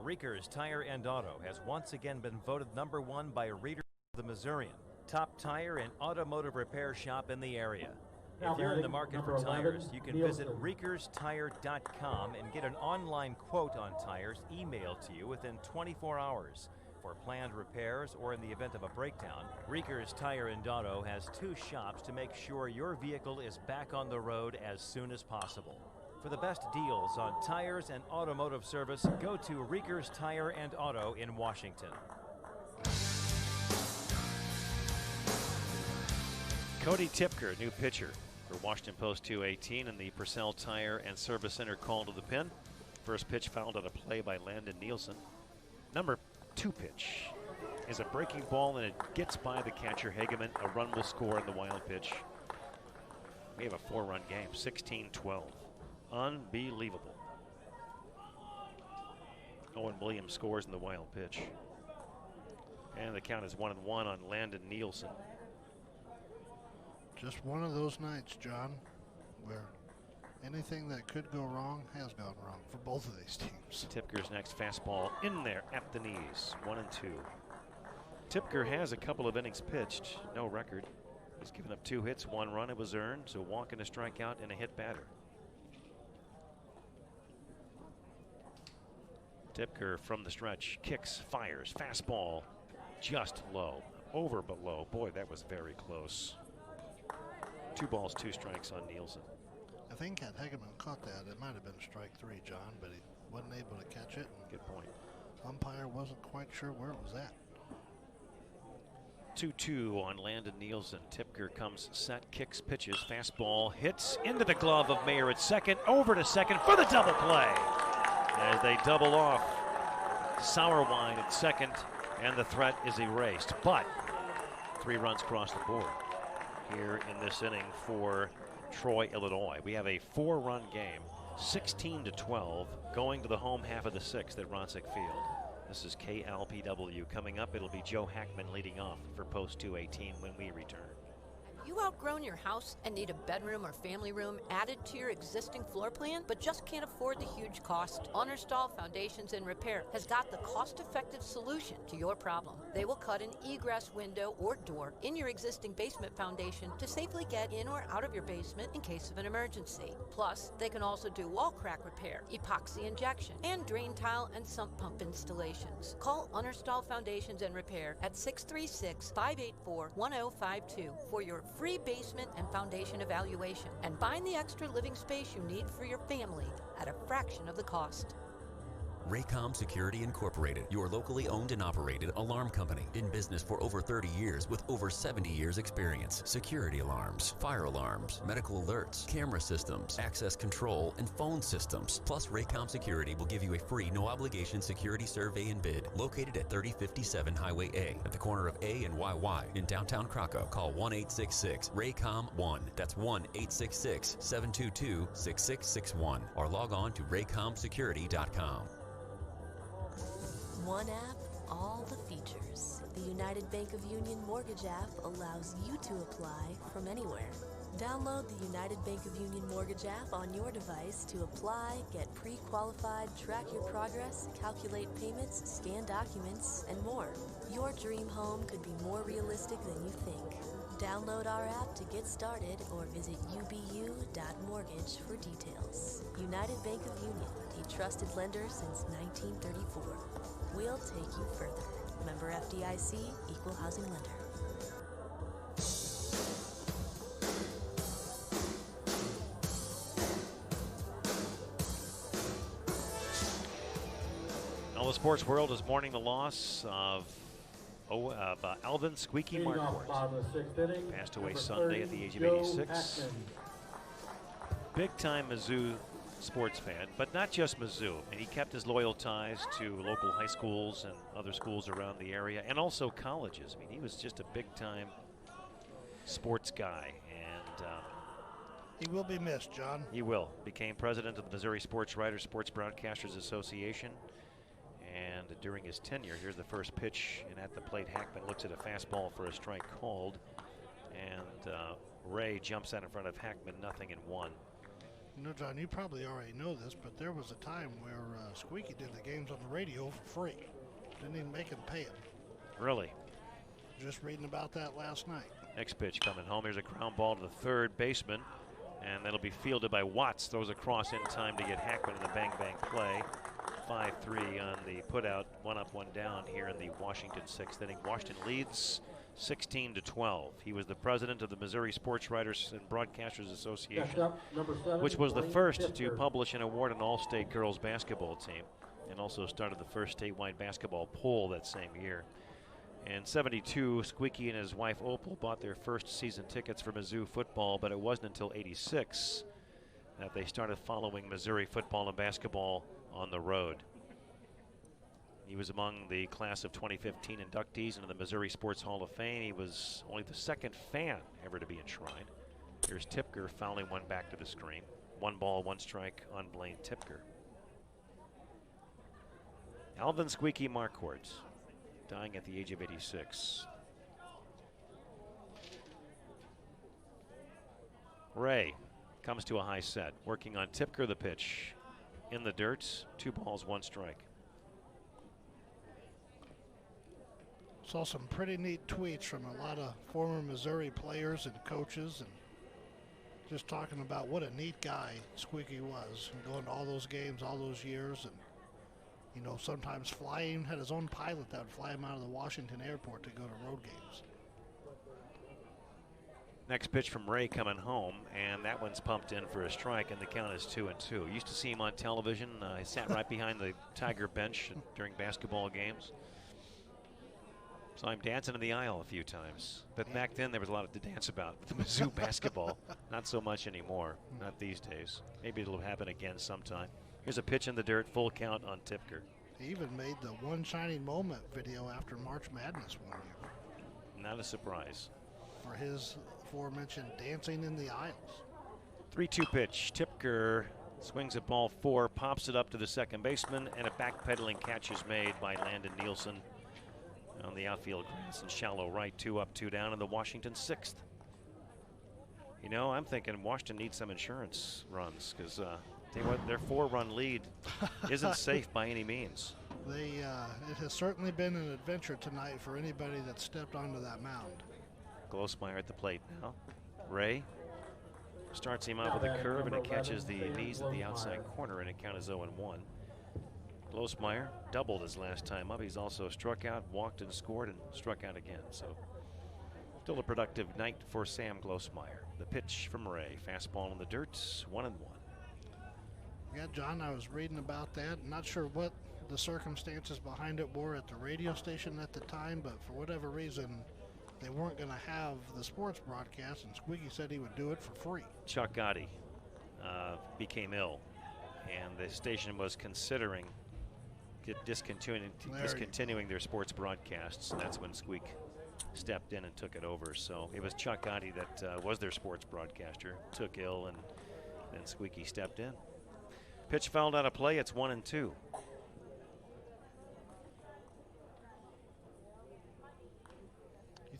Reekers Tire and Auto has once again been voted #1 by readers of the Missourian. Top tire and automotive repair shop in the area. If you're in the market for tires, you can visit ReekersTire.com and get an online quote on tires emailed to you within 24 hours. For planned repairs or in the event of a breakdown, Reekers Tire and Auto has 2 shops to make sure your vehicle is back on the road as soon as possible. For the best deals on tires and automotive service, go to Reekers Tire and Auto in Washington. Cody Tipker, new pitcher for Washington Post 218, and the Purcell Tire and Service Center call to the pin. First pitch fouled on a play by Landon Nielsen. Number 2 pitch is a breaking ball, and it gets by the catcher Hageman. A run will score in the wild pitch. We have a 4-run game, 16-12. Unbelievable. Owen Williams scores in the wild pitch. And the count is 1-1 on Landon Nielsen. Just one of those nights, John, where anything that could go wrong has gone wrong for both of these teams. Tipker's next fastball in there at the knees, 1-2. Tipker has a couple of innings pitched, no record. He's given up 2 hits, 1 run. It was earned, so walk and a strikeout and a hit batter. Tipker from the stretch, kicks, fires, fastball, just low, over but low. Boy, that was very close. 2 balls, 2 strikes on Nielsen. I think had Hageman caught that, it might have been strike 3, John, but he wasn't able to catch it. Good point. Umpire wasn't quite sure where it was at. 2-2 on Landon Nielsen. Tipker comes set, kicks, pitches, fastball, hits into the glove of Mayer at second, over to second for the double play. As they double off, Sauerwein at second, and the threat is erased. But 3 runs cross the board here in this inning for Troy, Illinois. We have a 4-run game, 16-12, going to the home half of the 6th at Ronsick Field. This is KLPW. Coming up, it'll be Joe Hackman leading off for Post 218 when we return. You outgrown your house and need a bedroom or family room added to your existing floor plan, but just can't afford the huge cost? Unerstall Foundations and Repair has got the cost-effective solution to your problem. They will cut an egress window or door in your existing basement foundation to safely get in or out of your basement in case of an emergency. Plus, they can also do wall crack repair, epoxy injection, and drain tile and sump pump installations. Call Unerstall Foundations and Repair at 636-584-1052 for your free basement and foundation evaluation, and find the extra living space you need for your family at a fraction of the cost. Raycom Security Incorporated, your locally owned and operated alarm company. In business for over 30 years with over 70 years experience. Security alarms, fire alarms, medical alerts, camera systems, access control, and phone systems. Plus, Raycom Security will give you a free no-obligation security survey and bid. Located at 3057 Highway A, at the corner of A and YY in downtown Krakow. Call 1-866-RAYCOM-1. That's 1-866-722-6661. Or log on to raycomsecurity.com. One app, all the features. The United Bank of Union Mortgage app allows you to apply from anywhere. Download the United Bank of Union Mortgage app on your device to apply, get pre-qualified, track your progress, calculate payments, scan documents, and more. Your dream home could be more realistic than you think. Download our app to get started or visit ubu.mortgage for details. United Bank of Union, a trusted lender since 1934. We'll take you further. Member FDIC, Equal Housing Lender. Well, the sports world is mourning the loss of Alvin Squeaky Marquardt. Passed away Sunday at the age of 86. Big-time Mizzou sports fan, but not just Mizzou. And he kept his loyal ties to local high schools and other schools around the area, and also colleges. I mean, he was just a big-time sports guy, and he will be missed, John. He will. Became president of the Missouri Sports Writers Sports Broadcasters Association. And during his tenure, here's the first pitch, and at the plate, Hackman looks at a fastball for a strike called, and Ray jumps out in front of Hackman, 0-1. You know, John, you probably already know this, but there was a time where Squeaky did the games on the radio for free. Didn't even make him pay him. Really? Just reading about that last night. Next pitch coming home. Here's a ground ball to the third baseman, and that'll be fielded by Watts. Throws across in time to get Hackman in the bang-bang play. 5-3 on the putout, 1 up, 1 down here in the Washington 6th inning. Washington leads 16-12. He was the president of the Missouri Sports Writers and Broadcasters Association, which was the first to publish an award on All-State girls basketball team, and also started the first statewide basketball poll that same year. In '72, Squeaky and his wife Opal bought their first season tickets for Mizzou football, but it wasn't until '86 that they started following Missouri football and basketball on the road. He was among the class of 2015 inductees into the Missouri Sports Hall of Fame. He was only the second fan ever to be enshrined. Here's Tipker fouling one back to the screen. 1 ball, 1 strike on Blaine Tipker. Alvin Squeaky Marquardt, dying at the age of 86. Ray comes to a high set, working on Tipker, the pitch. In the dirt, 2 balls, 1 strike. Saw some pretty neat tweets from a lot of former Missouri players and coaches, and just talking about what a neat guy Squeaky was, and going to all those games all those years, and you know, sometimes flying, had his own pilot that would fly him out of the Washington airport to go to road games. Next pitch from Ray coming home, and that one's pumped in for a strike, and the count is 2-2. Used to see him on television. He sat right behind the Tiger bench during basketball games. Saw him dancing in the aisle a few times. But back then, there was a lot to dance about with the Mizzou basketball. Not so much anymore. Not these days. Maybe it'll happen again sometime. Here's a pitch in the dirt, full count on Tipker. He even made the One Shining Moment video after March Madness one year. Not a surprise. For his aforementioned dancing in the aisles. 3-2 pitch. Tipker swings at ball 4, pops it up to the second baseman, and a backpedaling catch is made by Landon Nielsen on the outfield grass in shallow right. 2 up, 2 down in the Washington 6th. You know, I'm thinking Washington needs some insurance runs, because their 4-run lead isn't safe by any means. It has certainly been an adventure tonight for anybody that stepped onto that mound. Glosmeyer at the plate now. Ray starts him out with a curve, and it catches the knees at the outside corner, and it count is 0-1. Glosmeyer doubled his last time up. He's also struck out, walked and scored, and struck out again. So still a productive night for Sam Glosmeyer. The pitch from Ray. Fastball in the dirt, 1-1. Yeah, John, I was reading about that. Not sure what the circumstances behind it were at the radio station at the time, but for whatever reason, they weren't going to have the sports broadcast, and Squeaky said he would do it for free. Chuck Gotti became ill, and the station was considering discontinuing their sports broadcasts, and that's when Squeak stepped in and took it over. So it was Chuck Gotti that was their sports broadcaster, took ill, and then Squeaky stepped in. Pitch fouled out of play. It's 1-2. You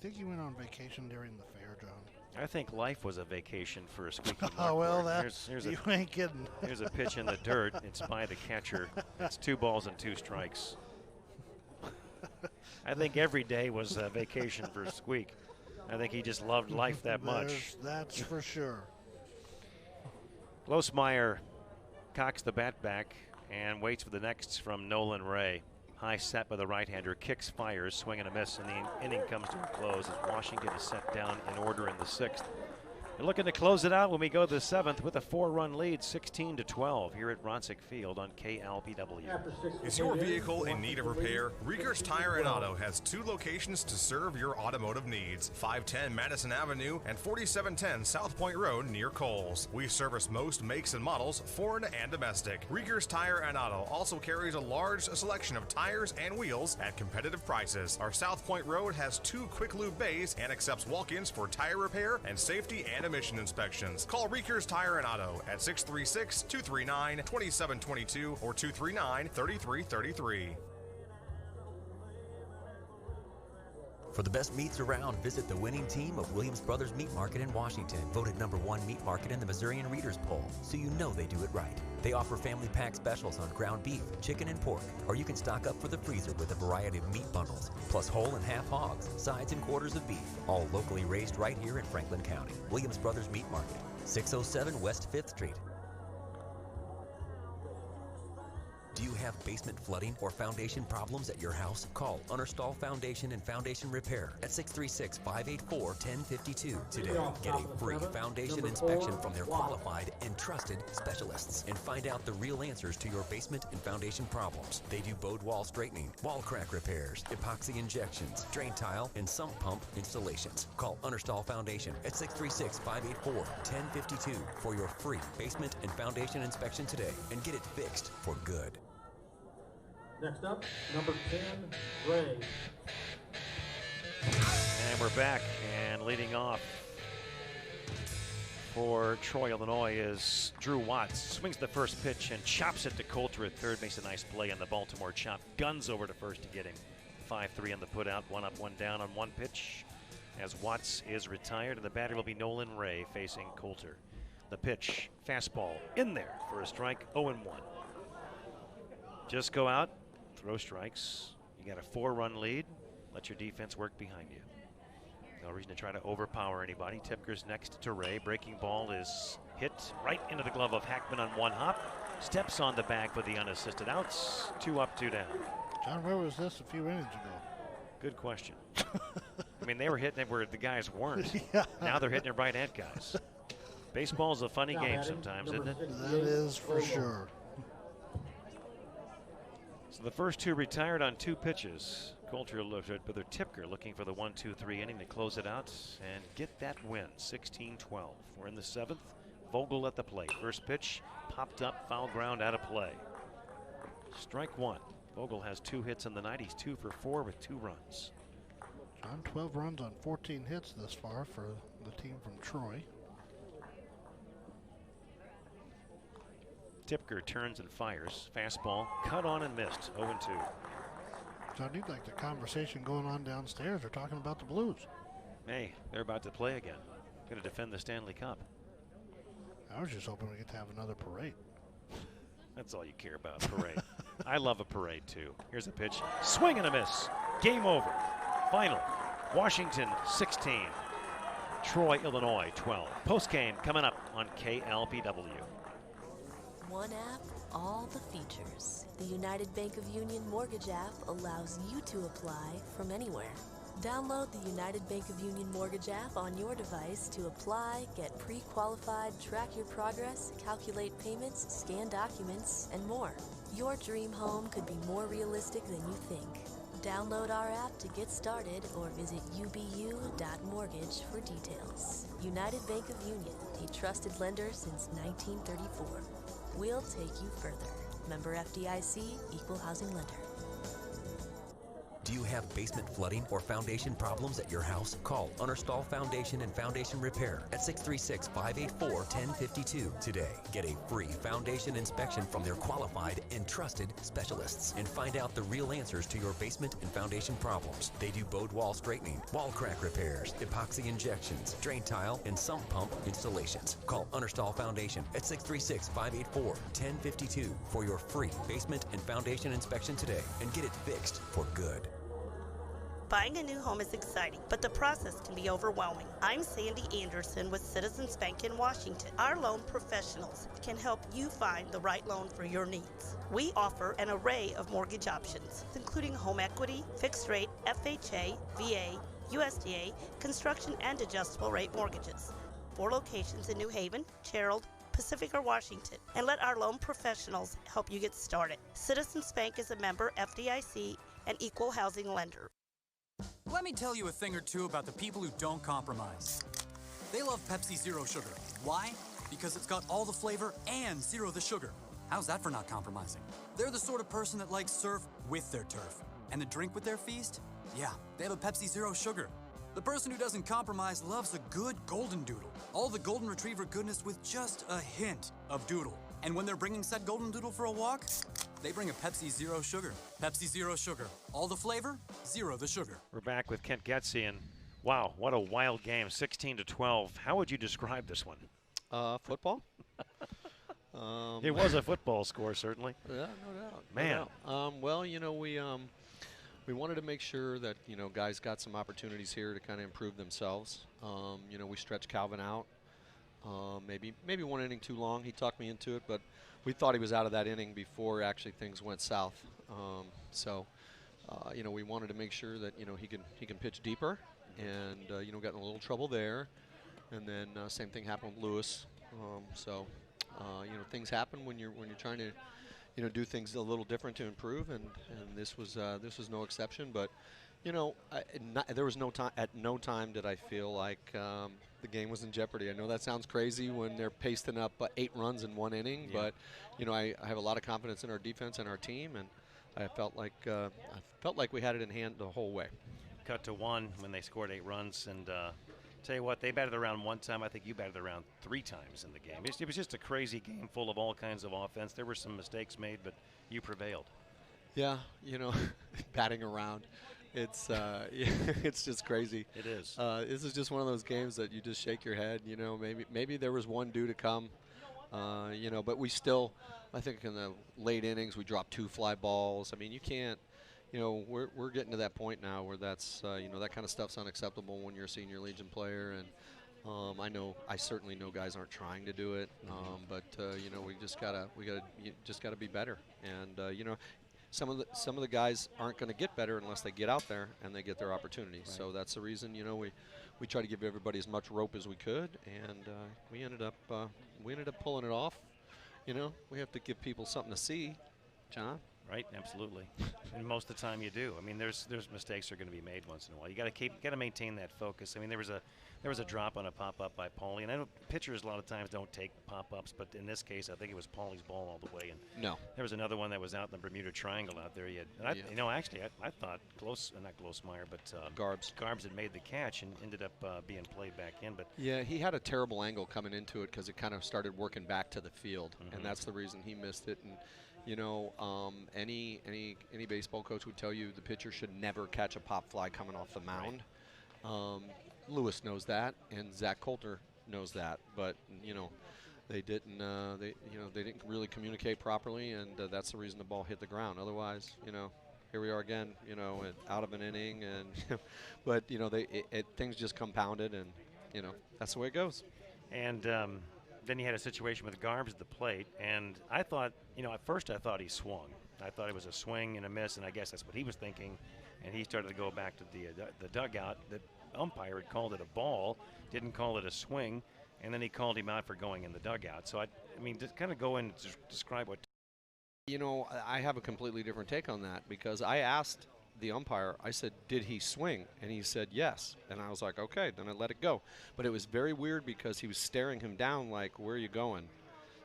think he went on vacation during the fair, John? I think life was a vacation for Squeaky Marquardt. Oh, well, you ain't kidding. Here's a pitch in the dirt. It's by the catcher. It's 2 balls and 2 strikes. I think every day was a vacation for Squeak. I think he just loved life that much. That's for sure. Glosmeyer cocks the bat back and waits for the next from Nolan Ray. High set by the right-hander, kicks, fires, swing and a miss, and the inning comes to a close as Washington is set down in order in the 6th. They're looking to close it out when we go to the 7th with a 4-run lead, 16-12 here at Ronsick Field on KLPW. Is your vehicle in need of repair? Rieger's Tire and Auto has 2 locations to serve your automotive needs: 510 Madison Avenue and 4710 South Point Road near Coles. We service most makes and models, foreign and domestic. Rieger's Tire and Auto also carries a large selection of tires and wheels at competitive prices. Our South Point Road has 2 quick lube bays and accepts walk-ins for tire repair and safety and emission inspections. Call Rieger's Tire and Auto at 636-239-2722 or 239-3333. For the best meats around, visit the winning team of Williams Brothers Meat Market in Washington, voted #1 meat market in the Missourian Readers Poll, so you know they do it right. They offer family pack specials on ground beef, chicken, and pork, or you can stock up for the freezer with a variety of meat bundles, plus whole and half hogs, sides, and quarters of beef, all locally raised right here in Franklin County. Williams Brothers Meat Market, 607 West 5th Street. Do you have basement flooding or foundation problems at your house? Call Unnerstall Foundation and Foundation Repair at 636-584-1052 today. Get a free foundation inspection from their qualified and trusted specialists and find out the real answers to your basement and foundation problems. They do bowed wall straightening, wall crack repairs, epoxy injections, drain tile, and sump pump installations. Call Unnerstall Foundation at 636-584-1052 for your free basement and foundation inspection today and get it fixed for good. Next up, number 10, Ray. And we're back, and leading off for Troy, Illinois is Drew Watts. Swings the first pitch and chops it to Coulter at third. Makes a nice play on the Baltimore chop. Guns over to first to get him. 5-3 on the putout. 1 up, 1 down on one pitch as Watts is retired, and the batter will be Nolan Ray facing Coulter. The pitch, fastball in there for a strike, 0-1. Just go out, throw strikes. You got a 4-run lead. Let your defense work behind you. No reason to try to overpower anybody. Tipker's next to Ray. Breaking ball is hit right into the glove of Hackman on one hop. Steps on the bag for the unassisted outs. 2 up, 2 down. John, where was this a few innings ago? Good question. I mean, they were hitting it where the guys weren't. Yeah. Now they're hitting it right at guys. Baseball's a funny game sometimes, isn't it? That is for sure. So the first 2 retired on 2 pitches. Coulter looked at Brother Tipker looking for the 1-2-3 inning to close it out and get that win, 16-12. We're in the 7th. Vogel at the plate. First pitch popped up, foul ground, out of play. Strike 1. Vogel has 2 hits in the night. He's 2 for 4 with 2 runs. John, 12 runs on 14 hits this far for the team from Troy. Tipker turns and fires. Fastball cut on and missed. 0-2. John, you'd like the conversation going on downstairs. They're talking about the Blues. Hey, they're about to play again. Going to defend the Stanley Cup. I was just hoping we get to have another parade. That's all you care about, parade. I love a parade, too. Here's a pitch. Swing and a miss. Game over. Final. Washington 16. Troy, Illinois 12. Postgame coming up on KLPW. One app, all the features. The United Bank of Union Mortgage app allows you to apply from anywhere. Download the United Bank of Union Mortgage app on your device to apply, get pre-qualified, track your progress, calculate payments, scan documents, and more. Your dream home could be more realistic than you think. Download our app to get started or visit ubu.mortgage for details. United Bank of Union, a trusted lender since 1934. We'll take you further. Member FDIC, Equal Housing Lender. Do you have basement flooding or foundation problems at your house? Call Unnerstall Foundation and Foundation Repair at 636-584-1052 today. Get a free foundation inspection from their qualified and trusted specialists and find out the real answers to your basement and foundation problems. They do bowed wall straightening, wall crack repairs, epoxy injections, drain tile, and sump pump installations. Call Unnerstall Foundation at 636-584-1052 for your free basement and foundation inspection today and get it fixed for good. Buying a new home is exciting, but the process can be overwhelming. I'm Sandy Anderson with Citizens Bank in Washington. Our loan professionals can help you find the right loan for your needs. We offer an array of mortgage options, including home equity, fixed rate, FHA, VA, USDA, construction, and adjustable rate mortgages. 4 locations in New Haven, Gerald, Pacific, or Washington, and let our loan professionals help you get started. Citizens Bank is a member FDIC and equal housing lender. Let me tell you a thing or two about the people who don't compromise. They love Pepsi Zero Sugar. Why? Because it's got all the flavor and zero the sugar. How's that for not compromising? They're the sort of person that likes surf with their turf. And the drink with their feast? Yeah, they have a Pepsi Zero Sugar. The person who doesn't compromise loves a good golden doodle. All the golden retriever goodness with just a hint of doodle. And when they're bringing said golden doodle for a walk, they bring a Pepsi Zero Sugar. Pepsi Zero Sugar. All the flavor, zero the sugar. We're back with Kent Getzy, and wow, what a wild game, 16-12. How would you describe this one? Football. It was a football score, certainly. Yeah, no doubt. Man. No doubt. Well, you know, we wanted to make sure that, you know, guys got some opportunities here to kind of improve themselves. You know, we stretched Calvin out. Maybe one inning too long. He talked me into it, but we thought he was out of that inning before actually things went south. You know, we wanted to make sure that, you know, he can pitch deeper, and you know, got in a little trouble there. And then same thing happened with Lewis. You know, things happen when you're trying to, you know, do things a little different to improve, and this was no exception. But you know, there was no time. At no time did I feel like the game was in jeopardy. I know that sounds crazy when they're pasting up 8 runs in 1 inning, but you know, I have a lot of confidence in our defense and our team, and I felt like we had it in hand the whole way. Cut to 1 when they scored 8 runs, and tell you what, they batted around 1 time. I think you batted around 3 times in the game. It was just a crazy game full of all kinds of offense. There were some mistakes made, but you prevailed. Yeah, you know, batting around, it's it's just crazy. It is. This is just one of those games that you just shake your head. You know, maybe there was one due to come. You know, but we still, I think in the late innings we dropped 2 fly balls. I mean, you can't. You know, we're getting to that point now where that's you know, that kind of stuff's unacceptable when you're a senior Legion player, and I certainly know guys aren't trying to do it, but you know, we just gotta be better, and you know, some of the guys aren't going to get better unless they get out there and they get their opportunities. Right. So that's the reason, you know, we try to give everybody as much rope as we could, and we ended up pulling it off. You know, we have to give people something to see, John. Right, absolutely. And most of the time you do. I mean, there's mistakes that are going to be made once in a while. You got to maintain that focus. I mean, there was a drop on a pop up by Paulie, and I know pitchers a lot of times don't take pop ups, but in this case, I think it was Paulie's ball all the way. And no, there was another one that was out in the Bermuda Triangle out there. You know, actually, I thought not Glosmeyer, but Garbs had made the catch and ended up being played back in. But yeah, he had a terrible angle coming into it because it kind of started working back to the field, and that's the reason he missed it. And you know, any baseball coach would tell you the pitcher should never catch a pop fly coming off the mound. Right. Lewis knows that, and Zach Coulter knows that, but you know, they didn't really communicate properly, and that's the reason the ball hit the ground. Otherwise, you know, here we are again, you know, out of an inning, and but you know, things just compounded, and you know, that's the way it goes. And then you had a situation with Garbs at the plate, and I thought, you know, at first I thought he swung. I thought it was a swing and a miss, and I guess that's what he was thinking. And he started to go back to the dugout. The umpire had called it a ball, didn't call it a swing, and then he called him out for going in the dugout. So I mean, just kind of go in and describe what. You know, I have a completely different take on that, because I asked the umpire, I said, did he swing? And he said yes. And I was like, okay, then I let it go. But it was very weird because he was staring him down like, where are you going?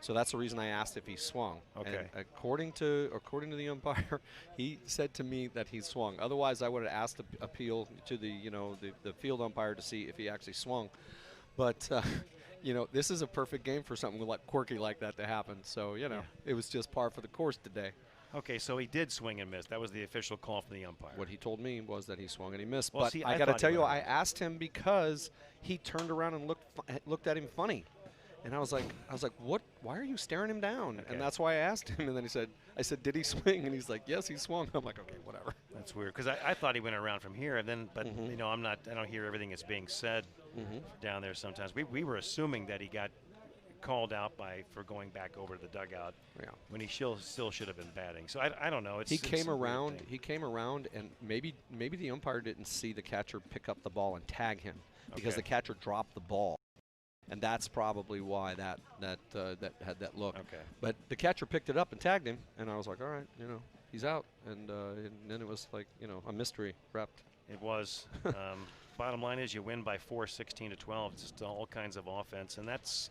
So that's the reason I asked if he swung. Okay. And according to the umpire, he said to me that he swung. Otherwise, I would have asked to appeal to the field umpire to see if he actually swung. But you know, this is a perfect game for something like quirky like that to happen. So you know, It was just par for the course today. Okay, so he did swing and miss. That was the official call from the umpire. What he told me was that he swung and he missed. Well, but see, I got to tell you, I asked him because he turned around and looked at him funny, and I was like, what? Why are you staring him down? Okay. And that's why I asked him. And then I said, did he swing? And he's like, yes, he swung. I'm like, okay, whatever. That's weird, because I thought he went around from here, and then, but you know, I don't hear everything that's being said down there sometimes. We were assuming that he got called out for going back over to the dugout when he still should have been batting. So I don't know. He came around, and maybe the umpire didn't see the catcher pick up the ball and tag him because the catcher dropped the ball. And that's probably why that had that look. Okay. But the catcher picked it up and tagged him, and I was like, all right, he's out. And then it was like, a mystery wrapped. It was. Bottom line is you win by 4, 16-12. It's just all kinds of offense. And that's,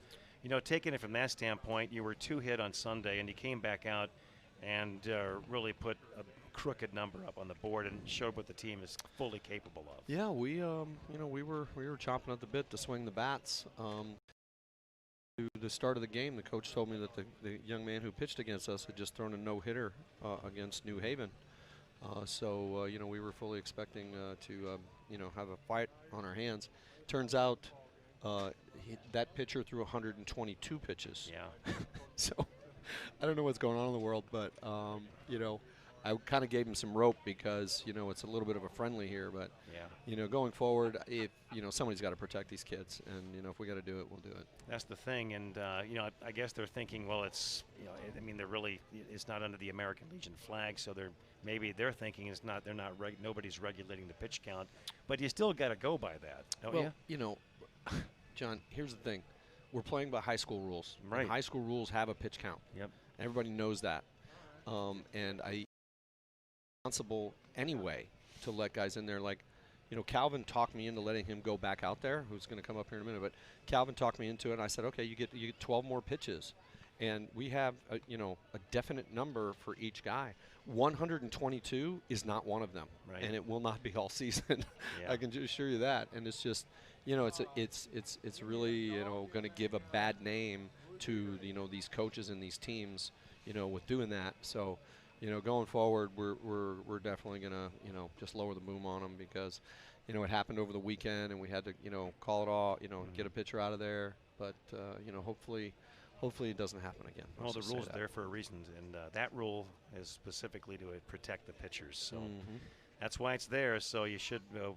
taking it from that standpoint, you were 2 hit on Sunday, and you came back out and really put a crooked number up on the board and showed what the team is fully capable of. Yeah, we were chomping at the bit to swing the bats. To the start of the game, the coach told me that the young man who pitched against us had just thrown a no-hitter against New Haven. So we were fully expecting to have a fight on our hands. Turns out that pitcher threw 122 pitches. Yeah. So I don't know what's going on in the world, but I kind of gave him some rope because it's a little bit of a friendly here. But going forward, if somebody's got to protect these kids, and if we got to do it, we'll do it. That's the thing, and I guess they're thinking, well, it's they're really, it's not under the American Legion flag, so maybe they're thinking nobody's regulating the pitch count, but you still got to go by that, don't you? John, here's the thing: we're playing by high school rules. Right. And high school rules have a pitch count. Yep. Everybody knows that, and I responsible anyway to let guys in there. Like, Calvin talked me into letting him go back out there, who's going to come up here in a minute, but Calvin talked me into it, and I said, okay, you get 12 more pitches. And we have a definite number for each guy. 122 is not one of them, right. And it will not be all season. Yeah. I can assure you that. And it's just, it's really going to give a bad name to these coaches and these teams, with doing that. So, going forward, we're definitely going to just lower the boom on them because it happened over the weekend and we had to call it all, get a pitcher out of there. But hopefully it doesn't happen again. Well, the rule's there for a reason, and that rule is specifically to protect the pitchers. So that's why it's there. So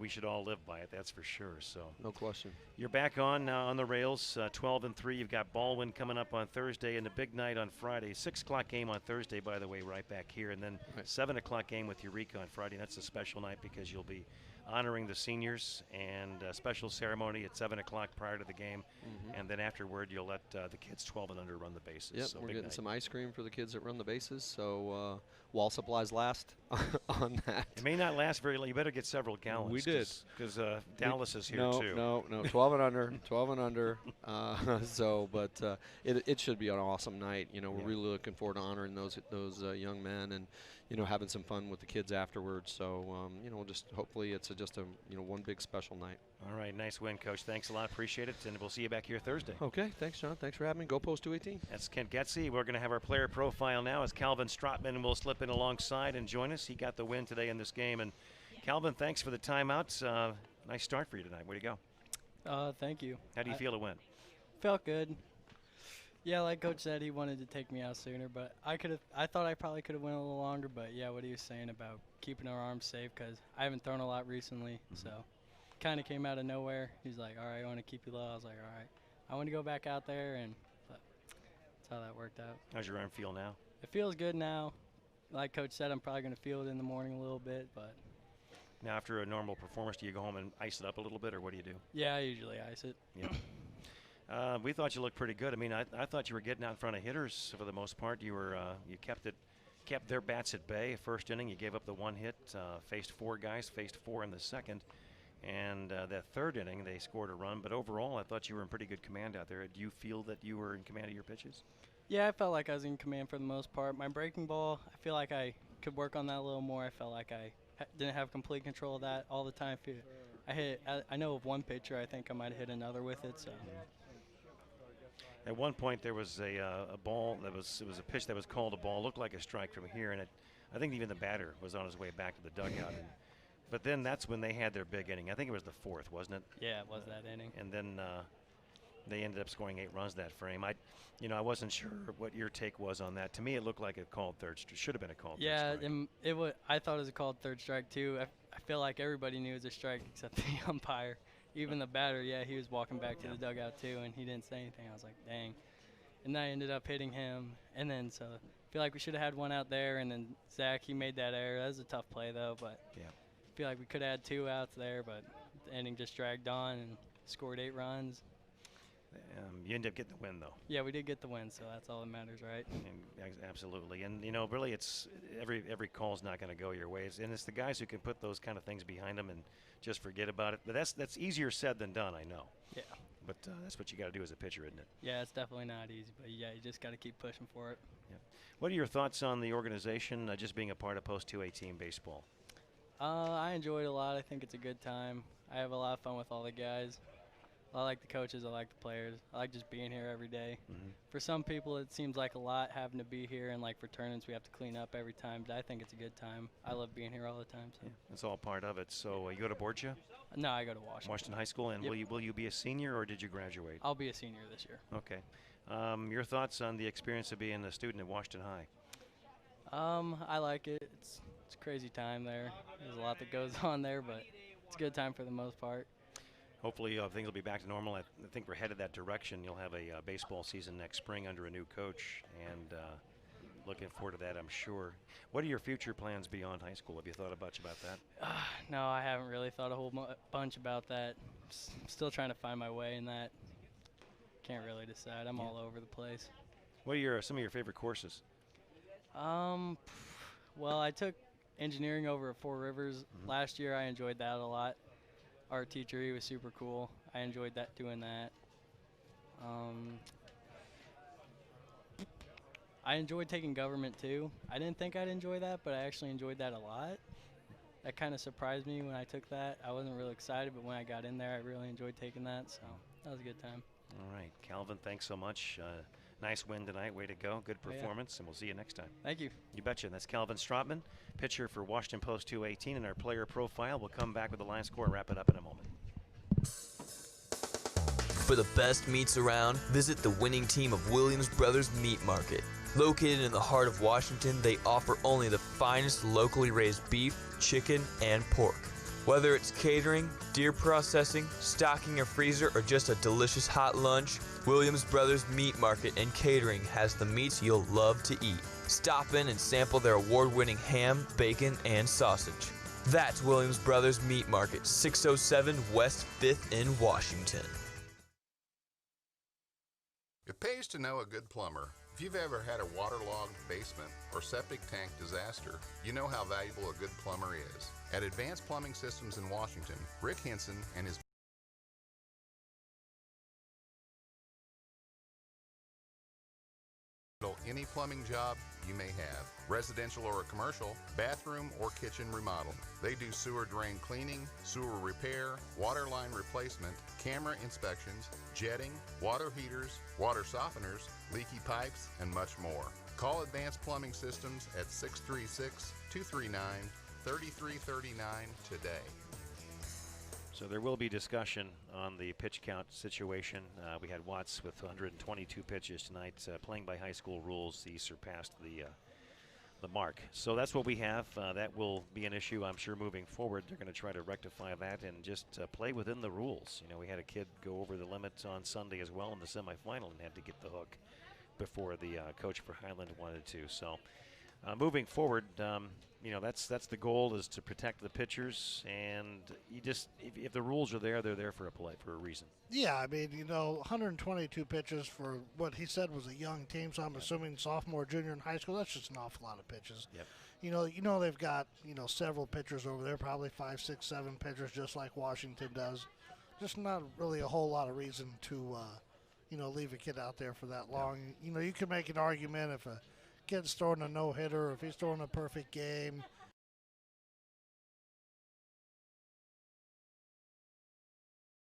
we should all live by it. That's for sure. So no question. You're back on the rails. 12-3. You've got Baldwin coming up on Thursday, and the big night on Friday. 6 o'clock game on Thursday, by the way, right back here, and then 7 o'clock game with Eureka on Friday. That's a special night because you'll be honoring the seniors, and a special ceremony at 7 o'clock prior to the game, and then afterward you'll let the kids 12 and under run the bases. Yep, so we're big getting night. some ice cream for the kids that run the bases, so wall supplies last on that. It may not last very long. You better get several gallons. We did. Because Dallas is here too. No, 12 and under, 12 and under. But it should be an awesome night. We're really looking forward to honoring those young men and having some fun with the kids afterwards. So just hopefully it's just a one big special night. All right, nice win, Coach. Thanks a lot. Appreciate it, and we'll see you back here Thursday. Okay, thanks, John. Thanks for having me. Go Post 218. That's Kent Getzey. We're going to have our player profile now as Calvin Strotman will slip in alongside and join us. He got the win today in this game. And Calvin, thanks for the timeouts. Nice start for you tonight. Way to go. Thank you. How do you feel it went? Felt good. Yeah, like Coach said, he wanted to take me out sooner, but I thought I probably could have went a little longer. But yeah, what he was saying about keeping our arms safe, because I haven't thrown a lot recently, so kind of came out of nowhere. He's like, all right, I want to keep you low. I was like, all right, I want to go back out there, and but that's how that worked out. How's your arm feel now? It feels good now. Like Coach said, I'm probably going to feel it in the morning a little bit, but. Now, after a normal performance, do you go home and ice it up a little bit, or what do you do? Yeah, I usually ice it. Yeah. We thought you looked pretty good. I mean, I thought you were getting out in front of hitters for the most part. You were you kept their bats at bay. First inning, you gave up the one hit, faced 4 guys, faced 4 in the second, and that third inning they scored a run. But overall, I thought you were in pretty good command out there. Do you feel that you were in command of your pitches? Yeah, I felt like I was in command for the most part. My breaking ball, I feel like I could work on that a little more. I felt like I didn't have complete control of that all the time. I know of one pitcher, I think I might have hit another with it. So. At one point, there was a ball it was a pitch that was called a ball, looked like a strike from here, and I think even the batter was on his way back to the dugout. But then that's when they had their big inning. I think it was the 4th, wasn't it? Yeah, it was that inning. And then they ended up scoring 8 runs that frame. I wasn't sure what your take was on that. To me, it looked like a called third. Should have been a called third strike. Yeah, I thought it was a called third strike too. I feel like everybody knew it was a strike except the umpire. Even the batter, yeah, he was walking back to the dugout too, and he didn't say anything. I was like, dang. And I ended up hitting him. And then so I feel like we should have had one out there. And then Zach, he made that error. That was a tough play though. But yeah, I feel like we could have had 2 outs there, but the inning just dragged on and scored 8 runs. You ended up getting the win, though. Yeah, we did get the win, so that's all that matters, right? Absolutely. And, you know, really, it's every call's not going to go your way. And it's the guys who can put those kind of things behind them and just forget about it. But that's easier said than done, I know. Yeah. But that's what you got to do as a pitcher, isn't it? Yeah, it's definitely not easy. But, yeah, you just got to keep pushing for it. Yeah. What are your thoughts on the organization, just being a part of Post 218 baseball? I enjoy it a lot. I think it's a good time. I have a lot of fun with all the guys. I like the coaches. I like the players. I like just being here every day. For some people, it seems like a lot having to be here, and like for tournaments, we have to clean up every time. But I think it's a good time. I love being here all the time. So. Yeah, it's all part of it. So you go to Borgia? No, I go to Washington. Washington High School, and Yep. will you be a senior or did you graduate? I'll be a senior this year. Okay. Your thoughts on the experience of being a student at Washington High? I like it. It's a crazy time there. There's a lot that goes on there, but it's a good time for the most part. Hopefully things will be back to normal. I think we're headed that direction. You'll have a baseball season next spring under a new coach, and looking forward to that, I'm sure. What are your future plans beyond high school? Have you thought much about that? No, I haven't really thought a whole bunch about that. Still trying to find my way in that. Can't really decide. I'm all over the place. What are some of your favorite courses? Well, I took engineering over at Four Rivers last year. I enjoyed that a lot. Our teacher, he was super cool. I enjoyed doing that. I enjoyed taking government too. I didn't think I'd enjoy that, but I actually enjoyed that a lot. That kind of surprised me when I took that. I wasn't really excited, but when I got in there, I really enjoyed taking that, so that was a good time. All right, Calvin, thanks so much. Nice win tonight. Way to go. Good performance, and we'll see you next time. Thank you. You betcha. That's Calvin Strotman, pitcher for Washington Post 218, and our player profile. We'll come back with the line score and wrap it up in a moment. For the best meats around, visit the winning team of Williams Brothers Meat Market. Located in the heart of Washington, they offer only the finest locally raised beef, chicken, and pork. Whether it's catering, deer processing, stocking a freezer, or just a delicious hot lunch, Williams Brothers Meat Market and Catering has the meats you'll love to eat. Stop in and sample their award-winning ham, bacon, and sausage. That's Williams Brothers Meat Market, 607 West 5th in Washington. It pays to know a good plumber. If you've ever had a waterlogged basement or septic tank disaster, you know how valuable a good plumber is. At Advanced Plumbing Systems in Washington, Rick Henson and his any plumbing job you may have, residential or a commercial, bathroom or kitchen remodel. They do sewer drain cleaning, sewer repair, water line replacement, camera inspections, jetting, water heaters, water softeners, leaky pipes, and much more. Call Advanced Plumbing Systems at 636-239-3339 today. So there will be discussion on the pitch count situation. We had Watts with 122 pitches tonight. Playing by high school rules, he surpassed the mark. So that's what we have. That will be an issue, I'm sure, moving forward. They're going to try to rectify that and just play within the rules. You know, we had a kid go over the limit on Sunday as well in the semifinal and had to get the hook before the coach for Highland wanted to. So moving forward, you know, that's the goal, is to protect the pitchers, and you just if the rules are there, they're there for a reason. Yeah, I mean, you know, 122 pitches for what he said was a young team, so I'm assuming sophomore, junior in high school, that's just an awful lot of pitches. Yep. You know they've got, you know, several pitchers over there, probably 5, 6, 7 pitchers, just like Washington does. Just not really a whole lot of reason to, you know, leave a kid out there for that long. Yep. You know, you can make an argument if a kid's throwing a no-hitter, if he's throwing a perfect game.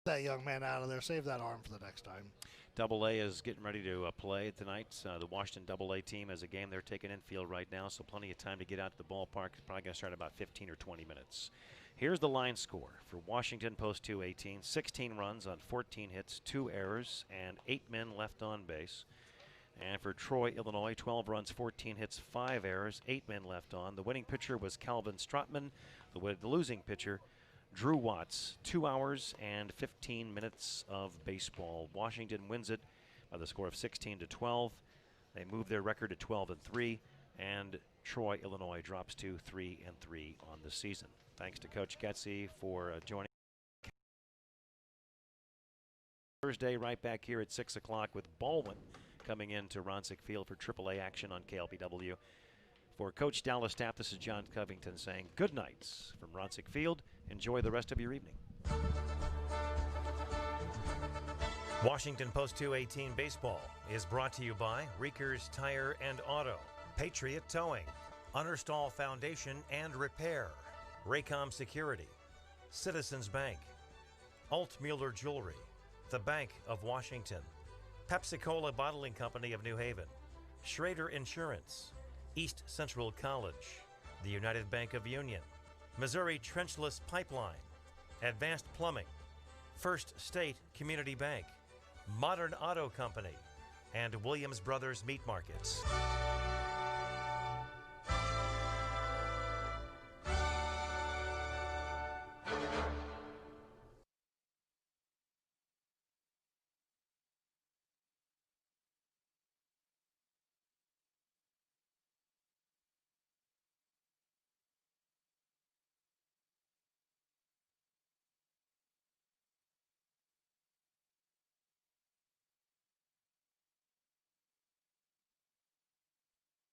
That young man out of there, save that arm for the next time. AA is getting ready to play tonight. The Washington AA team has a game they're taking infield right now, so plenty of time to get out to the ballpark. It's probably going to start in about 15 or 20 minutes. Here's the line score for Washington Post 218. 16 runs on 14 hits, 2 errors, and 8 men left on base. And for Troy, Illinois, 12 runs, 14 hits, 5 errors, 8 men left on. The winning pitcher was Calvin Strotman. The losing pitcher, Drew Watts. 2 hours and 15 minutes of baseball. Washington wins it by the score of 16-12. They move their record to 12-3, and Troy, Illinois drops to 3-3 on the season. Thanks to Coach Getzey for joining. Thursday, right back here at 6 o'clock with Baldwin coming into Ronsick Field for AAA action on KLPW. For Coach Dallas Tapp, this is John Covington saying good nights from Ronsick Field. Enjoy the rest of your evening. Washington Post 218 Baseball is brought to you by Reekers Tire and Auto, Patriot Towing, Unnerstall Foundation and Repair, Raycom Security, Citizens Bank, Altmueller Jewelry, the Bank of Washington, Pepsi-Cola Bottling Company of New Haven, Schrader Insurance, East Central College, the United Bank of Union, Missouri Trenchless Pipeline, Advanced Plumbing, First State Community Bank, Modern Auto Company, and Williams Brothers Meat Markets.